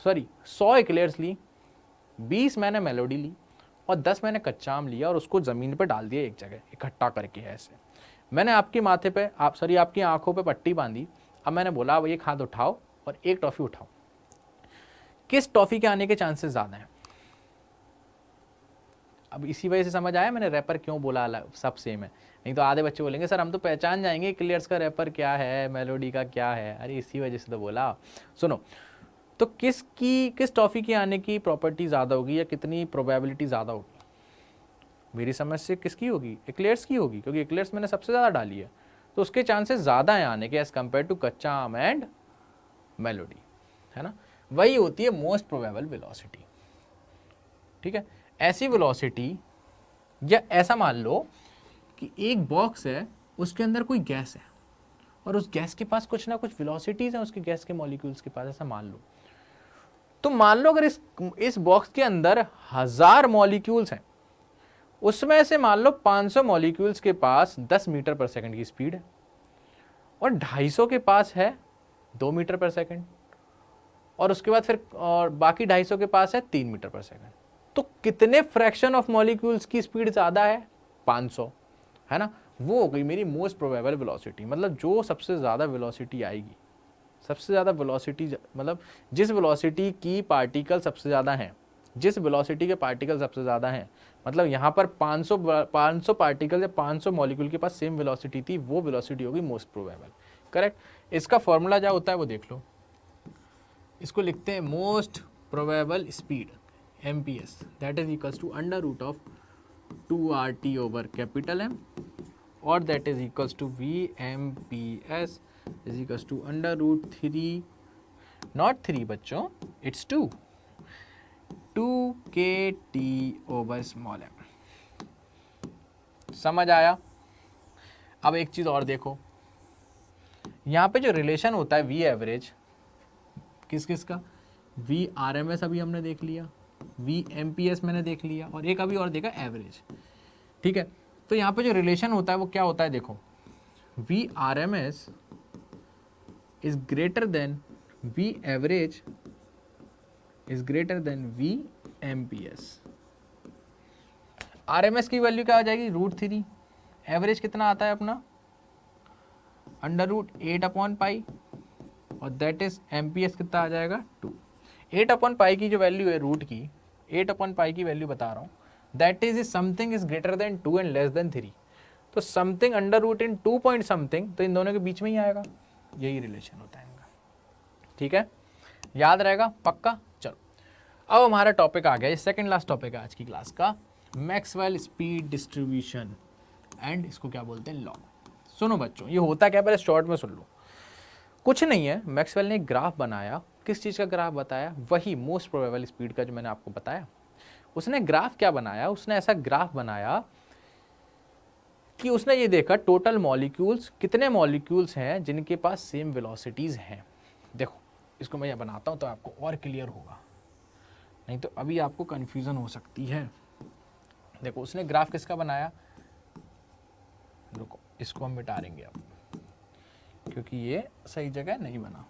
A: सॉरी 100 एक्लेयर्स ली, 20 मैंने मेलोडी ली और 10 मैंने कच्चा आम लिया और उसको ज़मीन पर डाल दिया एक जगह इकट्ठा करके ऐसे। मैंने आपके माथे पे, आपकी आंखों पे पट्टी बांधी। अब मैंने बोला अब एक हाथ उठाओ और एक टॉफ़ी उठाओ, किस टॉफ़ी के आने के चांसेस ज़्यादा हैं? अब इसी वजह से समझ आया मैंने रैपर क्यों बोला अलग, सब सेम है। नहीं तो आधे बच्चे बोलेंगे सर हम तो पहचान जाएंगे क्लियर्स का रैपर क्या है, मेलोडी का क्या है। अरे इसी वजह से तो बोला। सुनो, तो किस टॉफ़ी की आने की प्रॉपर्टी ज़्यादा होगी या कितनी प्रोबेबिलिटी ज़्यादा होगी? मेरी समझ से किसकी होगी? एक्लेयर्स की होगी, क्योंकि एक्लेयर्स मैंने सबसे ज़्यादा डाली है, तो उसके चांसेस ज़्यादा हैं आने के एज़ कम्पेयर टू कच्चा आम एंड मेलोडी, है ना। वही होती है मोस्ट प्रोबेबल वेलोसिटी, ठीक है। ऐसी वेलोसिटी, या ऐसा मान लो कि एक बॉक्स है, उसके अंदर कोई गैस है और उस गैस के पास कुछ ना कुछ वेलोसिटीज़ हैं उसके गैस के मॉलिक्यूल्स के पास, ऐसा मान लो। तो मान लो अगर इस बॉक्स के अंदर 1000 मॉलिक्यूल्स हैं, उसमें से मान लो 500 मॉलिक्यूल्स के पास 10 मीटर पर सेकंड की स्पीड है और 250 के पास है 2 मीटर पर सेकंड, और उसके बाद फिर और बाकी 250 के पास है 3 मीटर पर सेकंड। तो कितने फ्रैक्शन ऑफ मॉलिक्यूल्स की स्पीड ज़्यादा है? 500, है ना। वो हो गई मेरी मोस्ट प्रोबेबल वेलोसिटी, मतलब जो सबसे ज़्यादा वेलोसिटी आएगी, सबसे ज़्यादा वेलोसिटी, मतलब जिस वेलोसिटी की पार्टिकल सबसे ज़्यादा हैं, जिस वेलोसिटी के पार्टिकल सबसे ज़्यादा हैं, मतलब यहाँ पर 500 पार्टिकल या 500 मॉलिक्यूल के पास सेम वेलोसिटी थी, वो वेलोसिटी होगी मोस्ट प्रोबेबल। करेक्ट। इसका फॉर्मूला क्या होता है वो देख लो, इसको लिखते हैं most probable speed, MPS, that is equals to under root of 2RT over capital M, और that is equals to VMPS is equals to under root 3, not 3 बच्चों, it's 2KT over small m। समझ आया? अब एक चीज़ और देखो, यहाँ पे जो रिलेशन होता है V एवरेज, किस किस का? VRMS अभी हमने देख लिया, VMPS मैंने देख लिया, और एक अभी और देखा एवरेज, ठीक है। तो यहाँ पे जो रिलेशन होता है वो क्या होता है, देखो, VRMS is greater then V average is greater then VMPS। RMS की वैल्यू क्या आ जाएगी? √3। एवरेज कितना आता है अपना? अंडर रूट 8/पाई, और दैट इज MPS कितना आ जाएगा? 2। 8/पाई की जो वैल्यू है रूट की, 8/पाई की वैल्यू बता रहा हूँ, that is something is greater then 2 and less than 3। तो समथिंग अंडर रूट इन 2 पॉइंट समथिंग, तो इन दोनों के बीच में ही आएगा, यही रिलेशन होता है इनका, ठीक है। याद रहेगा पक्का? चलो अब हमारा टॉपिक आ गया, सेकंड लास्ट टॉपिक है आज की क्लास का, मैक्सवेल स्पीड डिस्ट्रीब्यूशन एंड इसको क्या बोलते हैं, लॉ। सुनो बच्चों, ये होता क्या, पहले शॉर्ट में सुन लो। कुछ नहीं है, मैक्सवेल ने एक ग्राफ बनाया, किस चीज़ का ग्राफ बताया? वही मोस्ट प्रोबेबल स्पीड का जो मैंने आपको बताया। उसने ग्राफ क्या बनाया? उसने ऐसा ग्राफ बनाया कि उसने ये देखा टोटल मॉलिक्यूल्स, कितने मॉलिक्यूल्स हैं जिनके पास सेम वेलोसिटीज़ हैं। देखो इसको मैं ये बनाता हूँ तो आपको और क्लियर होगा, नहीं तो अभी आपको कन्फ्यूज़न हो सकती है। देखो उसने ग्राफ किसका बनाया, रुको इसको हम मिटा देंगे अब, क्योंकि ये सही जगह नहीं बना।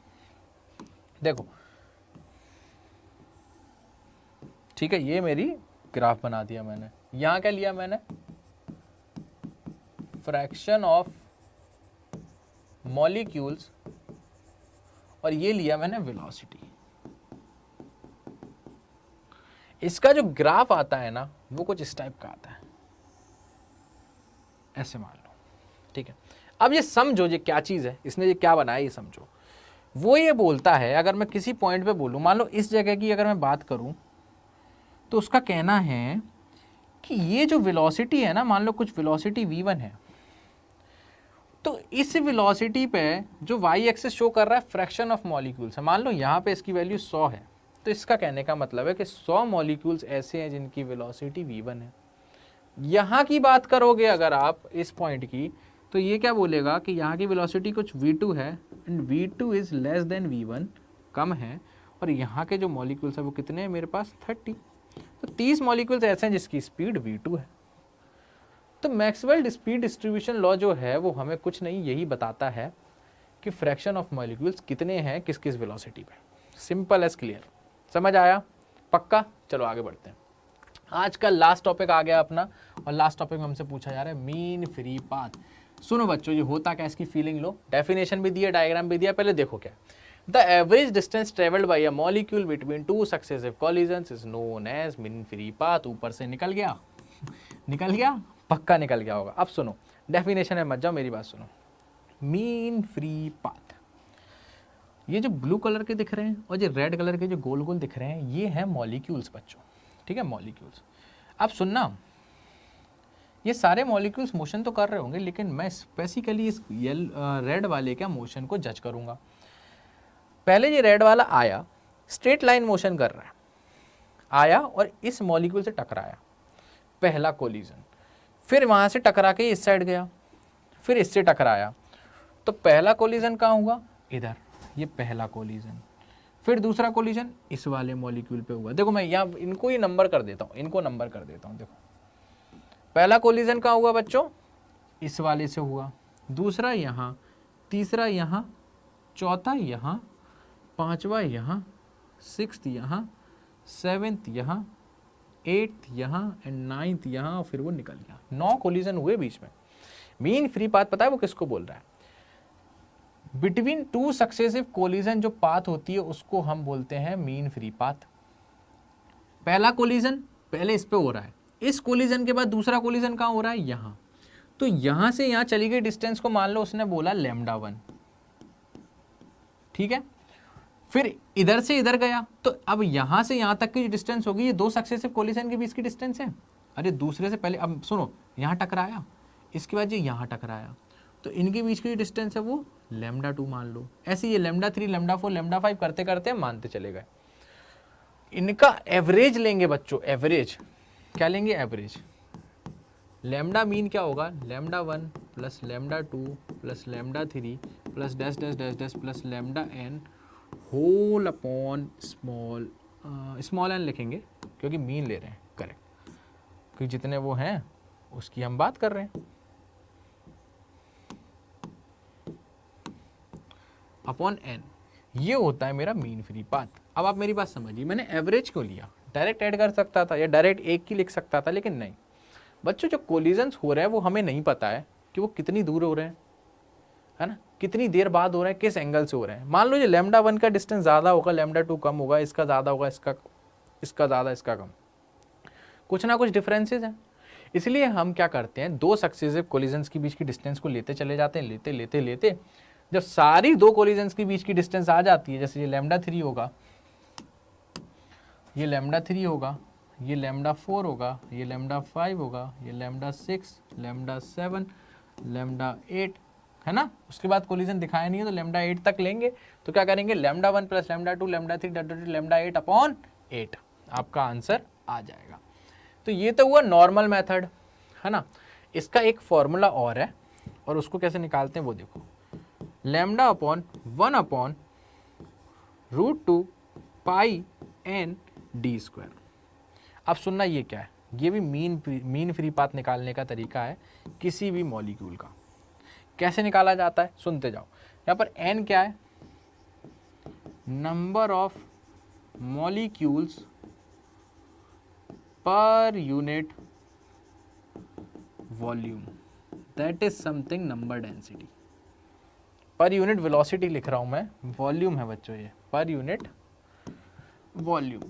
A: देखो ठीक है, ये मेरी ग्राफ बना दिया मैंने। यहाँ क्या लिया मैंने? फ्रैक्शन ऑफ मॉलिक्यूल्स, और ये लिया मैंने वेलोसिटी। इसका जो ग्राफ आता है ना वो कुछ इस टाइप का आता है, ऐसे मान लो, ठीक है। अब ये समझो ये क्या चीज़ है, इसने ये क्या बनाया ये समझो। वो ये बोलता है, अगर मैं किसी पॉइंट पे बोलूँ, मान लो इस जगह की अगर मैं बात करूँ, तो उसका कहना है कि ये जो वेलोसिटी है ना, मान लो कुछ वेलोसिटी v1 है, तो इस वेलोसिटी पे जो वाई एक्सिस शो कर रहा है फ्रैक्शन ऑफ मॉलिक्यूल्स है। मान लो यहाँ पे इसकी वैल्यू 100 है, तो इसका कहने का मतलब है कि 100 मॉलिक्यूल्स ऐसे हैं जिनकी वेलोसिटी v1 है। यहाँ की बात करोगे अगर आप इस पॉइंट की, तो ये क्या बोलेगा कि यहाँ की वेलोसिटी कुछ v2 है and v2 is less than v1, कम है, और यहाँ के जो मॉलिक्यूल्स है वो कितने हैं मेरे पास 30। तो 30 मॉलिक्यूल्स ऐसे हैं जिसकी स्पीड v2 है। तो मैक्सवेल स्पीड डिस्ट्रीब्यूशन लॉ जो है वो हमें कुछ नहीं, यही बताता है कि फ्रैक्शन ऑफ मॉलिक्यूल्स कितने हैं किस किस वेलोसिटी पे। सिंपल एज क्लियर, समझ आया? पक्का? चलो आगे बढ़ते हैं। आज का लास्ट टॉपिक आ गया अपना, और लास्ट टॉपिक में हमसे पूछा जा रहा है मीन फ्री पाथ। सुनो बच्चों, ये होता क्या, इसकी फीलिंग लो। डेफिनेशन भी दिया, डायग्राम भी दिया, पहले देखो क्या। The average distance travelled by a molecule between two successive collisions is known as mean free path. ऊपर से निकल गया, निकल गया, पक्का निकल गया होगा। अब सुनो, डेफिनेशन में मत जाओ, मेरी बात सुनो। मीन फ्री पाथ, ये जो ब्लू कलर के दिख रहे हैं और जो रेड कलर के जो गोल गोल दिख रहे हैं, ये है मॉलिक्यूल्स बच्चों, ठीक है, मॉलिक्यूल्स। अब सुनना, ये सारे मॉलिक्यूल्स मोशन तो कर रहे होंगे, लेकिन मैं स्पेसिकली इस रेड वाले का मोशन को जज करूंगा। पहले ये रेड वाला आया, स्ट्रेट लाइन मोशन कर रहा है, आया और इस मॉलिक्यूल से टकराया, पहला कोलिजन। फिर वहां से टकरा के इस साइड गया, फिर इससे टकराया, तो पहला कोलिजन कहाँ हुआ, इधर, ये पहला कोलिजन। फिर दूसरा कोलिजन इस वाले मॉलिक्यूल पे हुआ। देखो मैं यहाँ इनको ही नंबर कर देता हूँ, इनको नंबर कर देता हूँ। देखो पहला कोलिजन कहाँ हुआ बच्चों, इस वाले से हुआ, दूसरा यहाँ, तीसरा यहाँ, चौथा यहाँ, पांचवा यहाँ, सिक्स्थ यहाँ, सेवेंथ यहाँ, एट्थ यहाँ एंड नाइन्थ यहाँ, और फिर वो निकल गया। 9 कोलिजन हुए बीच में। मीन फ्री पाथ पता है वो किसको बोल रहा है? बिटवीन टू सक्सेसिव कोलिजन जो पाथ होती है उसको हम बोलते हैं मीन फ्री पाथ। पहला कोलिजन पहले इस पे हो रहा है, इस कोलिजन के बाद दूसरा कोलिजन कहाँ हो रहा है, यहाँ। तो यहाँ से यहाँ चली गई डिस्टेंस को मान लो उसने बोला λ1, ठीक है। फिर इधर से इधर गया, तो अब यहाँ से यहाँ तक की डिस्टेंस होगी, ये 2 सक्सेसिव कोलिजन के बीच की डिस्टेंस है। अरे दूसरे से पहले, अब सुनो, यहाँ टकराया, इसके बाद ये यहाँ टकराया, तो इनके बीच की डिस्टेंस है वो λ2 मान लो। ऐसे ये λ3, λ4, λ5 करते करते मानते चले गए। इनका एवरेज लेंगे बच्चों, एवरेज क्या लेंगे, एवरेज। लैम्डा मीन क्या होगा, λ1 plus λ2 plus λ3 plus dash dash dash dash plus λn whole upon small N लिखेंगे क्योंकि मीन ले रहे हैं, करेक्ट, क्योंकि जितने वो हैं उसकी हम बात कर रहे हैं, अपॉन एन। ये होता है मेरा मीन फ्री पाथ। अब आप मेरी बात समझिए, मैंने एवरेज क्यों लिया? डायरेक्ट ऐड कर सकता था या डायरेक्ट एक की लिख सकता था, लेकिन नहीं बच्चों, जो कोलिजन्स हो रहे हैं वो हमें नहीं पता है कि वो कितनी दूर हो रहे हैं, है ना, कितनी देर बाद हो रहे हैं, किस एंगल से हो रहे हैं। मान लो ये λ1 का डिस्टेंस ज़्यादा होगा, λ2 कम होगा, इसका ज़्यादा होगा, इसका ज़्यादा, इसका कम, कुछ ना कुछ डिफरेंसेस हैं। इसलिए हम क्या करते हैं, 2 सक्सेसिव कोलिजन्स के बीच की डिस्टेंस को लेते चले जाते हैं, लेते लेते लेते जब सारी 2 कोलिजन्स के बीच की डिस्टेंस आ जाती है, जैसे ये λ3 होगा, ये λ3 होगा, ये λ4 होगा, ये λ5 होगा, ये λ6, λ7, λ8, है ना। उसके बाद कोलिजन दिखाया नहीं है तो λ8 तक लेंगे, तो क्या करेंगे, λ1 प्लस λ2 λ3 λ8 अपॉन 8, आपका आंसर आ जाएगा। तो ये तो हुआ नॉर्मल मेथड, है ना। इसका एक फॉर्मूला और है, और उसको कैसे निकालते हैं वो देखो, लैम्डा अपॉन 1 अपॉन √2 पाई n d²। अब सुनना, ये क्या है, ये भी मीन फ्री पाथ निकालने का तरीका है किसी भी मॉलिक्यूल का। कैसे निकाला जाता है सुनते जाओ। यहाँ पर n क्या है, number of molecules per unit volume, that is something number density. Per unit velocity लिख रहा हूं मैं, वॉल्यूम है बच्चों ये, पर यूनिट वॉल्यूम,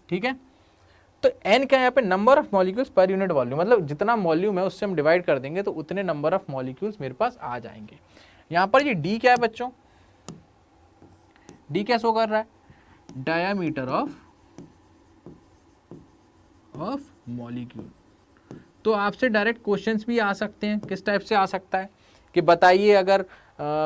A: ठीक है। तो n क्या है यहाँ पे, number of molecules per unit volume, मतलब जितना वॉल्यूम है उससे हम डिवाइड कर देंगे तो उतने नंबर ऑफ मॉलिक्यूल्स मेरे पास आ जाएंगे। यहाँ पर ये d क्या है बच्चों, d क्या शो कर रहा है, डायामीटर ऑफ ऑफ मॉलिक्यूल। तो आपसे डायरेक्ट क्वेश्चंस भी आ सकते हैं। किस टाइप से आ सकता है कि बताइए अगर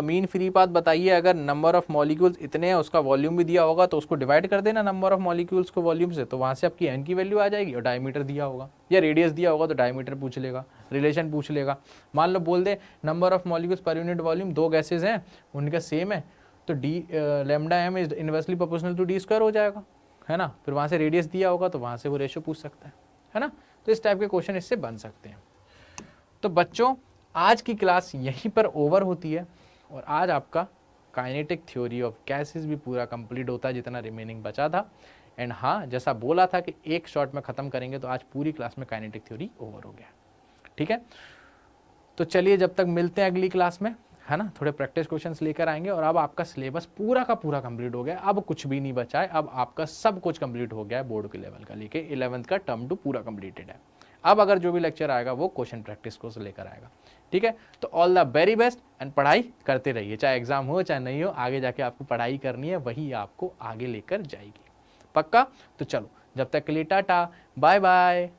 A: मीन फ्री पाथ बताइए, अगर नंबर ऑफ मॉलिक्यूल्स इतने हैं, उसका वॉल्यूम भी दिया होगा तो उसको डिवाइड कर देना नंबर ऑफ मॉलिक्यूल्स को वॉल्यूम से, तो वहाँ से आपकी एन की वैल्यू आ जाएगी। और डायमीटर दिया होगा या रेडियस दिया होगा तो डायमीटर पूछ लेगा, रिलेशन पूछ लेगा। मान लो बोल दे number of molecules per unit volume, दो गैसेज हैं उनका सेम है, तो D lambda M is inversely proportional to D square हो जाएगा, है ना। फिर वहाँ से रेडियस दिया होगा तो वहाँ से वो रेशो पूछ सकता है ना। तो इस टाइप के क्वेश्चन इससे बन सकते हैं। तो बच्चों आज की क्लास यहीं पर ओवर होती है और आज आपका काइनेटिक थ्योरी ऑफ गैसेस भी पूरा कंप्लीट होता है जितना रिमेनिंग बचा था। एंड हाँ, जैसा बोला था कि एक शॉट में ख़त्म करेंगे, तो आज पूरी क्लास में काइनेटिक थ्योरी ओवर हो गया। ठीक है, तो चलिए जब तक मिलते हैं अगली क्लास में, है ना। थोड़े प्रैक्टिस क्वेश्चंस लेकर आएंगे और अब आपका सिलेबस पूरा का पूरा कंप्लीट हो गया। अब कुछ भी नहीं बचा है, अब आपका सब कुछ कंप्लीट हो गया है बोर्ड के लेवल का लेके 11th का टर्म 2 पूरा कंप्लीटेड है। अब अगर जो भी लेक्चर आएगा वो क्वेश्चन प्रैक्टिस को लेकर आएगा। ठीक है, तो all the very best and पढ़ाई करते रहिए, चाहे एग्जाम हो चाहे नहीं हो, आगे जाके आपको पढ़ाई करनी है, वही आपको आगे लेकर जाएगी। पक्का। तो चलो जब तक के लिए टाटा बाय बाय।